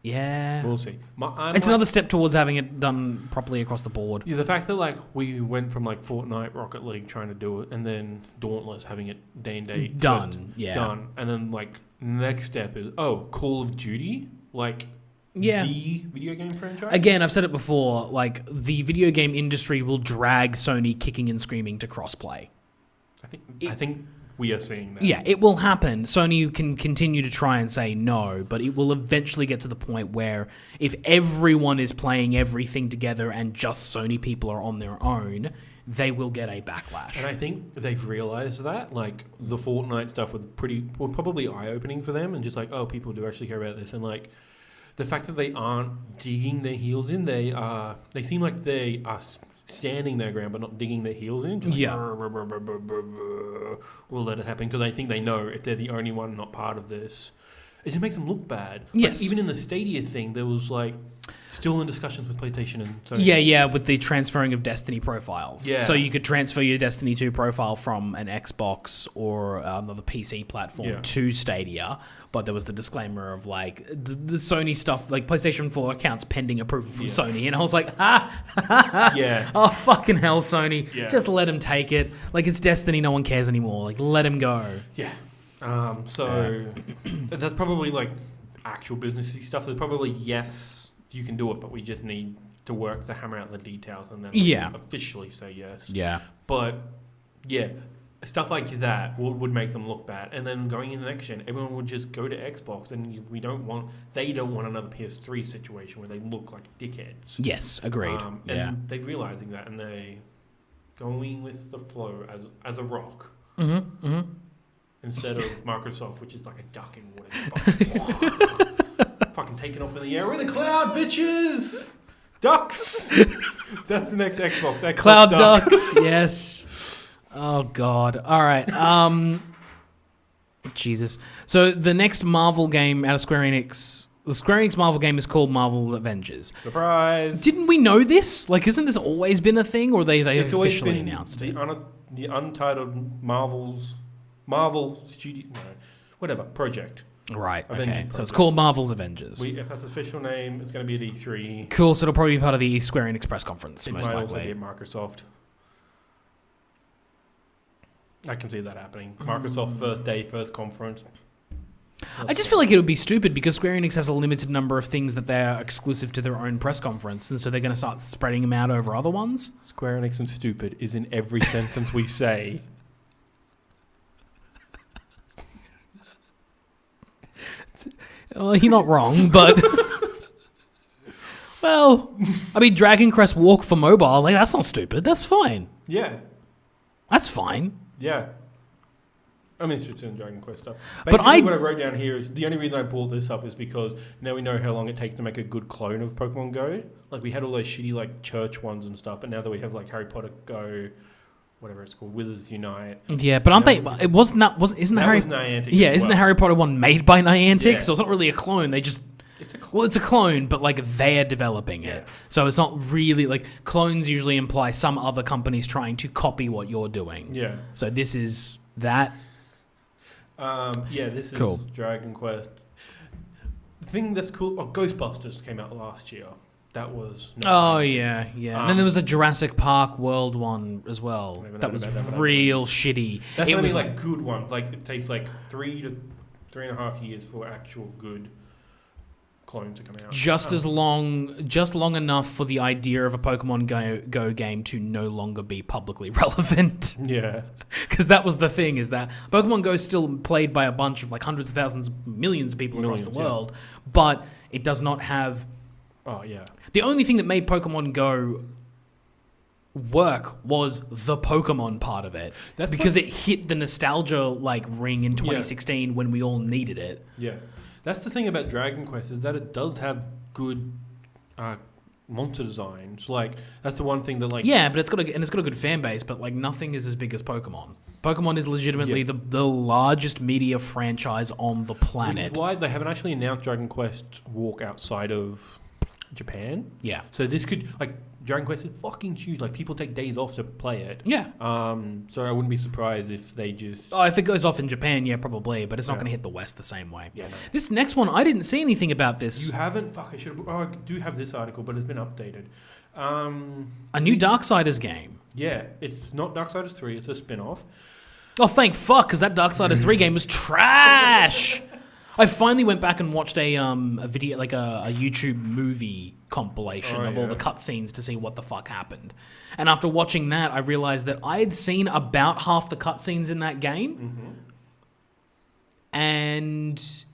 We'll see. It's another step towards having it done properly across the board. Yeah, the fact that we went from Fortnite, Rocket League trying to do it, and then Dauntless having it day and date done, and then next step is Call of Duty, the video game franchise. Again, I've said it before. The video game industry will drag Sony kicking and screaming to crossplay. I think we are seeing that. Yeah, it will happen. Sony can continue to try and say no, but it will eventually get to the point where if everyone is playing everything together and just Sony people are on their own, they will get a backlash. And I think they've realized that. The Fortnite stuff was probably eye-opening for them, and just people do actually care about this. And the fact that they aren't digging their heels in, they seem like they are standing their ground but not digging their heels in. We'll let it happen because I think they know if they're the only one not part of this, it just makes them look bad. Yes. Even in the Stadia thing, there was still in discussions with PlayStation and Sony. Yeah, with the transferring of Destiny profiles. Yeah. So you could transfer your Destiny 2 profile from an Xbox or another PC platform to Stadia, but there was the disclaimer of the Sony stuff, PlayStation 4 accounts pending approval from Sony, and I was like, oh fucking hell, Sony, just let him take it. It's Destiny, no one cares anymore. Let him go. Yeah. So that's probably actual businessy stuff. There's probably you can do it, but we just need to work to hammer out the details and then officially say yes. Yeah. But stuff like that would make them look bad. And then going into next gen, everyone would just go to Xbox, and they don't want another PS3 situation where they look like dickheads. Yes, agreed. And they're realizing that, and they going with the flow as a rock. Mm-hmm. Mm-hmm. Instead of Microsoft, which is like a duck in water. Fucking taking off in the air. We're in the cloud, bitches! Ducks! That's the next Xbox. Cloud ducks, yes. Oh, God. All right. Jesus. So the next Marvel game out of Square Enix... The Square Enix Marvel game is called Marvel Avengers. Surprise! Didn't we know this? Isn't this always been a thing, or they officially announced it? The untitled Marvel Studio... No, whatever. Project. Right, Avengers okay. project. So it's called Marvel's Avengers. If that's the official name, it's going to be at E3. Cool, so it'll probably be part of the Square Enix press conference, It most might likely. also be at Microsoft. I can see that happening. Microsoft first day, first conference. I just feel like it would be stupid because Square Enix has a limited number of things that they're exclusive to their own press conference, and so they're going to start spreading them out over other ones. Square Enix and stupid is in every sentence we say. Well, you're not wrong, but... Well, I mean, Dragon Quest Walk for mobile, like, that's not stupid. That's fine. Yeah. That's fine. Yeah. I'm interested in Dragon Quest stuff. But Basically, what I wrote down here is the only reason I brought this up is because now we know how long it takes to make a good clone of Pokemon Go. Like, we had all those shitty, like, church ones and stuff, but now that we have, like, Harry Potter Go, whatever it's called, Wizards Unite. Yeah, but aren't they... It wasn't that... Isn't the that Harry... was Niantic. Yeah, isn't the Harry Potter one made by Niantic? Yeah. So it's not really a clone. They just... It's a clone. Well, it's a clone, but like they're developing it. So it's not really like clones usually imply some other company's trying to copy what you're doing. Yeah. So this is that. This is cool. Dragon Quest. The thing that's cool. Oh, Ghostbusters came out last year. That was. Oh yeah. And then there was a Jurassic Park World one as well. That was real shitty. That's it only was like good ones. Like it takes like 3 to 3.5 years for actual good clone to come out. Just long enough for the idea of a Pokemon Go game to no longer be publicly relevant. Yeah. Because that was the thing, is that Pokemon Go is still played by a bunch of like hundreds of thousands, millions of people across the world, but it does not have... Oh, yeah. The only thing that made Pokemon Go work was the Pokemon part of it. That's because it hit the nostalgia like ring in 2016 when we all needed it. Yeah. That's the thing about Dragon Quest, is that it does have good monster designs. Like, that's the one thing that, like... Yeah, but it's got a good fan base, but, like, nothing is as big as Pokemon. Pokemon is legitimately the largest media franchise on the planet. Which is why they haven't actually announced Dragon Quest Walk outside of Japan. Yeah. So this could... Like, Dragon Quest is fucking huge. Like, people take days off to play it. Yeah. So I wouldn't be surprised if they just... Oh, if it goes off in Japan, yeah, probably. But it's not going to hit the West the same way. Yeah, no. This next one, I didn't see anything about this. You haven't? Fuck, I should have... Oh, I do have this article, but it's been updated. A new Darksiders game. Yeah, it's not Darksiders 3. It's a spin-off. Oh, thank fuck, because that Darksiders 3 game was trash. I finally went back and watched a video, like a YouTube movie compilation of all the cutscenes to see what the fuck happened. And after watching that, I realized that I had seen about half the cutscenes in that game. Mm-hmm. And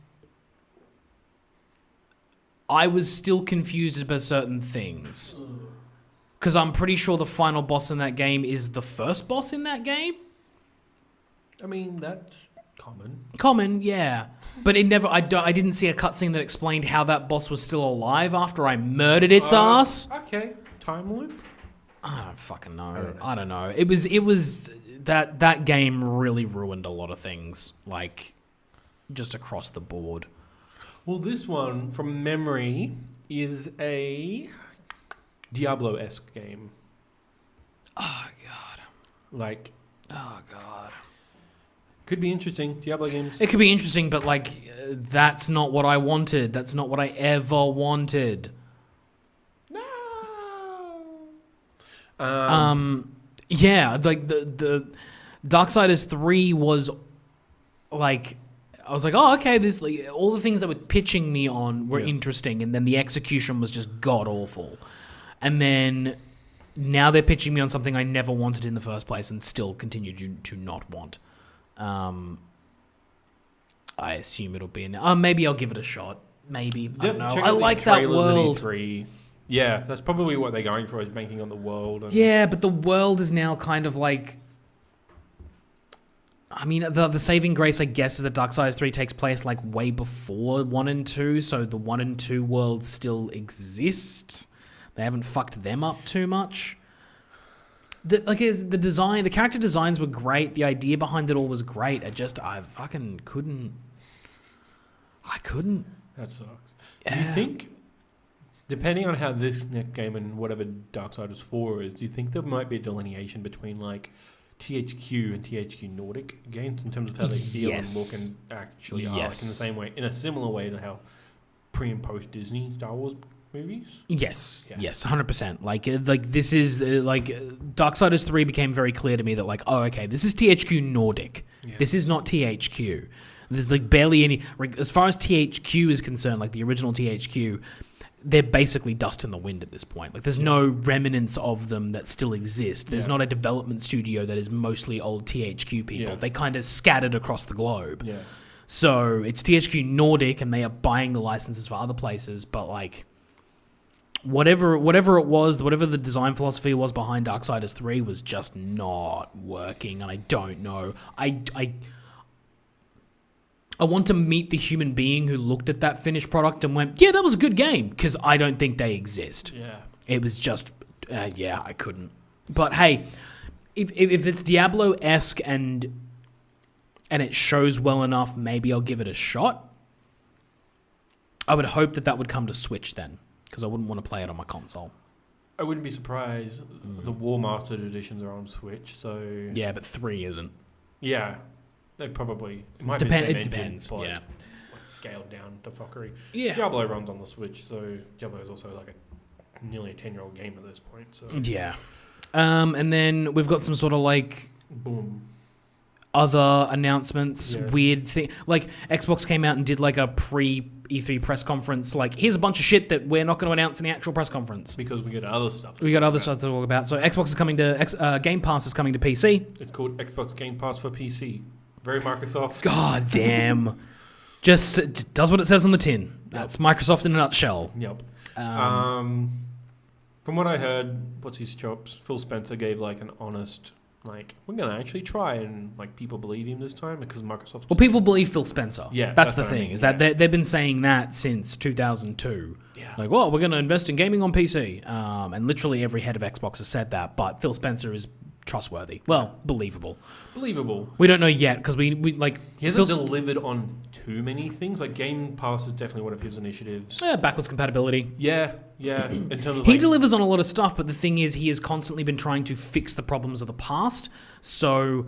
I was still confused about certain things. Because I'm pretty sure the final boss in that game is the first boss in that game. I mean, that's common. Common, yeah. But it never. I didn't see a cutscene that explained how that boss was still alive after I murdered its ass. Okay, time loop. I don't fucking know. I don't know. It was that game really ruined a lot of things, like just across the board. Well, this one from memory is a Diablo-esque game. Oh god. Like. Oh god. Could be interesting. Diablo games. It could be interesting, but like, that's not what I wanted. That's not what I ever wanted. No. Yeah, like the Darksiders 3 was like, I was like, oh, okay, this like all the things that were pitching me on were interesting, and then the execution was just god awful, and then now they're pitching me on something I never wanted in the first place, and still continue to not want. I assume it'll be in there. Maybe I'll give it a shot. Maybe. I don't know. I like that world. Yeah, that's probably what they're going for, is banking on the world. Yeah, but the world is now kind of like... I mean, the saving grace, I guess, is that Darksiders 3 takes place like way before 1 and 2, so the 1 and 2 worlds still exist. They haven't fucked them up too much. The design, the character designs were great. The idea behind it all was great. I fucking couldn't. I couldn't. That sucks. Do you think, depending on how this next game and whatever Darksiders 4 is, do you think there might be a delineation between like THQ and THQ Nordic games in terms of how they feel and look and actually are, like in the same way, in a similar way to how pre and post Disney Star Wars movies? Yes, 100%. Like this is Darksiders 3 became very clear to me that like, oh, okay, this is THQ Nordic. Yeah. This is not THQ. There's like barely any, as far as THQ is concerned, like the original THQ, they're basically dust in the wind at this point. Like there's no remnants of them that still exist. There's not a development studio that is mostly old THQ people. They kind of scattered across the globe. Yeah. So it's THQ Nordic, and they are buying the licenses for other places. But like, whatever it was, whatever the design philosophy was behind Darksiders 3 was just not working, and I don't know. I want to meet the human being who looked at that finished product and went, yeah, that was a good game, because I don't think they exist. Yeah. It was just, I couldn't. But hey, if it's Diablo-esque and it shows well enough, maybe I'll give it a shot. I would hope that would come to Switch then, because I wouldn't want to play it on my console. I wouldn't be surprised. The War Mastered editions are on Switch, so... Yeah, but 3 isn't. Yeah. They probably... It might It depends, but yeah. Like scaled down to fuckery. Yeah. Diablo runs on the Switch, so Diablo is also like nearly a 10-year-old game at this point. So yeah. And then we've got some sort of like... Boom. Other announcements, weird thing. Like Xbox came out and did like a pre-E3 press conference. Like, here's a bunch of shit that we're not going to announce in the actual press conference. Because we got other stuff. We got other stuff to talk about. So Xbox is coming to... Game Pass is coming to PC. It's called Xbox Game Pass for PC. Very Microsoft. God damn. Just does what it says on the tin. That's Microsoft in a nutshell. Yep. From what I heard, what's his chops? Phil Spencer gave like an honest, like, we're going to actually try, and like people believe him this time because Microsoft... Well, people believe Phil Spencer. Yeah. That's the thing, is that they've been saying that since 2002. Yeah. Like, well, we're going to invest in gaming on PC. And literally every head of Xbox has said that, but Phil Spencer is trustworthy. Well, believable. We don't know yet, because we like... He hasn't delivered on too many things. Like, Game Pass is definitely one of his initiatives. Yeah, backwards compatibility. Yeah. In terms of he delivers on a lot of stuff, but the thing is, he has constantly been trying to fix the problems of the past. So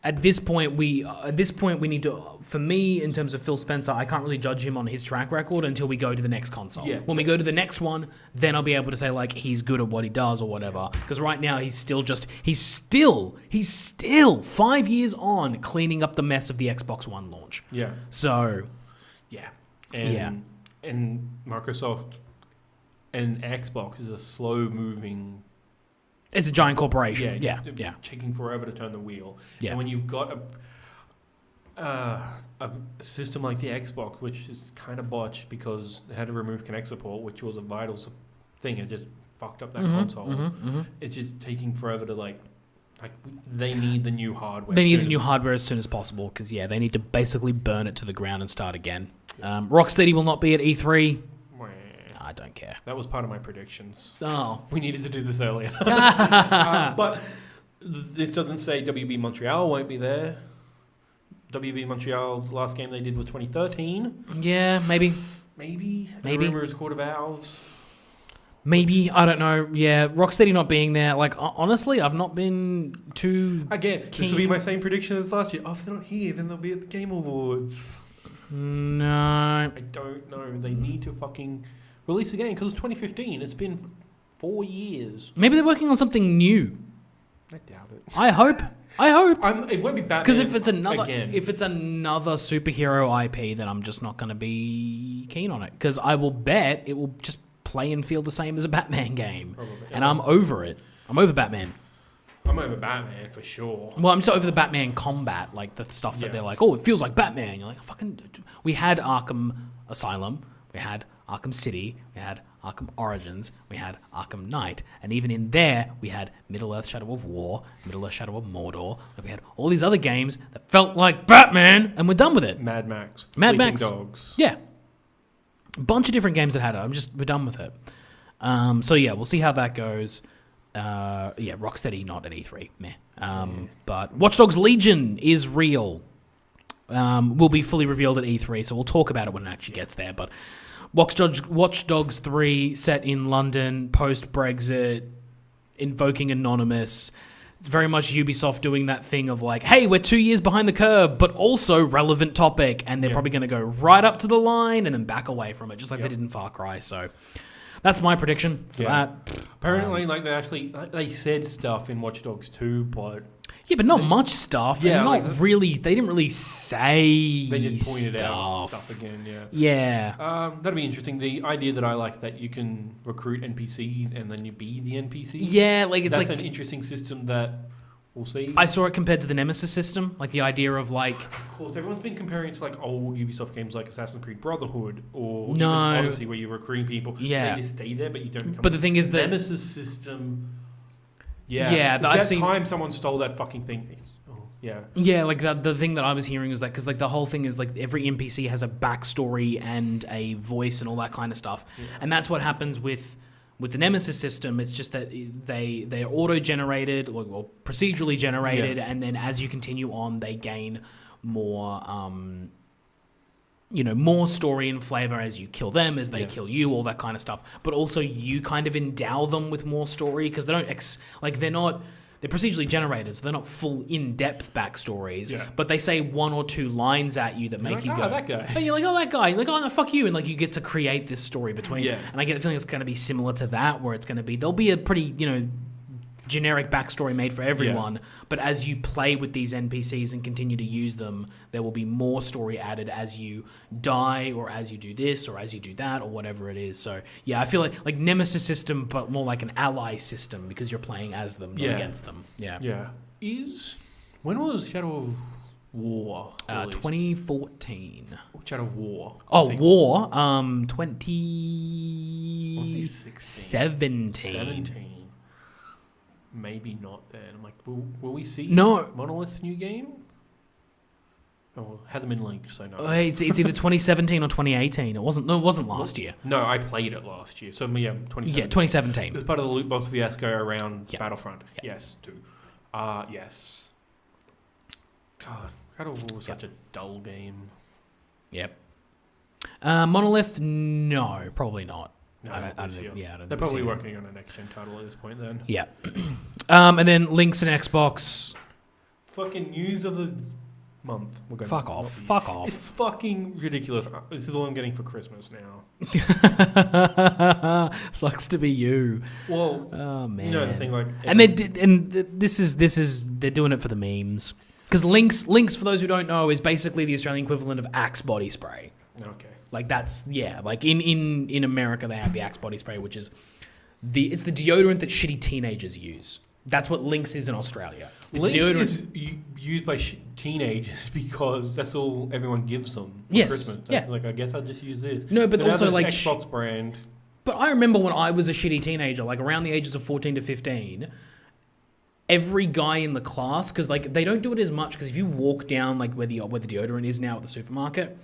at this point, we need to. For me, in terms of Phil Spencer, I can't really judge him on his track record until we go to the next console. Yeah. When we go to the next one, then I'll be able to say like he's good at what he does or whatever. Because right now he's still 5 years on cleaning up the mess of the Xbox One launch. Yeah. So yeah. And Microsoft and Xbox is a slow-moving... It's a giant corporation. Yeah. Taking forever to turn the wheel. Yeah. And when you've got a system like the Xbox, which is kind of botched because they had to remove Kinect support, which was a vital thing, it just fucked up that console. It's just taking forever to they need the new hardware. They need the new hardware as soon as possible because, they need to basically burn it to the ground and start again. Rocksteady will not be at E3. I don't care. That was part of my predictions. Oh. We needed to do this earlier. But this doesn't say WB Montreal won't be there. WB Montreal's last game they did was 2013. Yeah, maybe. The rumor is Court of Owls. Maybe, I don't know. Yeah, Rocksteady not being there. Like, honestly, I've not been too Again, keen. This will be my same prediction as last year. Oh, if they're not here, then they'll be at the Game Awards. No. I don't know. They need to fucking release a game because it's 2015. It's been 4 years. Maybe they're working on something new. I doubt it. I hope. It won't be Batman. Because if it's another superhero IP, then I'm just not going to be keen on it. Because I will bet it will just play and feel the same as a Batman game. Probably. And I'm over it. I'm over Batman. I'm over Batman for sure. Well, I'm just over the Batman combat, like the stuff that they're like, oh, it feels like Batman. You're like, fucking. We had Arkham Asylum, we had Arkham City, we had Arkham Origins, we had Arkham Knight, and even in there, we had Middle-earth Shadow of War, Middle-earth Shadow of Mordor. Like, we had all these other games that felt like Batman, and we're done with it. Mad Max. Mad Max. Dogs. Yeah. A bunch of different games that had it. We're done with it. So yeah, we'll see how that goes. Rocksteady not at E3. Meh. But Watch Dogs Legion is real. Will be fully revealed at E3, so we'll talk about it when it actually gets there. But Watch Dogs 3 set in London, post-Brexit, invoking Anonymous. It's very much Ubisoft doing that thing of like, hey, we're 2 years behind the curve, but also relevant topic. And they're probably going to go right up to the line and then back away from it, just like they did in Far Cry. So that's my prediction for that. Apparently, they said stuff in Watch Dogs 2, but Yeah, but not much stuff. Yeah, and like not really. They didn't really say. They just pointed stuff. out stuff again. Yeah. Yeah. That'd be interesting. The idea that I like that you can recruit NPCs and then you be the NPC. Yeah, like it's that's like an interesting system that we'll see. I saw it compared to the Nemesis system, like the idea of like. Of course, everyone's been comparing it to like old Ubisoft games like Assassin's Creed Brotherhood or No. even Odyssey, where you're recruiting people. Yeah. They just stay there, but you don't become. But the thing is that Nemesis system. Yeah. Yeah, It's I've that seen- time someone stole that fucking thing. Yeah. Yeah, like the thing that I was hearing is that because like the whole thing is like every NPC has a backstory and a voice and all that kind of stuff, and that's what happens with the Nemesis system. It's just that they're auto generated or procedurally generated, and then as you continue on, they gain more more story and flavor as you kill them, as they kill you, all that kind of stuff. But also you kind of endow them with more story because they don't they're procedurally generated, so they're not full in-depth backstories. Yeah. But they say one or two lines at you that make like, you "Oh, go, that guy." And you're like, oh, that guy. You're like, oh, no, fuck you. And like you get to create this story between. Yeah. And I get the feeling it's going to be similar to that, where it's going to be there'll be a pretty generic backstory made for everyone. But as you play with these NPCs and continue to use them, there will be more story added as you die or as you do this or as you do that or whatever it is. So yeah, I feel like Nemesis system, but more like an ally system because you're playing as them, not against them. Yeah. Yeah. When was Shadow of War? 2014. Shadow of War. Oh, Sequel. War. 2017. 17. Maybe not then. I'm like, will we see Monolith's new game? Oh, had them in links, so no. It's either 2017 or 2018. It wasn't last year. No, I played it last year. So yeah, 2017. Yeah, 2017. It was part of the loot box fiasco around Yep. Battlefront. Yep. Yes, too. Yes. God, Shadow of War was such a dull game. Yep. Monolith, no, probably not. No, I don't They're think probably so. working on a next-gen title at this point then. Yeah. And then links and Xbox. Fucking news of the month. Fuck off. It's fucking ridiculous. This is all I'm getting for Christmas now. Sucks to be you. Well, Oh man. you know the thing like... And this is they're doing it for the memes. Because links for those who don't know is basically the Australian equivalent of Axe body spray. Okay. Like that's like in America they have the Axe body spray, which is it's the deodorant that shitty teenagers use. That's what Lynx is in Australia. It's the Lynx deodorant. is used by teenagers because that's all everyone gives them for Yes, Christmas. yeah. Like, I guess I'll just use this. No, but now also there's like Xbox brand. But I remember when I was a shitty teenager, like around the ages of 14 to 15, every guy in the class, because like they don't do it as much, because if you walk down like where the deodorant is now at the supermarket,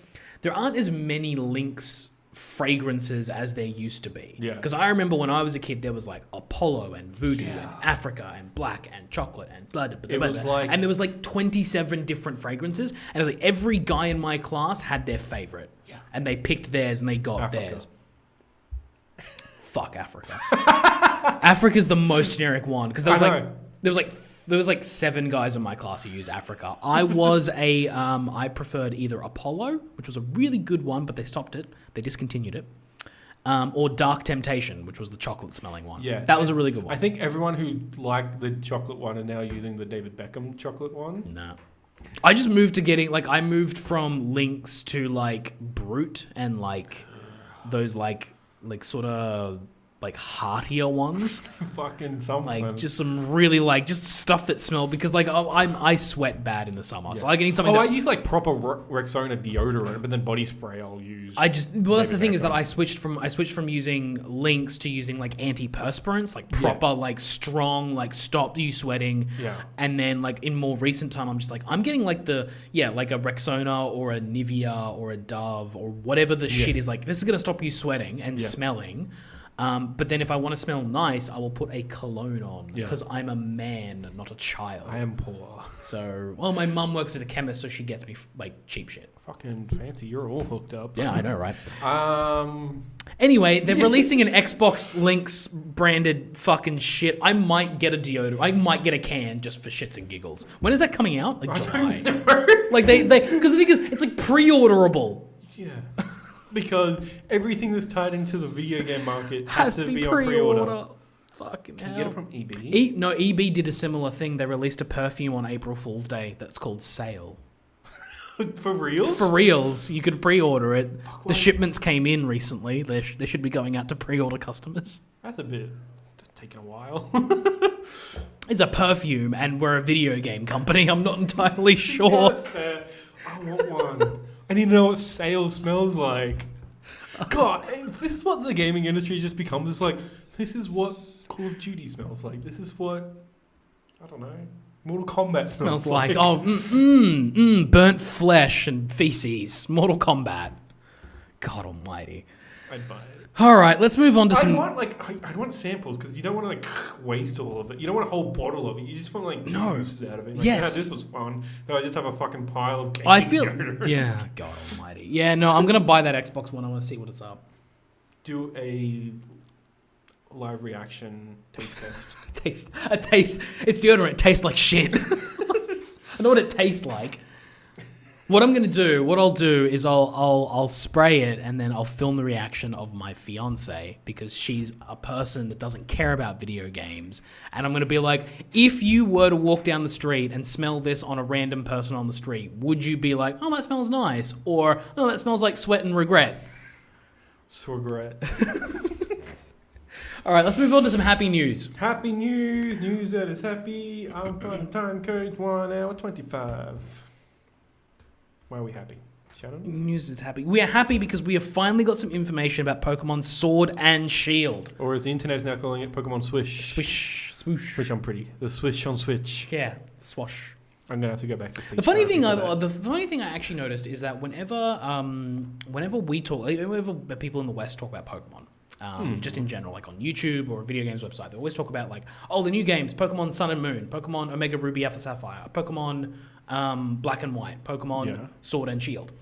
there aren't as many Lynx fragrances as there used to be. Yeah. Because I remember when I was a kid, there was like Apollo and Voodoo and Africa and Black and Chocolate and blah, blah, blah, blah, was blah. like- And there was like 27 different fragrances. And it was like every guy in my class had their favorite. Yeah. And they picked theirs and they got Africa. theirs. Fuck Africa. Africa's the most generic one. Because there was like 7 guys in my class who use Africa. I was I preferred either Apollo, which was a really good one, but they stopped it. They discontinued it. Or Dark Temptation, which was the chocolate smelling one. Yeah. That was a really good one. I think everyone who liked the chocolate one are now using the David Beckham chocolate one. No. I just moved to getting, like, I moved from Lynx to, like, Brute and, like, those, like sort of, like, heartier ones. Fucking something. Like, just some really, like, just stuff that smell, because, like, I sweat bad in the summer, so I need something I use, like, proper Rexona deodorant, but then body spray I'll use. that's the thing is that I switched from using Lynx to using, like, antiperspirants, like, proper, like, strong, like, stop you sweating. Yeah. And then, like, in more recent time, I'm just like, I'm getting, like, like a Rexona or a Nivea or a Dove or whatever the shit is, like, this is going to stop you sweating and smelling. But then if I want to smell nice, I will put a cologne on because I'm a man, not a child. I am poor. So, well, my mum works at a chemist, so she gets me, like, cheap shit. Fucking fancy. You're all hooked up. Yeah, I know, right? Anyway, they're releasing an Xbox Lynx branded fucking shit. I might get a deodorant. I might get a can just for shits and giggles. When is that coming out? Like July. Like they because the thing is, it's like pre-orderable. Yeah. Because everything that's tied into the video game market has to be on pre-order. Fucking Can hell. you get it from EB? No, EB did a similar thing. They released a perfume on April Fool's Day that's called Sale. For reals? For reals, you could pre-order it. Fuck, The why- shipments came in recently. They should be going out to pre-order customers. That's a bit taking a while. It's a perfume, and we're a video game company. I'm not entirely sure. Yeah, fair. I want one. I need to know what sale smells like. God, this is what the gaming industry just becomes. It's like, this is what Call of Duty smells like. This is what, I don't know, Mortal Kombat Smells like burnt flesh and feces. Mortal Kombat. God almighty. I'd buy it. All right, let's move on to some... I'd want samples because you don't want to like waste all of it. You don't want a whole bottle of it. You just want like juices out of it. Like, Yes. Yeah, this was fun. No, I just have a fucking pile of. I feel... deodorant. Yeah, God almighty. Yeah, no, I'm going to buy that Xbox One. I want to see what it's up. Do a live reaction taste test. A taste. It's deodorant. It tastes like shit. I know what it tastes like. What I'll do is I'll spray it and then I'll film the reaction of my fiance because she's a person that doesn't care about video games. And I'm going to be like, if you were to walk down the street and smell this on a random person on the street, would you be like, oh, that smells nice? Or, oh, that smells like sweat and regret? Regret. All right, let's move on to some happy news. Happy news. News that is happy. I'm fun time code 1 hour 25. Why are we happy? Shannon? News is happy. We are happy because we have finally got some information about Pokemon Sword and Shield. Or as the internet is now calling it, Pokemon Swish. Swish, swoosh. Which I'm pretty. The Swish on Switch. Yeah, swash. I'm going to have to go back to speech. The funny thing I actually noticed is that whenever we talk, whenever people in the West talk about Pokemon, just in general, like on YouTube or a video games website, they always talk about like, oh, the new games, Pokemon Sun and Moon, Pokemon Omega Ruby Alpha Sapphire, Pokemon Black and White, Pokemon Sword and Shield.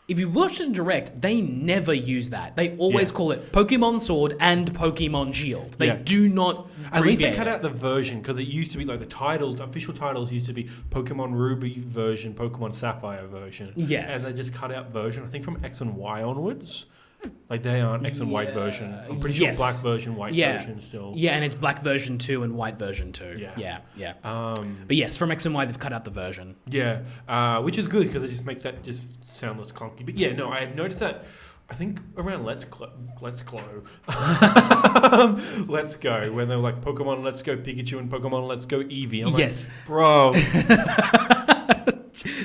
If you watch it direct, they never use that. They always call it Pokemon Sword and Pokemon Shield. They do not. At least they cut out the version because it used to be like the titles, official titles used to be Pokemon Ruby version, Pokemon Sapphire version. Yes. And they just cut out version, I think from X and Y onwards. Like they aren't X and white version. I'm pretty sure black version, white version still. Yeah, and it's black version 2 and white version 2. Yeah. But yes, from X and Y they've cut out the version. Yeah, which is good because it just makes that just sound less clunky. But yeah, no, I have noticed that. I think around Let's Go, Let's Go, when they're like Pokemon Let's Go Pikachu and Pokemon Let's Go Eevee. I'm like, bro.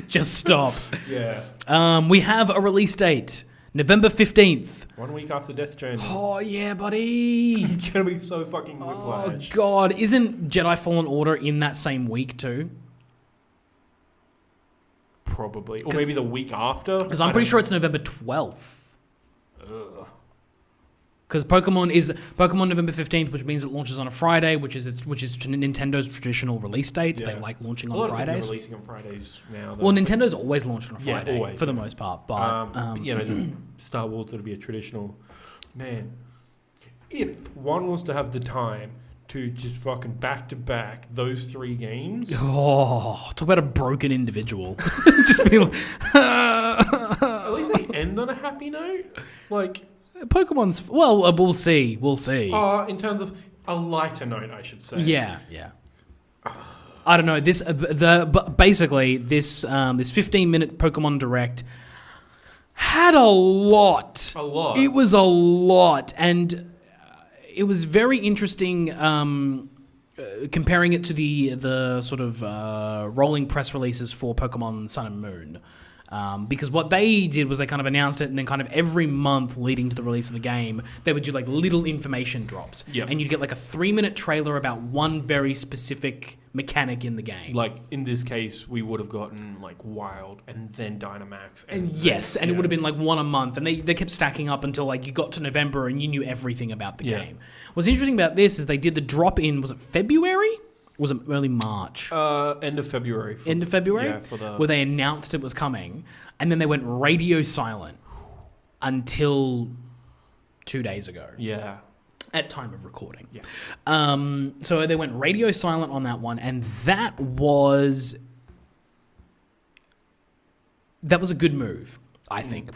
Just stop. Yeah. We have a release date. November 15th. 1 week after Death Stranding. Oh, yeah, buddy. It's going to be so fucking whiplash. Oh, God. Isn't Jedi Fallen Order in that same week, too? Probably. Or maybe the week after. Because I'm pretty sure it's November 12th. Because Pokemon November 15th, which means it launches on a Friday, which is Nintendo's traditional release date. Yeah. They like launching a on lot Fridays. Of releasing on Fridays now. Well, Nintendo's always launched on a Friday always, for the most part. But just Star Wars would be a traditional. Man, if one was to have the time to just fucking back to back those 3 games. Oh, talk about a broken individual. Just be like, at least they end on a happy note. Like Pokemon's. Well, we'll see. We'll see. In terms of a lighter note, I should say. Yeah. I don't know. Basically this 15-minute Pokemon Direct had a lot. A lot. It was a lot, and it was very interesting comparing it to the sort of rolling press releases for Pokemon Sun and Moon. Because what they did was they kind of announced it, and then kind of every month leading to the release of the game, they would do like little information drops. Yep. And you'd get like a 3-minute trailer about one very specific mechanic in the game. Like in this case, we would have gotten like Wild and then Dynamax. And it would have been like one a month, and they kept stacking up until like you got to November and you knew everything about the game. What's interesting about this is they did the drop in, was it February? Was it early March? End of February. End of February? Yeah, where they announced it was coming, and then they went radio silent until 2 days ago. Yeah. At time of recording. Yeah. So they went radio silent on that one, and that was a good move, I think.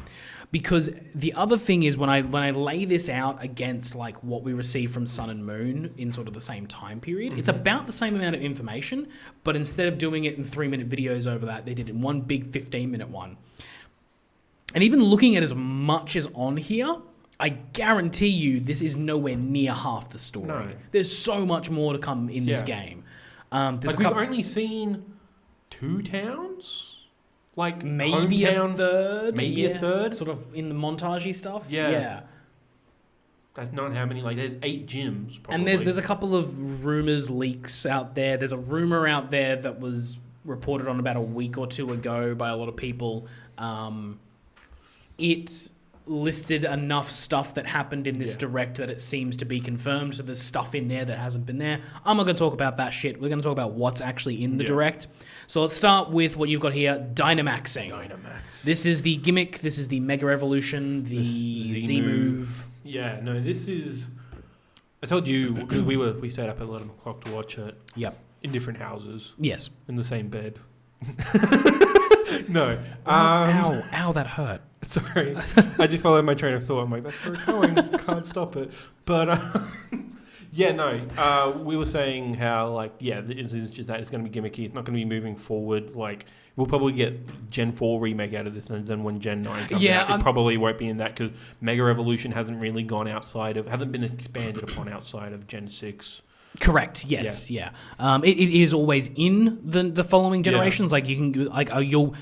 Because the other thing is when I lay this out against like what we receive from Sun and Moon in sort of the same time period, it's about the same amount of information, but instead of doing it in 3-minute videos over that, they did it in one big 15-minute one. And even looking at as much as on here, I guarantee you this is nowhere near half the story. No. There's so much more to come in this game. We've only seen 2 towns? Like maybe hometown, a third. Maybe a third? Sort of in the montagey stuff. Yeah. That's not how many, like, there's 8 gyms, probably. And there's a couple of rumors, leaks out there. There's a rumor out there that was reported on about a week or 2 ago by a lot of people. It listed enough stuff that happened in this direct that it seems to be confirmed. So there's stuff in there that hasn't been there. I'm not going to talk about that shit. We're going to talk about what's actually in the direct. So let's start with what you've got here, Dynamaxing. This is the gimmick. This is the Mega Evolution, the Z-Move. Yeah, no, this is... I told you, because we stayed up at 11 o'clock to watch it. Yep. In different houses. Yes. In the same bed. No. Ow, that hurt. Sorry. I just followed my train of thought. I'm like, that's where it's going. Can't stop it. But, yeah, no. We were saying how, like, it's just that it's going to be gimmicky. It's not going to be moving forward. Like, we'll probably get Gen 4 remake out of this, and then when Gen 9 comes out, it probably won't be in that, because Mega Evolution hasn't really gone hasn't been expanded upon outside of Gen 6. Correct. Yes. Yeah. It is always in the following generations. Like you can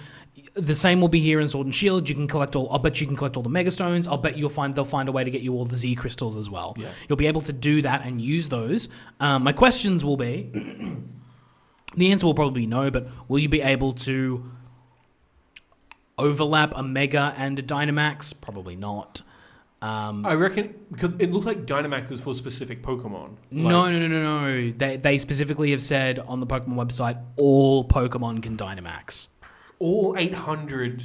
the same will be here in Sword and Shield. You can collect all. I'll bet you can collect all the Mega Stones. I'll bet they'll find a way to get you all the Z crystals as well. Yeah. You'll be able to do that and use those. My questions will be. The answer will probably be no, but will you be able to overlap a Mega and a Dynamax? Probably not. I reckon, because it looks like Dynamax is for specific Pokemon. No. They specifically have said on the Pokemon website, all Pokemon can Dynamax. All 800.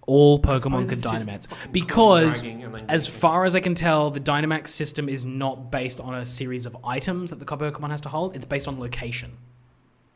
All Pokemon can Dynamax. Because, as far as I can tell, the Dynamax system is not based on a series of items that the Pokemon has to hold. It's based on location.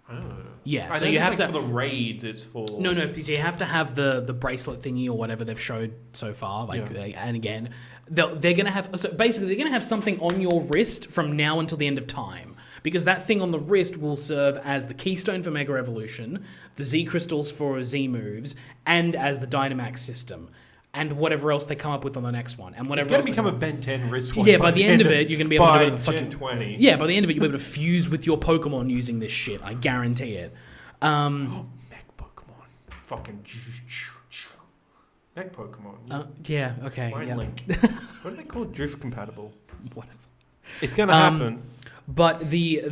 Oh. Yeah, so you have to... for the raids, it's for... No, so you have to have the bracelet thingy or whatever they've showed so far. And again, they're going to have... So basically, they're going to have something on your wrist from now until the end of time. Because that thing on the wrist will serve as the keystone for Mega Evolution, the Z Crystals for Z Moves, and as the Dynamax system. And whatever else they come up with on the next one. And whatever it's going to become a Ben 10 wristwatch. Yeah, by the end of it, you're going to be able to go to the fucking... Gen 20. Yeah, by the end of it, you'll be able to fuse with your Pokemon using this shit. I guarantee it. Mech Pokemon. Fucking... Mech Pokemon. Yeah, okay. Link. What are they called? Drift compatible. Whatever. It's going to happen. But the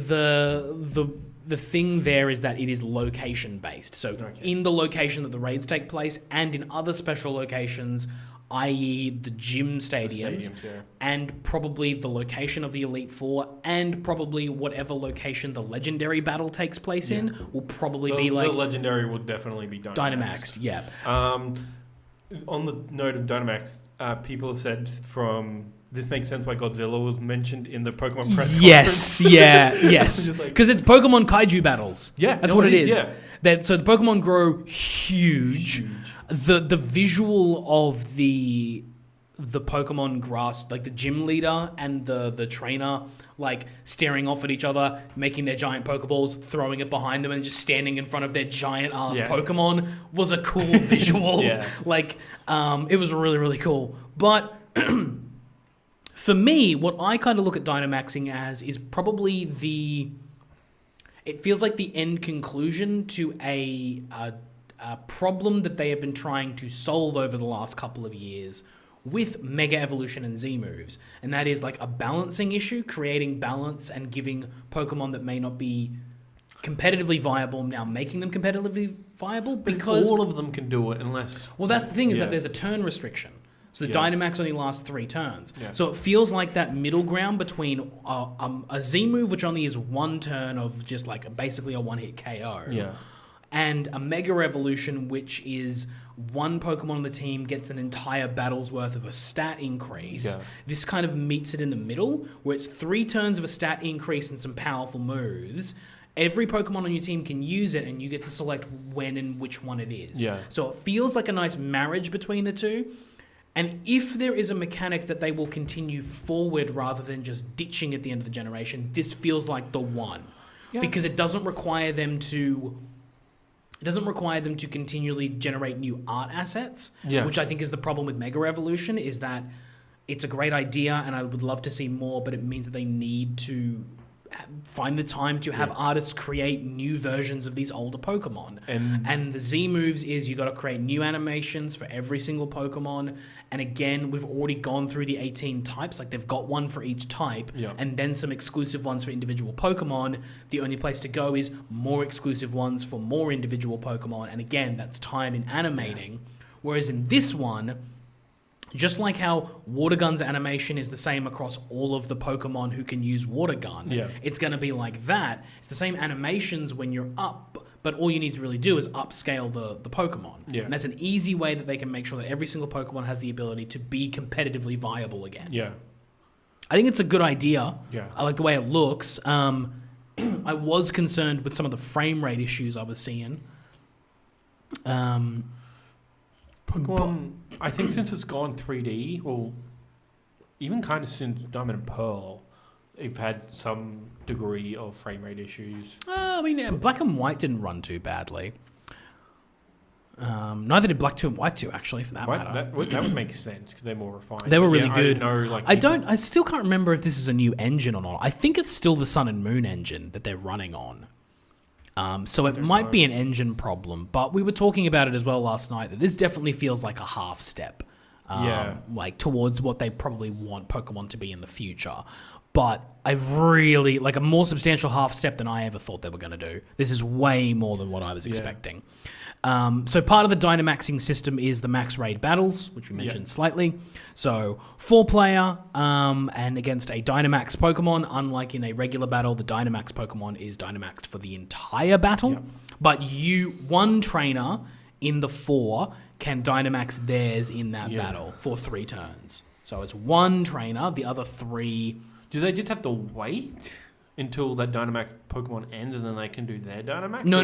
thing there is that it is location based. So in the location that the raids take place and in other special locations, i.e. the gym stadiums, and probably the location of the Elite Four, and probably whatever location the legendary battle takes place in, will probably be like... The legendary will definitely be Dynamaxed, yeah. On the note of Dynamax, people have said from... This makes sense why Godzilla was mentioned in the Pokemon press conference. Yes. Because it's Pokemon Kaiju battles. Yeah. That's what it is. Yeah. So the Pokemon grow huge. The visual of the Pokemon grass, like the gym leader and the trainer, like staring off at each other, making their giant Pokeballs, throwing it behind them, and just standing in front of their giant ass Pokemon was a cool visual. Like, it was really, really cool. But... For me, what I kind of look at Dynamaxing as is probably it feels like the end conclusion to a problem that they have been trying to solve over the last couple of years with Mega Evolution and Z moves. And that is like a balancing issue, creating balance and giving Pokemon that may not be competitively viable, now making them competitively viable. Because all of them can do it unless... Well, that's the thing is that there's a turn restriction. So the Dynamax only lasts 3 turns. Yeah. So it feels like that middle ground between a Z move, which only is 1 turn of just like basically a one-hit KO, and a Mega Evolution, which is 1 Pokemon on the team gets an entire battle's worth of a stat increase. Yeah. This kind of meets it in the middle, where it's 3 turns of a stat increase and some powerful moves. Every Pokemon on your team can use it, and you get to select when and which one it is. Yeah. So it feels like a nice marriage between the two. And if there is a mechanic that they will continue forward rather than just ditching at the end of the generation, this feels like the one. Yeah. Because it doesn't require them to continually generate new art assets, which I think is the problem with Mega Revolution, is that it's a great idea and I would love to see more, but it means that they need to find the time to have artists create new versions of these older Pokemon. And the Z moves is you got to create new animations for every single Pokemon. And again, we've already gone through the 18 types. Like, they've got one for each type, and then some exclusive ones for individual Pokemon. The only place to go is more exclusive ones for more individual Pokemon. And again, that's time in animating. Whereas in this one, just like how Water Gun's animation is the same across all of the Pokemon who can use Water Gun, it's going to be like that. It's the same animations when you're up, but all you need to really do is upscale the Pokemon. And that's an easy way that they can make sure that every single Pokemon has the ability to be competitively viable again. I think it's a good idea. I like the way it looks. I was concerned with some of the frame rate issues I was seeing. Pokemon, I think since it's gone 3D, or even kind of since Diamond and Pearl, they've had some degree of frame rate issues. I mean, Black and White didn't run too badly. Neither did Black 2 and White 2, actually, for that matter. That would make sense because they're more refined. They were really good. I still can't remember if this is a new engine or not. I think it's still the Sun and Moon engine that they're running on. So it might be an engine problem, but we were talking about it as well last night, that this definitely feels like a half step, like towards what they probably want Pokemon to be in the future. But I've really, like, a more substantial half step than I ever thought they were going to do. This is way more than what I was expecting. So part of the Dynamaxing system is the max raid battles, which we mentioned slightly. So 4-player and against a Dynamax Pokemon. Unlike in a regular battle, the Dynamax Pokemon is Dynamaxed for the entire battle. But one trainer in the 4 can Dynamax theirs in that battle for 3 turns. So it's one trainer, the other 3... Do they just have to wait until that Dynamax Pokemon ends and then they can do their Dynamax? No.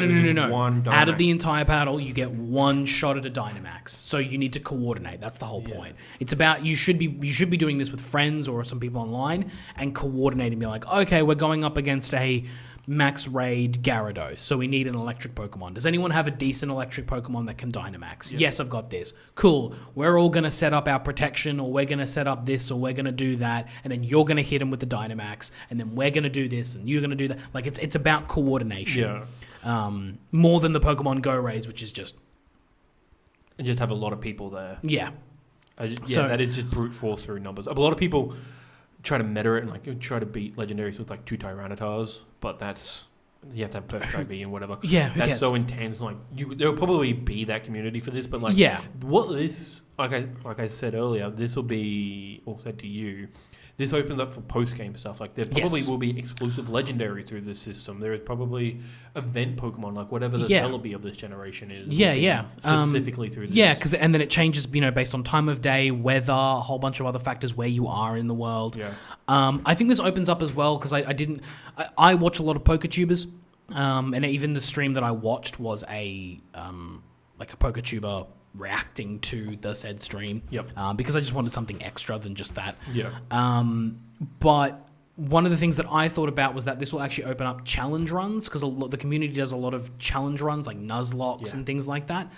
Out of the entire battle, you get one shot at a Dynamax. So you need to coordinate. That's the whole point. It's about you should be doing this with friends or some people online and coordinating. Be like, okay, we're going up against a max raid Gyarados, so we need an electric Pokemon. Does anyone have a decent electric Pokemon that can Dynamax? Yes, I've got this. Cool. We're all going to set up our protection, or we're going to set up this, or we're going to do that, and then you're going to hit him with the Dynamax, and then we're going to do this, and you're going to do that. Like, it's about coordination. More than the Pokemon Go raids, which is just... And just have a lot of people there. So, that is just brute force through numbers. A lot of people try to meta it and like try to beat legendaries with like 2 Tyranitar's, but that's you have to have perfect IV and whatever. That's so intense. Like there will probably be that community for this, but like what this like I said earlier, this will be all said to you. This opens up for post-game stuff. Like there probably will be exclusive legendary through this system. There is probably event Pokemon, like whatever the Celebi of this generation is. Specifically through this. And then it changes, based on time of day, weather, a whole bunch of other factors, where you are in the world. I think this opens up as well, because I watch a lot of PokeTubers, and even the stream that I watched was a PokeTuber reacting to the said stream, because I just wanted something extra than just that. But one of the things that I thought about was that this will actually open up challenge runs, because the community does a lot of challenge runs, like Nuzlocke and things like that.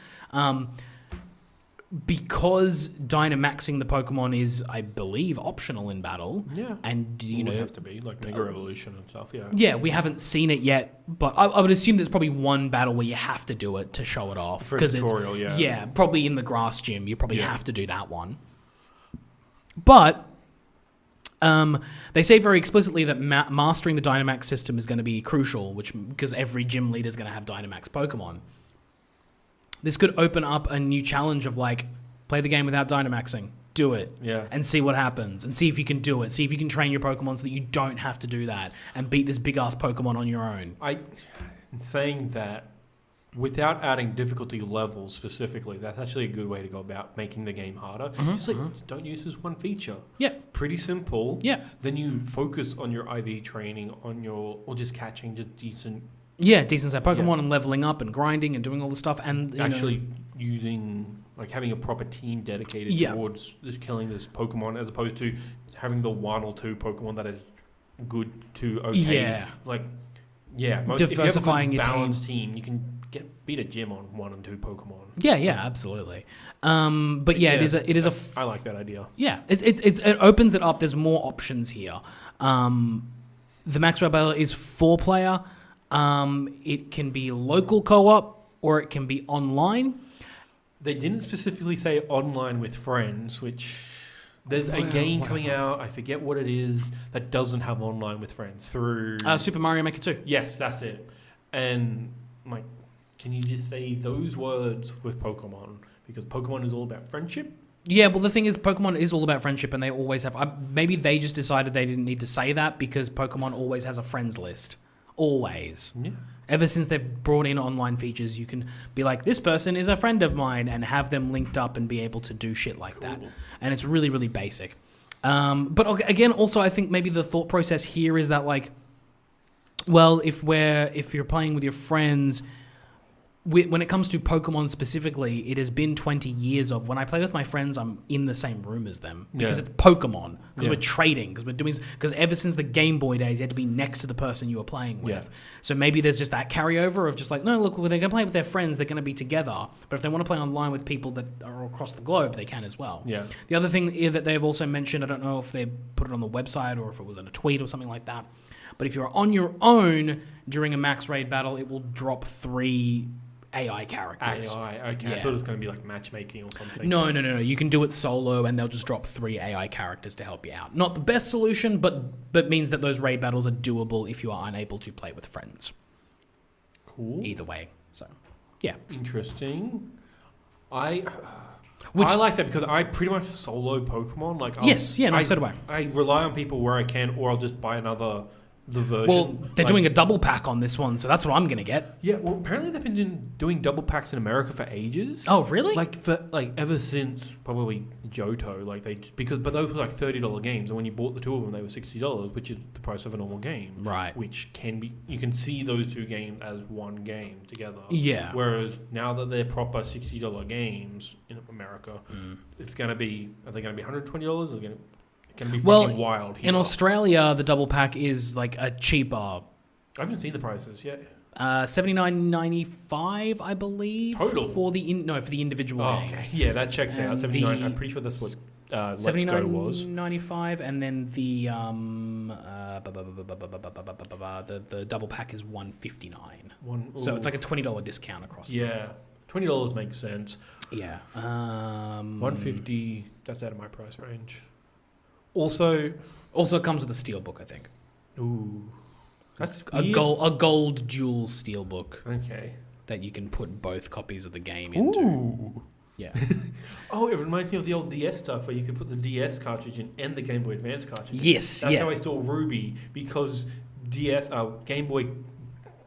Because Dynamaxing the Pokemon is, I believe, optional in battle. And it would have to be like Mega Evolution and stuff. We haven't seen it yet, but I would assume there's probably one battle where you have to do it to show it off. For a tutorial, probably in the grass gym, you probably have to do that one. But they say very explicitly that mastering the Dynamax system is going to be crucial, because every gym leader is going to have Dynamax Pokemon. This could open up a new challenge of like, play the game without Dynamaxing. Do it. And see what happens. And see if you can do it. See if you can train your Pokemon so that you don't have to do that and beat this big-ass Pokemon on your own. Saying that, without adding difficulty levels specifically, that's actually a good way to go about making the game harder. Don't use this one feature. Pretty simple. Then you focus on your IV training, or just catching just decent... decent set Pokemon and leveling up and grinding and doing all the stuff, and actually using like having a proper team dedicated Yeah. towards this killing this Pokemon, as opposed to having the one or two Pokemon that is good to okay. Yeah. Like, yeah, Diversifying if you your have a good balanced team, you can beat a gym on 1 and 2 Pokemon. Yeah, absolutely. But yeah, it is a. I like that idea. Yeah, it opens it up. There's more options here. The Max Raid Battle is 4-player. It can be local co-op or it can be online. They didn't specifically say online with friends, which there's a game coming out. I forget what it is that doesn't have online with friends through Super Mario Maker 2. Yes, that's it. And like, can you just say those words with Pokemon? Because Pokemon is all about friendship. Yeah, well, the thing is, Pokemon is all about friendship, and they always have. Maybe they just decided they didn't need to say that because Pokemon always has a friends list. Always. Yeah. Ever since they've brought in online features, you can be like, this person is a friend of mine, and have them linked up and be able to do shit like that. And it's really, really basic. But again, also, I think maybe the thought process here is that, like, well, if you're playing with your friends, when it comes to Pokemon specifically, it has been 20 years of when I play with my friends, I'm in the same room as them because it's Pokemon, because we're trading, because ever since the Game Boy days, you had to be next to the person you were playing with. Yeah. So maybe there's just that carryover of just like, no, look, when they're going to play with their friends, they're going to be together. But if they want to play online with people that are across the globe, they can as well. Yeah. The other thing that they've also mentioned, I don't know if they put it on the website or if it was in a tweet or something like that, but if you're on your own during a Max Raid battle, it will drop 3 AI characters. AI, okay. Yeah. I thought it was going to be like matchmaking or something. No. You can do it solo, and they'll just drop 3 AI characters to help you out. Not the best solution, but means that those raid battles are doable if you are unable to play with friends. Cool. Either way, so yeah. Interesting. I like that because I pretty much solo Pokemon. Like so do I. I rely on people where I can, or I'll just buy the version. Well, they're doing a double pack on this one, so that's what I'm going to get. Yeah, well, apparently they've been doing double packs in America for ages. Oh, really? Ever since probably Johto, but those were like $30 games, and when you bought the 2 of them, they were $60, which is the price of a normal game. Right. Which you can see those 2 games as one game together. Yeah. Whereas now that they're proper $60 games in America, are they going to be $120 or can be fucking wild here. In Australia, the double pack is like a cheaper. I haven't seen the prices yet. $79.95, I believe. Total for the individual games. Okay. Yeah, that checks out. 79. I'm pretty sure that's what Let's Go was. $79.95, and then the the double pack is $159. So it's like a $20 discount across. Yeah, $20 makes sense. Yeah. $150. That's out of my price range. Also, it comes with a steelbook, I think. Ooh, that's a gold dual steelbook. Okay, that you can put both copies of the game into. Ooh. Yeah. Oh, it reminds me of the old DS stuff where you could put the DS cartridge in and the Game Boy Advance cartridge. Yes. That's how I store Ruby, because Game Boy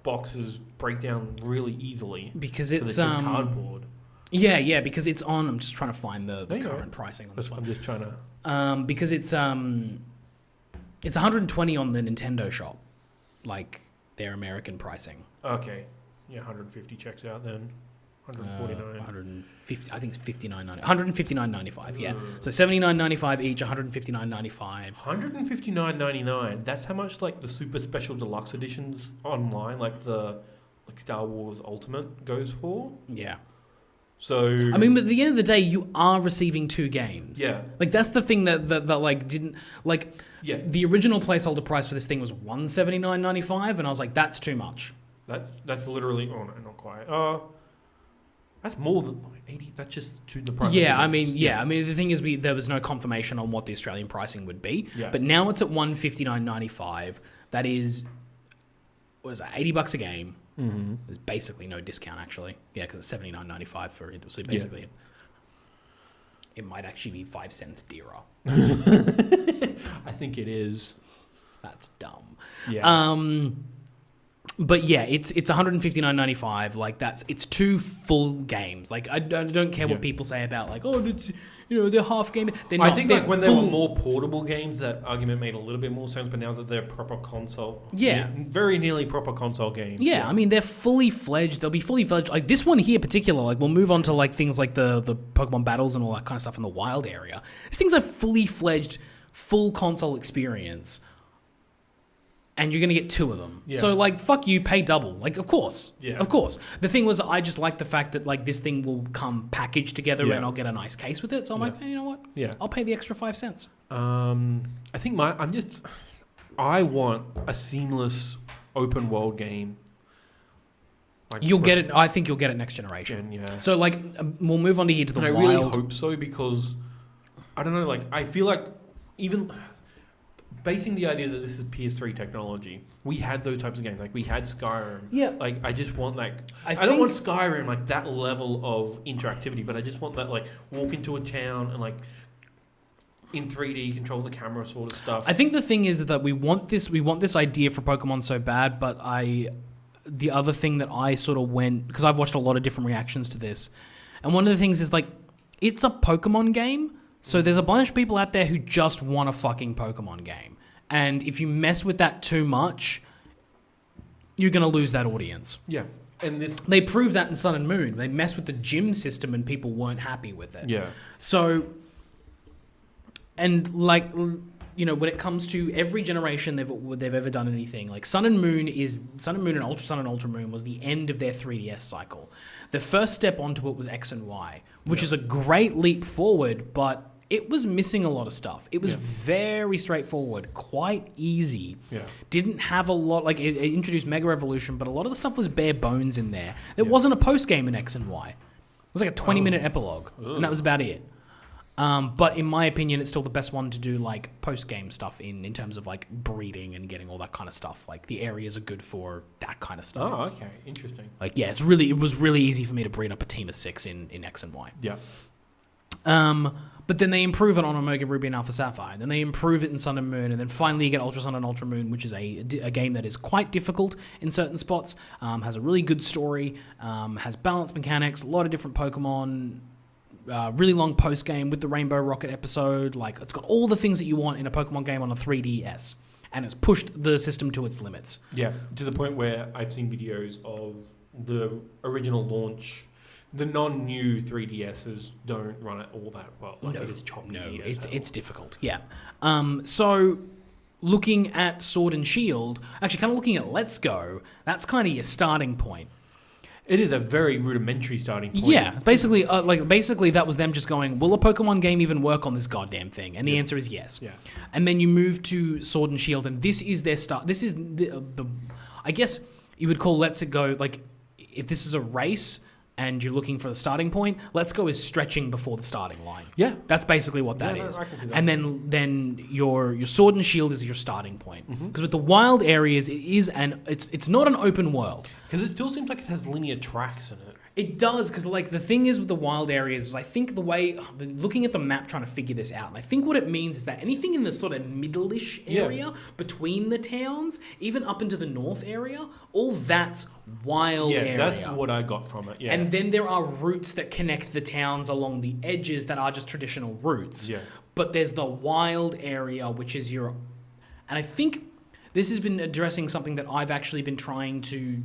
boxes break down really easily because it's just cardboard. Yeah, because it's on. I'm just trying to find the current pricing on this one. I'm just trying to. Because it's $120 on the Nintendo shop, like their American pricing. Okay, yeah, 150 checks out then. 149. 150. I think it's $59.90. $159.95. Yeah. So $79.95 each. $159.95. $159.99. That's how much like the super special deluxe editions online, like Star Wars Ultimate goes for. Yeah. So I mean, but at the end of the day, you are receiving 2 games. Yeah. Like that's the thing that like didn't like. Yeah. The original placeholder price for this thing was $179.95, and I was like, that's too much. That's literally no, not quite. That's more than 80. That's just to the price. Yeah, I mean, the thing is, there was no confirmation on what the Australian pricing would be. Yeah. But now it's at $159.95. That is, what is that? $80 a game. Mm-hmm. There's basically no discount, actually. Yeah, because it's $79.95 for it. So basically, it might actually be 5 cents dearer. I think it is. That's dumb. Yeah. But yeah, it's $159.95. Like it's 2 full games. Like I don't care what people say about like, oh, that's, they're half game. They're not. I think they're like when they were more portable games, that argument made a little bit more sense. But now that they're proper console, very nearly proper console games. Yeah, I mean they're fully fledged. They'll be fully fledged. Like this one here, in particular. Like we'll move on to like things like the Pokemon battles and all that kind of stuff in the wild area. These things are fully fledged, full console experience. And you're going to get 2 of them. Yeah. So, like, fuck you, pay double. Like, of course. Yeah. Of course. The thing was, I just like the fact that, like, this thing will come packaged together and I'll get a nice case with it. So I'm like, hey, you know what? Yeah. I'll pay the extra 5 cents. I think I want a seamless open world game. Like, you'll get it. I think you'll get it next generation. Yeah. So, like, we'll move on to here to the wild. I really hope so because, I don't know, like, I feel like even... Basing the idea that this is PS3 technology, we had those types of games. Like, we had Skyrim. Yeah. Like, I just want, like... I don't want Skyrim, like, that level of interactivity, but I just want that, like, walk into a town and, like, in 3D, control the camera sort of stuff. I think the thing is that we want this idea for Pokemon so bad, but the other thing that I sort of went... Because I've watched a lot of different reactions to this, and one of the things is, like, it's a Pokemon game, so there's a bunch of people out there who just want a fucking Pokemon game. And if you mess with that too much, you're going to lose that audience. Yeah. And they proved that in Sun and Moon. They messed with the gym system and people weren't happy with it. Yeah. So, and like, when it comes to every generation they've ever done anything, like Sun and Moon and Ultra Sun and Ultra Moon was the end of their 3DS cycle. The first step onto it was X and Y, which is a great leap forward, but it was missing a lot of stuff. It was very straightforward, quite easy. Yeah. Didn't have a lot, like it introduced Mega Evolution, but a lot of the stuff was bare bones in there. There wasn't a post game in X and Y. It was like a 20-minute epilogue, and that was about it. But in my opinion, it's still the best one to do like post game stuff in terms of like breeding and getting all that kind of stuff. Like the areas are good for that kind of stuff. Oh, okay, interesting. Like it was really easy for me to breed up a team of 6 in X and Y. Yeah. But then they improve it on Omega Ruby and Alpha Sapphire. Then they improve it in Sun and Moon. And then finally you get Ultra Sun and Ultra Moon, which is a game that is quite difficult in certain spots, has a really good story, has balanced mechanics, a lot of different Pokemon, really long post-game with the Rainbow Rocket episode. Like, it's got all the things that you want in a Pokemon game on a 3DS. And it's pushed the system to its limits. Yeah, to the point where I've seen videos of the original launch. The non-new 3DSs don't run it all that well. Like, it is choppy. No, it's difficult. Yeah. So looking at Sword and Shield, actually kind of looking at Let's Go, that's kind of your starting point. It is a very rudimentary starting point. Yeah, basically that was them just going, will a Pokemon game even work on this goddamn thing? And the answer is yes. Yeah. And then you move to Sword and Shield, and this is their start. This is I guess you would call Let's Go, like, if this is a race and you're looking for the starting point, Let's Go is stretching before the starting line. Yeah. That's basically what that is. I can see that. And then your Sword and Shield is your starting point. Because with the wild areas, it's not an open world. Because it still seems like it has linear tracks in it. It does, because like the thing is with the wild areas is I think the way, I've been looking at the map trying to figure this out, and I think what it means is that anything in the sort of middle-ish area between the towns, even up into the north area, all that's wild area. Yeah, that's what I got from it, yeah. And then there are routes that connect the towns along the edges that are just traditional routes. Yeah. But there's the wild area, which is and I think this has been addressing something that I've actually been trying to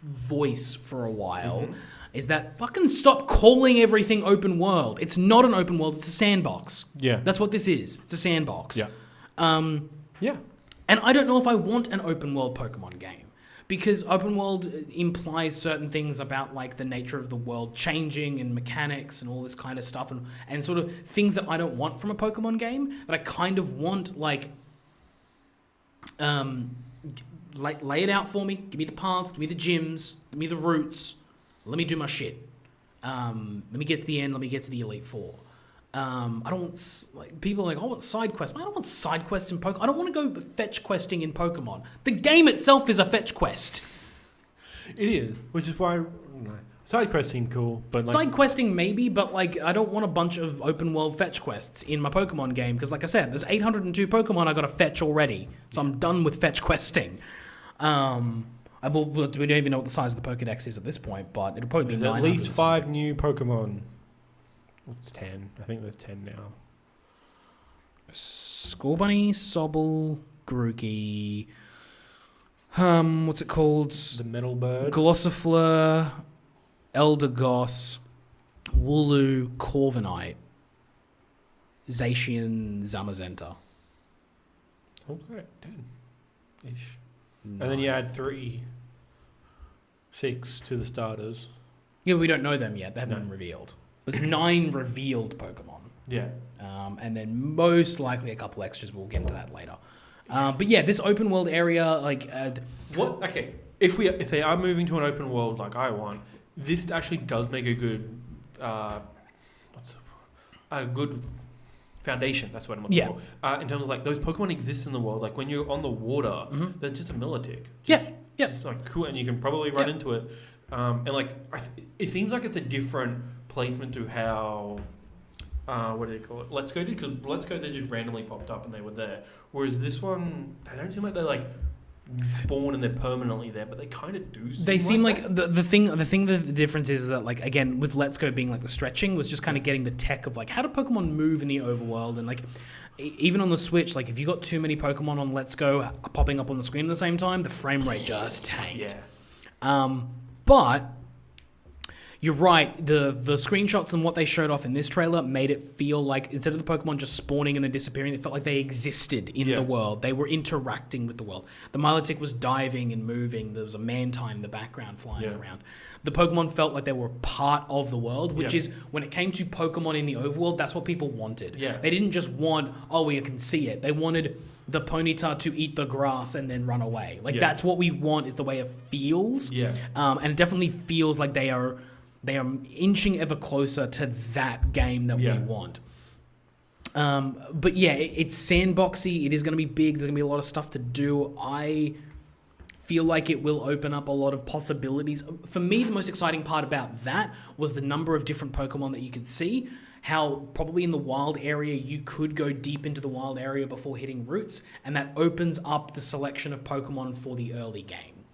voice for a while, is that fucking stop calling everything open world. It's not an open world, it's a sandbox. Yeah. That's what this is. It's a sandbox. Yeah. Yeah. And I don't know if I want an open world Pokemon game, because open world implies certain things about like the nature of the world changing and mechanics and all this kind of stuff and sort of things that I don't want from a Pokemon game, but I kind of want like lay it out for me. Give me the paths, give me the gyms, give me the routes. Let me do my shit. Let me get to the end. Let me get to the Elite Four. I don't want, like, people are like, I want side quests. I don't want side quests in Pokemon. I don't want to go fetch questing in Pokemon. The game itself is a fetch quest. It is, which is why side quests seem cool. But like, side questing maybe, but like I don't want a bunch of open world fetch quests in my Pokemon game because, like I said, there's 802 Pokemon I got to fetch already, so I'm done with fetch questing. We don't even know what the size of the Pokedex is at this point, but it'll probably be There's 900 at least and 5 something. new Pokemon. It's 10. I think there's 10 now. Scorbunny, Sobble, Grookey. What's it called? The Metal Bird. Glossifleur, Eldegoss, Wooloo, Corviknight, Zacian, Zamazenta. Okay, 10-ish. And then you add 6 to the starters. Yeah, we don't know them yet. They haven't been revealed. There's 9 revealed Pokemon. Yeah. And then most likely a couple extras. We'll get into that later. But yeah, this open world area, like... What? Okay, if they are moving to an open world like I want, this actually does make a good... a good foundation, that's what I'm looking for. In terms of like those Pokemon exist in the world. Like when you're on the water, there's just a Militick. Yeah. It's like cool, and you can probably run into it. And like it seems like it's a different placement to how what do you call it? Let's Go did, because Let's Go they just randomly popped up and they were there. Whereas this one, they don't seem like they like spawn and they're permanently there, but they kind of do. They seem like the difference is that, like, again, with Let's Go being like the stretching was just kind of getting the tech of like how do Pokemon move in the overworld, and like even on the Switch, like if you got too many Pokemon on Let's Go popping up on the screen at the same time, the frame rate just tanked. But you're right, the screenshots and what they showed off in this trailer made it feel like instead of the Pokemon just spawning and then disappearing, it felt like they existed in the world. They were interacting with the world. The Milotic was diving and moving. There was a Mantine in the background flying around. The Pokemon felt like they were part of the world, which is, when it came to Pokemon in the overworld, that's what people wanted. They didn't just want, we can see it. They wanted the Ponyta to eat the grass and then run away. Like, that's what we want, is the way it feels. And it definitely feels like they are inching ever closer to that game that we want. But yeah, it's sandboxy. It is going to be big. There's going to be a lot of stuff to do. I feel like it will open up a lot of possibilities. For me, the most exciting part about that was the number of different Pokemon that you could see. How probably in the wild area, you could go deep into the wild area before hitting routes. And that opens up the selection of Pokemon for the early game.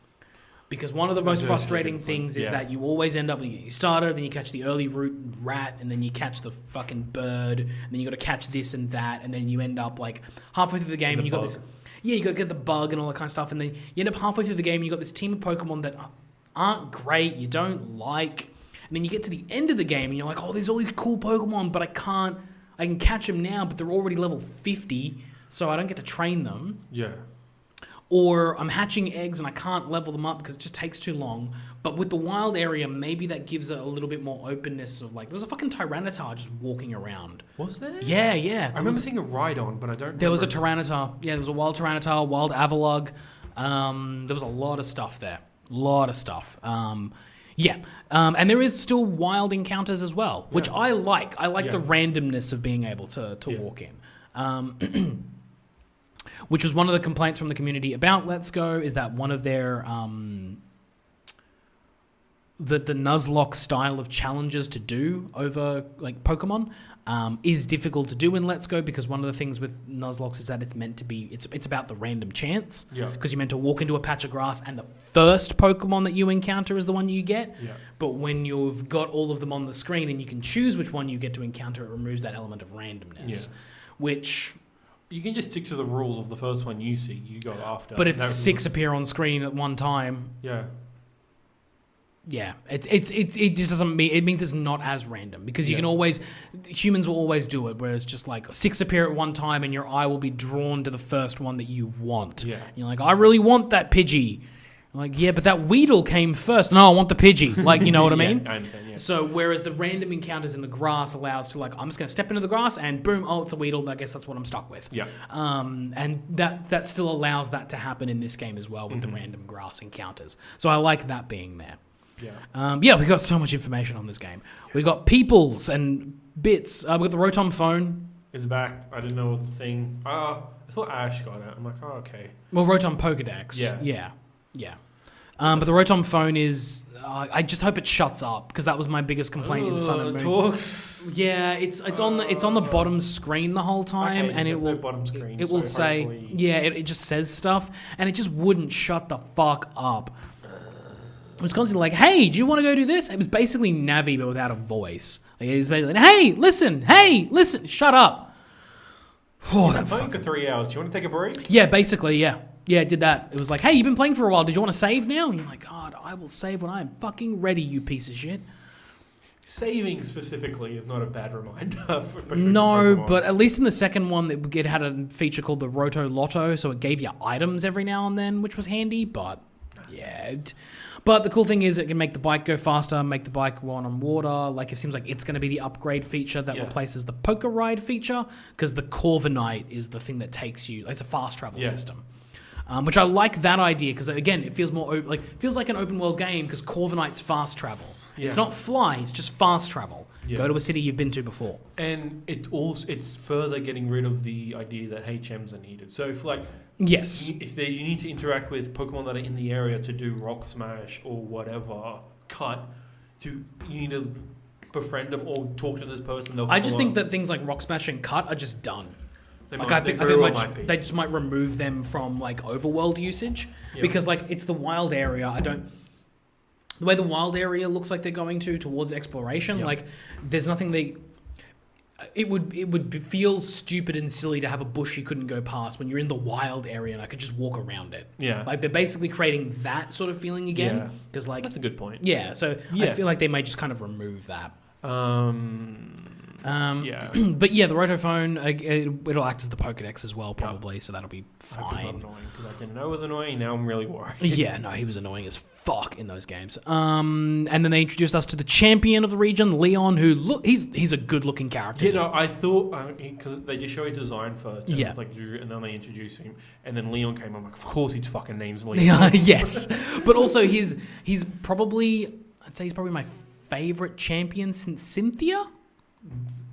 Because one of the most frustrating things is that you always end up, you starter, then you catch the early root rat, and then you catch the fucking bird, and then you got to catch this and that, and then you end up like halfway through the game and you got this, you got to get the bug and all that kind of stuff, and then you end up halfway through the game and you got this team of Pokemon that aren't great, you don't like, and then you get to the end of the game and you're like, there's all these cool Pokemon, but I can catch them now, but they're already level 50, so I don't get to train them. Or I'm hatching eggs and I can't level them up because it just takes too long. But with the wild area, maybe that gives it a little bit more openness of like, there was a fucking Tyranitar just walking around. Was there? Yeah. I remember seeing a Rhydon, but I don't remember. There was a Tyranitar. Yeah, there was a wild Tyranitar, wild Avalugg. There was a lot of stuff there. And there is still wild encounters as well, which I like. I like the randomness of being able to walk in. Which was one of the complaints from the community about Let's Go, is that one of their the Nuzlocke style of challenges to do over like Pokemon is difficult to do in Let's Go, because one of the things with Nuzlocke is that it's meant to be it's about the random chance, because you're meant to walk into a patch of grass and the first Pokemon that you encounter is the one you get. But when you've got all of them on the screen and you can choose which one you get to encounter, it removes that element of randomness, which... You can just stick to the rules of the first one you see, you go after. But if 6 appear on screen at one time, it just doesn't mean, it means it's not as random, because you can always, humans will always do it, where it's just like 6 appear at one time and your eye will be drawn to the first one that you want. And you're like, I really want that Pidgey. I'm like, yeah, but that Weedle came first. No, I want the Pidgey. Like, you know what I mean? I understand, So whereas the random encounters in the grass allows to, like, I'm just going to step into the grass and boom, it's a Weedle. I guess that's what I'm stuck with. And that still allows that to happen in this game as well with the random grass encounters. So I like that being there. We got so much information on this game. We got peoples and bits. We got the Rotom phone. It's back. I didn't know what the thing... I thought Ash got it. I'm like, okay. Well, Rotom Pokedex. Yeah. But the Rotom phone is... I just hope it shuts up, because that was my biggest complaint in Sun and Moon. Talks. Yeah, it's on the bottom screen the whole time, and it will bottom screen, it will say hopefully... it just says stuff, and it just wouldn't shut the fuck up. It was constantly like, hey, do you want to go do this? It was basically Navi, but without a voice. Like, it was basically like, hey, listen, shut up. Oh, that playing for 3 hours. Do you want to take a break? Yeah, basically, yeah. Yeah, it did that. It was like, hey, you've been playing for a while. Did you want to save now? And you're like, God, I will save when I am fucking ready, you piece of shit. Saving specifically is not a bad reminder. No, but at least in the second one, it had a feature called the Roto Lotto, so it gave you items every now and then, which was handy, but yeah. But the cool thing is it can make the bike go faster, make the bike run on water. Like, it seems like it's going to be the upgrade feature that replaces the poker ride feature, because the Corviknight is the thing that takes you. It's a fast travel system, which I like that idea because again, it feels more feels like an open world game because Corviknight's fast travel. Yeah. It's not fly; it's just fast travel. Yeah. Go to a city you've been to before. And it's further getting rid of the idea that HMs are needed. So if yes, if you need to interact with Pokemon that are in the area to do Rock Smash or whatever, you need to befriend them or talk to this person. I just think that things like Rock Smash and Cut are just done. I think they just might remove them from overworld usage because it's the wild area. The way the wild area looks like they're going towards exploration, there's nothing it would feel stupid and silly to have a bush you couldn't go past when you're in the wild area and I could just walk around it. Yeah. They're basically creating that sort of feeling again. Because that's a good point. Yeah, so I feel like they may just kind of remove that. But yeah, the Rotophone, it'll act as the Pokedex as well, probably, so that'll be fine. Annoying, because I didn't know it was annoying, now I'm really worried. Yeah, no, he was annoying as fuck in those games. And then they introduced us to the champion of the region, Leon, who, he's a good-looking character. Yeah, no, I thought, because they just show his design first, and and then they introduce him, and then Leon came, I'm like, of course his fucking name's Leon. Yes, but also he's probably my favourite champion since Cynthia.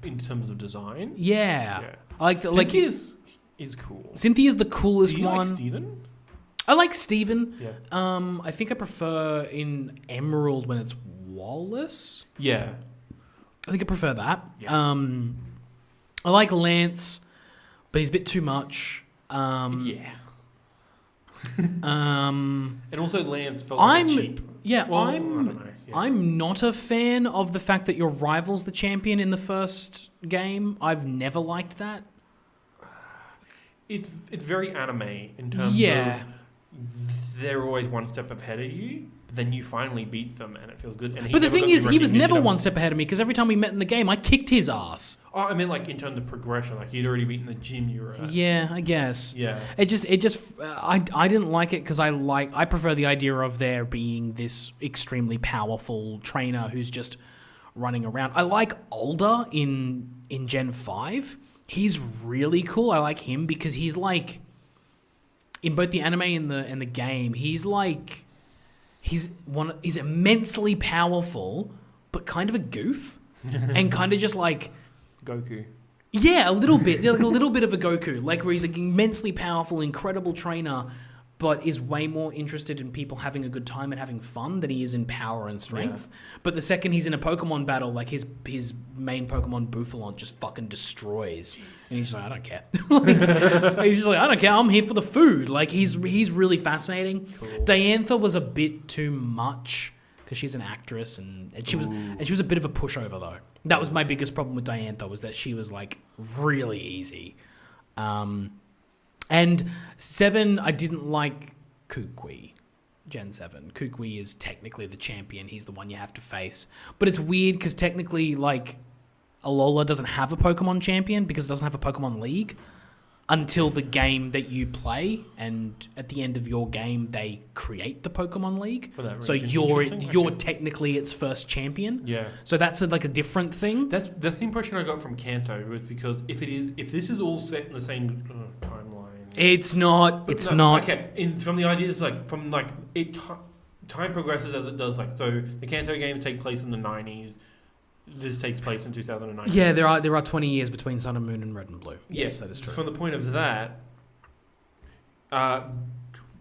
In terms of design? Yeah. Cynthia is cool. Cynthia's the coolest Do you one. Like Steven? I like Steven. Yeah. I think I prefer in Emerald when it's Wallace. Yeah. I think I prefer that. Yeah. I like Lance, but he's a bit too much. Yeah. And also Lance felt cheap. Yeah, well, I don't know. Yeah. I'm not a fan of the fact that your rival's the champion in the first game. I've never liked that. It's very anime in terms of they're always one step ahead of you. Then you finally beat them, and it feels good. And but the thing is, he was never one step ahead of me because every time we met in the game, I kicked his ass. Oh, I mean, in terms of progression, he'd already beaten the gym you were at. Yeah, I guess. Yeah. It just, I didn't like it because I prefer the idea of there being this extremely powerful trainer who's just running around. I like Alder in Gen 5. He's really cool. I like him because he's in both the anime and the game, he's immensely powerful, but kind of a goof, and kind of just Goku. Yeah, a little bit, a little bit of a Goku, where he's immensely powerful, incredible trainer, but is way more interested in people having a good time and having fun than he is in power and strength. Yeah. But the second he's in a Pokemon battle, his main Pokemon Bouffalant just fucking destroys, and he's I don't care. He's just I don't care. I'm here for the food. He's really fascinating. Cool. Diantha was a bit too much because she's an actress, and she was a bit of a pushover though. That was my biggest problem with Diantha, was that she was really easy. And 7, I didn't like Kukui. Gen 7. Kukui is technically the champion. He's the one you have to face. But it's weird because technically, Alola doesn't have a Pokemon champion because it doesn't have a Pokemon League until the game that you play. And at the end of your game, they create the Pokemon League. So you're technically its first champion. Yeah. So that's a different thing. That's the impression I got from Kanto, was because if this is all set in the same timeline. It's not. Okay, from the idea, time progresses as it does. So the Kanto games take place in the 90s. This takes place in 2009. Yeah, there are 20 years between Sun and Moon and Red and Blue. Yes, that is true. From the point of that,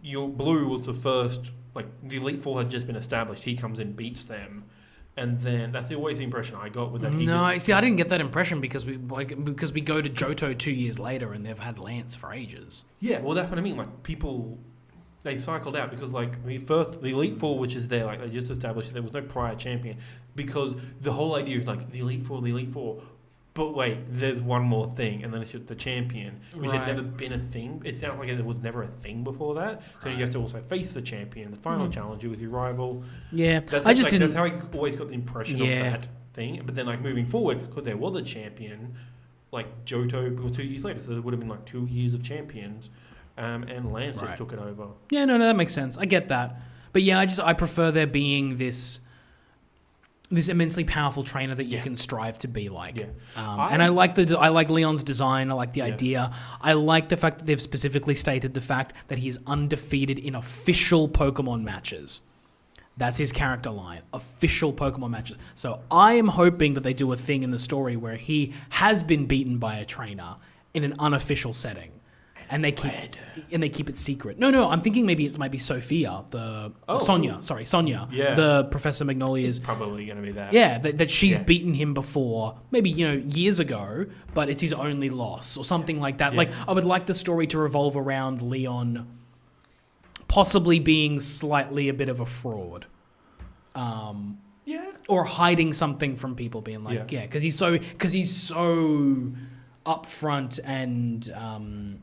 your Blue was the first. The Elite Four had just been established. He comes in, beats them. And then that's always the impression I got with that. I didn't get that impression because we go to Johto 2 years later and they've had Lance for ages. Yeah, well, that's what I mean. People they cycled out because like the Elite Four, which is there, like they just established that there was no prior champion because the whole idea is like the Elite Four. But wait, there's one more thing, and then it's just the champion, which had never been a thing. It sounds like it was never a thing before that. So you have to also face the champion, the final challenger with your rival. Yeah, that's how I always got the impression of that thing. But then like moving forward, because there was a champion, like Johto, was 2 years later, so there would have been like 2 years of champions, and Lance just took it over. Yeah, no, that makes sense. I get that, but yeah, I prefer there being this immensely powerful trainer that you can strive to be like. Yeah. And I like Leon's design. I like the idea. I like the fact that they've specifically stated the fact that he is undefeated in official Pokemon matches. That's his character line. Official Pokemon matches. So I am hoping that they do a thing in the story where he has been beaten by a trainer in an unofficial setting. And they keep it secret. No, I'm thinking maybe it might be Sophia, Sonia, the Professor Magnolia's. It's probably going to be that. Yeah, that she's beaten him before, maybe years ago, but it's his only loss or something like that. Yeah. Like I would like the story to revolve around Leon possibly being slightly a bit of a fraud. Or hiding something from people, being like, because he's so upfront and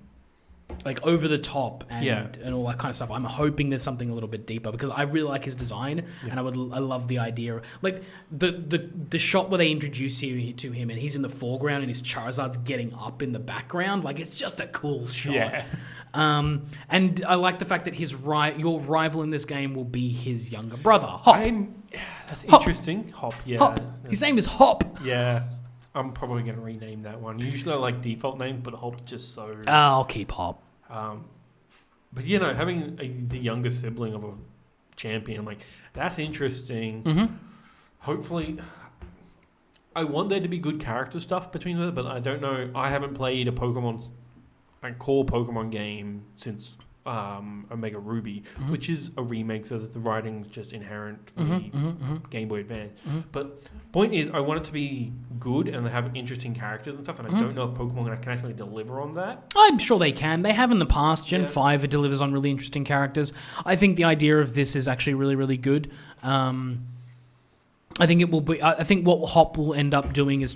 like over the top and all that kind of stuff. I'm hoping there's something a little bit deeper because I really like his design and I love the idea of, like the shot where they introduce you to him and he's in the foreground and his Charizard's getting up in the background. Like it's just a cool shot. Yeah. And I like the fact that your rival in this game will be his younger brother, Hop. That's interesting. Hop, yeah. Hop. His name is Hop. Yeah. I'm probably going to rename that one. Usually I like default names, but Hop's just so... I'll keep Hop. But, having the younger sibling of a champion, I'm like, that's interesting. Mm-hmm. Hopefully... I want there to be good character stuff between them, but I don't know. I haven't played a core Pokemon game since Omega Ruby, which is a remake, so that the writing's just inherently Game Boy Advance. But point is, I want it to be good and have interesting characters and stuff, and I don't know if Pokemon can actually deliver on that. I'm sure they can. They have in the past. Gen 5 delivers on really interesting characters. I think the idea of this is actually really, really good. I think it will be. I think what Hop will end up doing is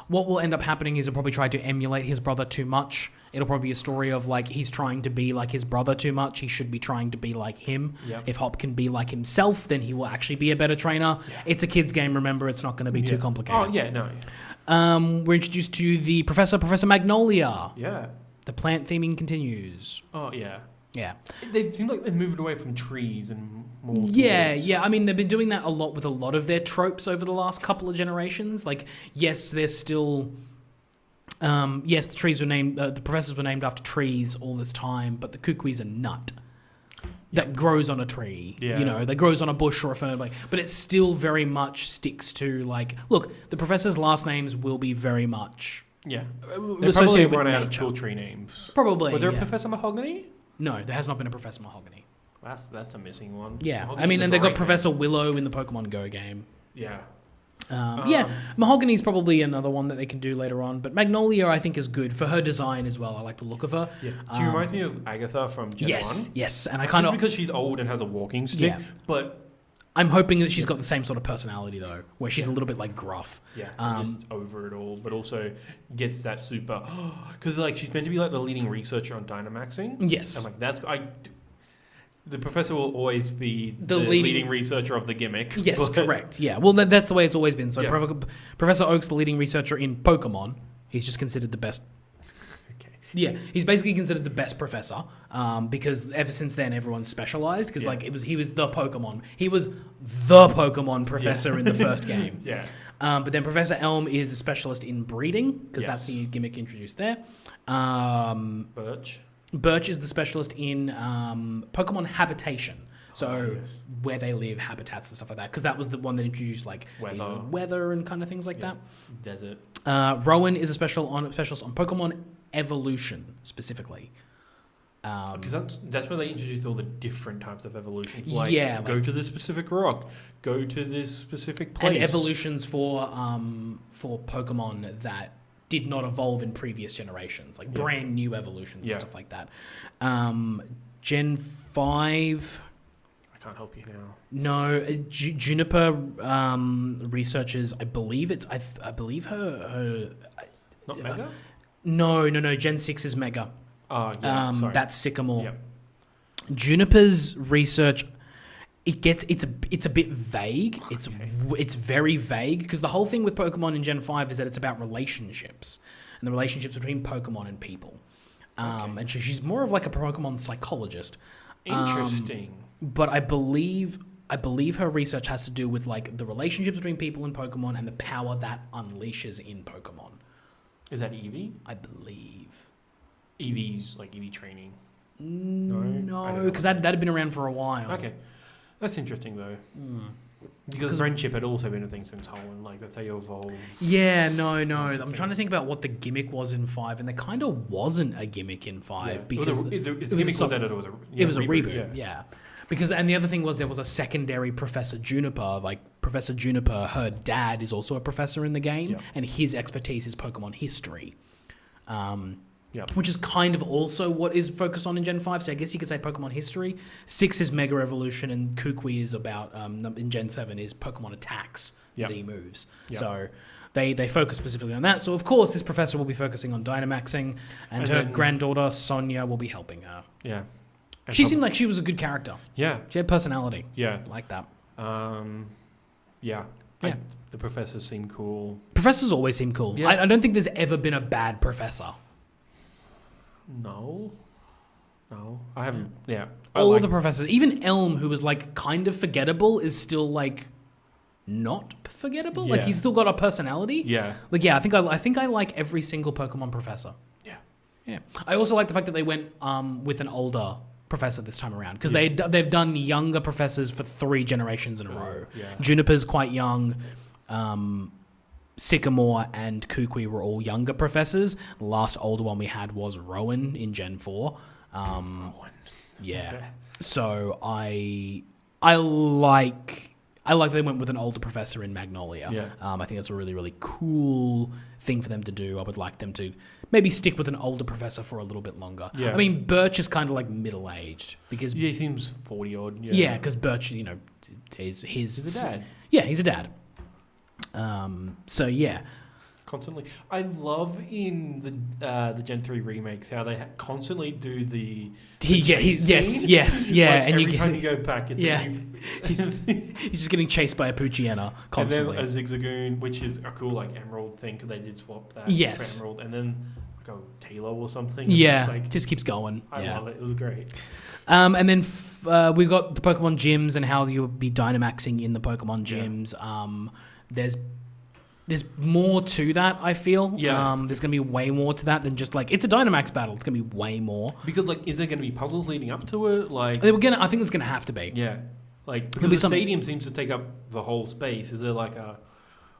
what will end up happening is he'll probably try to emulate his brother too much. It'll probably be a story of like he's trying to be like his brother too much. He should be trying to be like him. Yep. If Hop can be like himself, then he will actually be a better trainer. Yeah. It's a kid's game, remember. It's not going to be too complicated. Oh, yeah, no. We're introduced to the Professor Magnolia. Yeah. The plant theming continues. Oh, yeah. Yeah. They seem like they've moved away from trees and more... Yeah. I mean, they've been doing that a lot with a lot of their tropes over the last couple of generations. Like, yes, they're still... the trees were named... the professors were named after trees all this time, but the Kukui's a nut that grows on a tree. Yeah. That grows on a bush or a fern. But it still very much sticks to, like... Look, the professors' last names will be very much... Yeah. They probably run out of cool tree names. Probably, Was there a Professor Mahogany? No, there has not been a Professor Mahogany. That's a missing one. Yeah, Mahogany's and they've got Professor Willow in the Pokemon Go game. Yeah. Mahogany's probably another one that they can do later on, but Magnolia I think is good for her design as well. I like the look of her. Yeah. Do you remind me of Agatha from Gen 1? Yes, and I kind of... because she's old and has a walking stick, but... I'm hoping that she's got the same sort of personality though, where she's a little bit like gruff. Yeah, just over it all, but also gets that super... Because like she's meant to be like the leading researcher on Dynamaxing. Yes. I'm like, the professor will always be the leading researcher of the gimmick. Yes, correct. Yeah, well that's the way it's always been. So Professor Oak's the leading researcher in Pokemon. He's just considered the best... Yeah, he's basically considered the best professor because ever since then everyone's specialized because he was the Pokemon. He was the Pokemon professor in the first game. Yeah. But then Professor Elm is a specialist in breeding because that's the gimmick introduced there. Birch is the specialist in Pokemon habitation. So where they live, habitats and stuff like that. Because that was the one that introduced like weather and kind of things like that. Desert. Rowan is a specialist on Pokemon evolution specifically. Because that's where they introduced all the different types of evolutions. Go to this specific rock, go to this specific place. And evolutions for Pokemon that did not evolve in previous generations, like brand new evolutions and stuff like that. Gen 5. I can't help you now. No, Juniper researchers. I believe it's. I believe her. Not Mega? No. Gen 6 is Mega. Oh, yeah. Sorry. That's Sycamore. Yep. Juniper's research. It's a bit vague. It's very vague because the whole thing with Pokemon in Gen 5 is that it's about relationships and the relationships between Pokemon and people. And she's more of like a Pokemon psychologist. Interesting. But I believe her research has to do with like the relationships between people and Pokemon and the power that unleashes in Pokemon. Is that Eevee? I believe. Eevee's like Eevee training. No, because that had been around for a while. Okay, that's interesting though. Because friendship had also been a thing since Hoenn, like that's how you evolve. Yeah, no. I'm trying to think about what the gimmick was in 5, and there kind of wasn't a gimmick in 5 because the gimmick was that it was a reboot. Yeah. Because and the other thing was there was a secondary Professor Juniper. Like Professor Juniper, her dad is also a professor in the game, and his expertise is Pokemon history. Which is kind of also what is focused on in Gen 5. So I guess you could say Pokemon history. 6 is Mega Evolution, and Kukui is about, in Gen 7, is Pokemon attacks, Z moves. So they focus specifically on that. So, of course, this professor will be focusing on Dynamaxing, and her granddaughter, Sonia, will be helping her. Yeah. She seemed like she was a good character. Yeah. She had personality. Yeah. I like that. Yeah. The professors seem cool. Professors always seem cool. Yeah. I don't think there's ever been a bad professor. No, I haven't. Yeah, all the professors, even Elm, who was like kind of forgettable, is still like not forgettable. Like he's still got a personality. Yeah, like I think I like every single Pokemon professor. Yeah. I also like the fact that they went with an older professor this time around because they've done younger professors for 3 generations in a row. Yeah. Juniper's quite young. Sycamore and Kukui were all younger professors. The last older one we had was Rowan in Gen 4. Rowan. Yeah. So I like they went with an older professor in Magnolia. Yeah. I think that's a really, really cool thing for them to do. I would like them to maybe stick with an older professor for a little bit longer. Yeah. I mean, Birch is kind of like middle-aged because... Yeah, he seems 40-odd. Yeah, because Birch, he's a dad. Yeah, he's a dad. So yeah, constantly. I love in the Gen 3 remakes how they constantly do yes, like and every time you go back, it's he's just getting chased by a Poochyena constantly. And then a Zigzagoon, which is a cool like Emerald thing because they did swap that for Emerald, and then like a Taylor or something. Yeah, just keeps going. I love it. It was great. And then we got the Pokemon gyms and how you'll be Dynamaxing in the Pokemon gyms. There's more to that, I feel. Yeah. There's going to be way more to that than just like, it's a Dynamax battle. It's going to be way more. Because like, is there going to be puzzles leading up to it? Like, I think it's going to have to be. Yeah. Like, because the stadium seems to take up the whole space. Is there like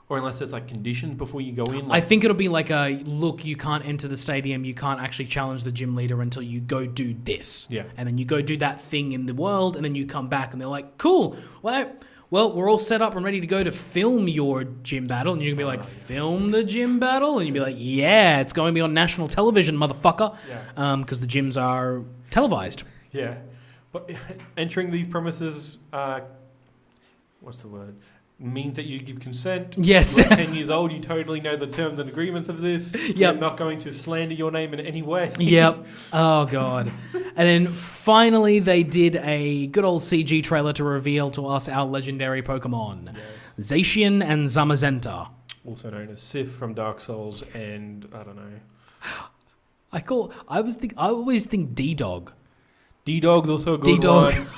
or unless there's like conditions before you go in? I think it'll be like look, you can't enter the stadium. You can't actually challenge the gym leader until you go do this. Yeah. And then you go do that thing in the world and then you come back and they're like, cool. Well, we're all set up and ready to go to film your gym battle. And you can be like, film the gym battle? And you'd be like, yeah, it's going to be on national television, motherfucker. Yeah. Because the gyms are televised. Yeah. But entering these premises, what's the word? Means that you give consent. Yes. You're 10 years old, you totally know the terms and agreements of this. Yep. You're not going to slander your name in any way. Yep. Oh, God. And then finally they did a good old CG trailer to reveal to us our legendary Pokemon. Yes. Zacian and Zamazenta. Also known as Sif from Dark Souls and, I don't know. I always think D-Dog. D-Dog's also a good one.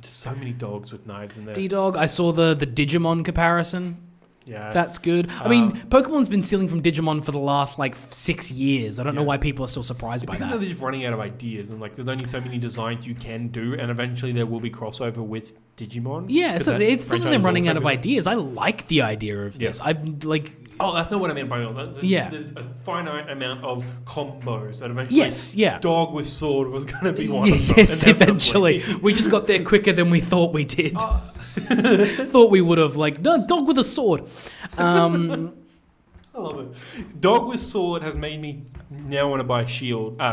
So many dogs with knives in there. D-Dog. I saw the Digimon comparison. Yeah. That's good. I mean, Pokemon's been stealing from Digimon for the last, 6 years. I don't know why people are still surprised by that. They're just running out of ideas. And, there's only so many designs you can do. And eventually there will be crossover with Digimon. Yeah, it's not that they're running out of ideas. I like the idea of this. Oh, that's not what I meant by all that. There's a finite amount of combos that eventually... Dog with sword was going to be one of them. Yes, eventually. We just got there quicker than we thought we did. Thought we would have, no, dog with a sword. I love it. Dog with sword has made me now I want to buy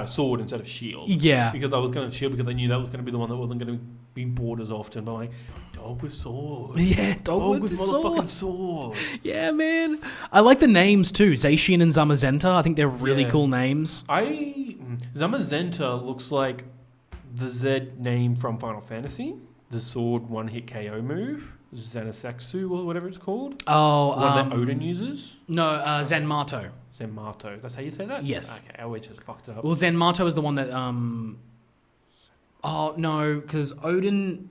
sword instead of shield. Yeah. Because I was going to shield because I knew that was going to be the one that wasn't going to be bought as often. But like, dog with sword. Yeah, dog with motherfucking sword. Yeah, man. I like the names too. Zacian and Zamazenta. I think they're really cool names. Zamazenta looks like the Z name from Final Fantasy. The sword one-hit KO move. Xanasaxu or whatever it's called. Oh, one that Odin uses. No, Zenmato. Zenmato. That's how you say that? Yes. Okay, I always just fucked it up. Well, Zenmato is the one that oh no, because Odin.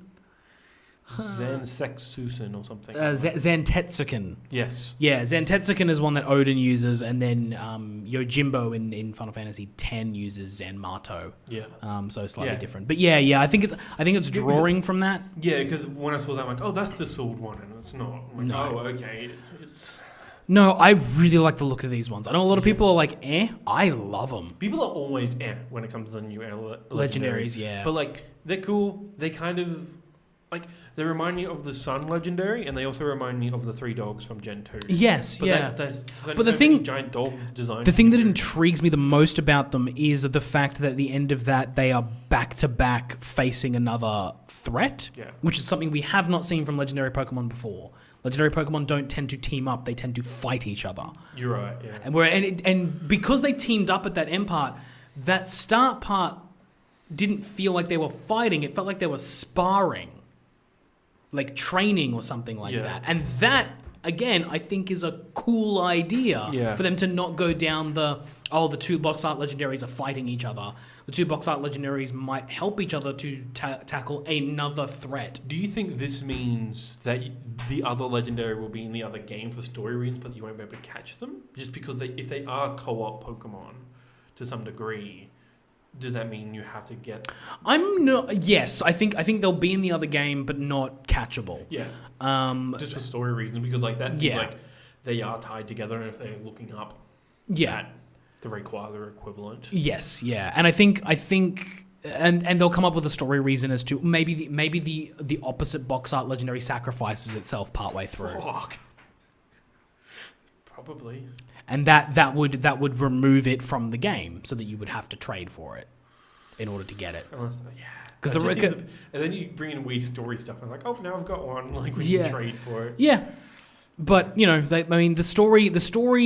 Zensetsuken or something. Zentetsuken. Yes. Yeah, Zentetsuken is one that Odin uses, and then Yojimbo in Final Fantasy X uses Zenmato. Yeah. So slightly different, but yeah, I think it's drawing from that. Yeah, because when I saw that, I'm like, oh, that's the sword one, and it's not. I'm like, No. Oh, okay. It's. No, I really like the look of these ones. I know a lot of people are like, I love them. People are always when it comes to the new Legendaries, yeah. But like, they're cool. They kind of like they remind me of the Sun Legendary, and they also remind me of the Three Dogs from Gen 2. Yes, but yeah. But the thing, giant dog design. The thing that intrigues me the most about them is the fact that at the end of that they are back to back facing another threat, which is something we have not seen from legendary Pokemon before. Legendary Pokemon don't tend to team up; they tend to fight each other. You're right, yeah. And because they teamed up at that end part, that start part didn't feel like they were fighting; it felt like they were sparring, like training or something like that. And that, again, I think is a cool idea for them to not go down the two box art legendaries are fighting each other. The two box art legendaries might help each other to tackle another threat. Do you think this means that the other legendary will be in the other game for story reasons, but you won't be able to catch them? Just because if they are co-op Pokemon to some degree, does that mean you have to get? Yes, I think they'll be in the other game, but not catchable. Yeah. Just for story reasons, because like that. Like they are tied together, and if they're looking up. Yeah. The Rayquaza equivalent. Yes, yeah, and I think, and they'll come up with a story reason as to maybe the opposite box art legendary sacrifices itself partway through. Fuck. Probably. And that would remove it from the game, so that you would have to trade for it in order to get it. Because and then you bring in weird story stuff. And like, oh, now I've got one. Like we can trade for it. Yeah. But the story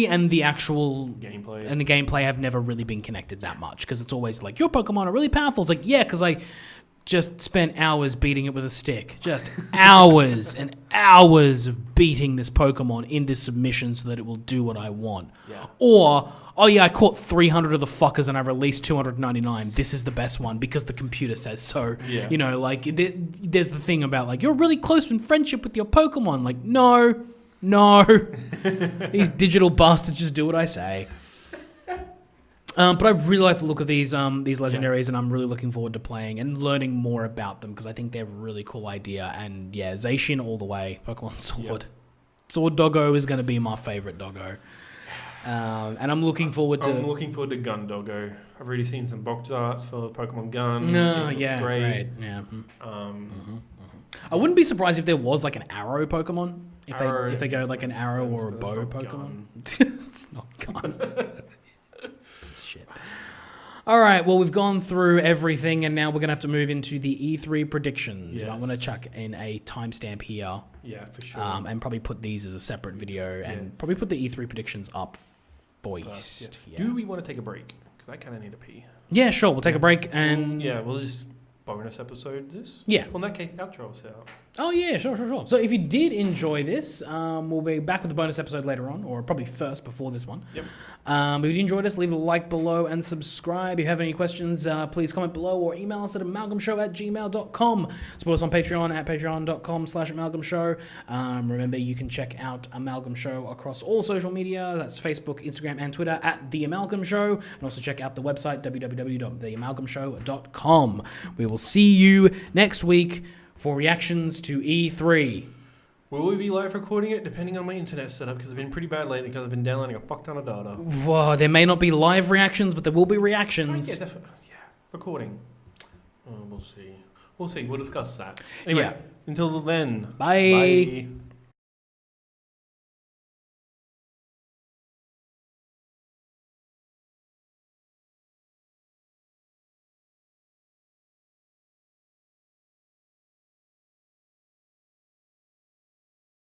and the actual gameplay have never really been connected that much, because it's always like, your Pokemon are really powerful. It's like, yeah, because I just spent hours beating it with a stick, just hours and hours of beating this Pokemon into submission so that it will do what I want. Yeah. Or, oh yeah, I caught 300 of the fuckers and I released 299. This is the best one because the computer says so. Yeah. There's the thing about like, you're really close in friendship with your Pokemon. Like, no. These digital bastards just do what I say. But I really like the look of these legendaries, and I'm really looking forward to playing and learning more about them, because I think they're a really cool idea. And yeah, Zacian all the way. Pokemon Sword. Yep. Sword Doggo is going to be my favorite Doggo. And I'm looking forward to Gun Doggo. I've already seen some box arts for Pokemon Gun. Great. Yeah. I wouldn't be surprised if there was like an arrow Pokemon. If they go like an arrow or a bow Pokemon. It's not Gun. It's shit. All right, well, we've gone through everything, and now we're going to have to move into the E3 predictions. Yes. I'm going to chuck in a timestamp here. Yeah, for sure. And probably put these as a separate video, and probably put the E3 predictions up first. Do we want to take a break? Because I kind of need a pee. Yeah, sure. We'll take a break, and... we'll just bonus episode this. Yeah. Well, in that case, outro's out. Oh, yeah, sure. So if you did enjoy this, we'll be back with a bonus episode later on, or probably first before this one. Yep. If you enjoyed us, leave a like below and subscribe. If you have any questions, please comment below or email us at amalgamshow@gmail.com. Support us on Patreon at patreon.com/amalgamshow. Remember, you can check out Amalgam Show across all social media. That's Facebook, Instagram, and Twitter at The Amalgam Show. And also check out the website, www.theamalgamshow.com. We will see you next week for reactions to E3. Will we be live recording it? Depending on my internet setup, because it's been pretty bad lately because I've been downloading a fuck ton of data. Well, there may not be live reactions, but there will be reactions. Yeah, definitely. Yeah, recording. We'll see. We'll discuss that. Anyway, until then. Bye.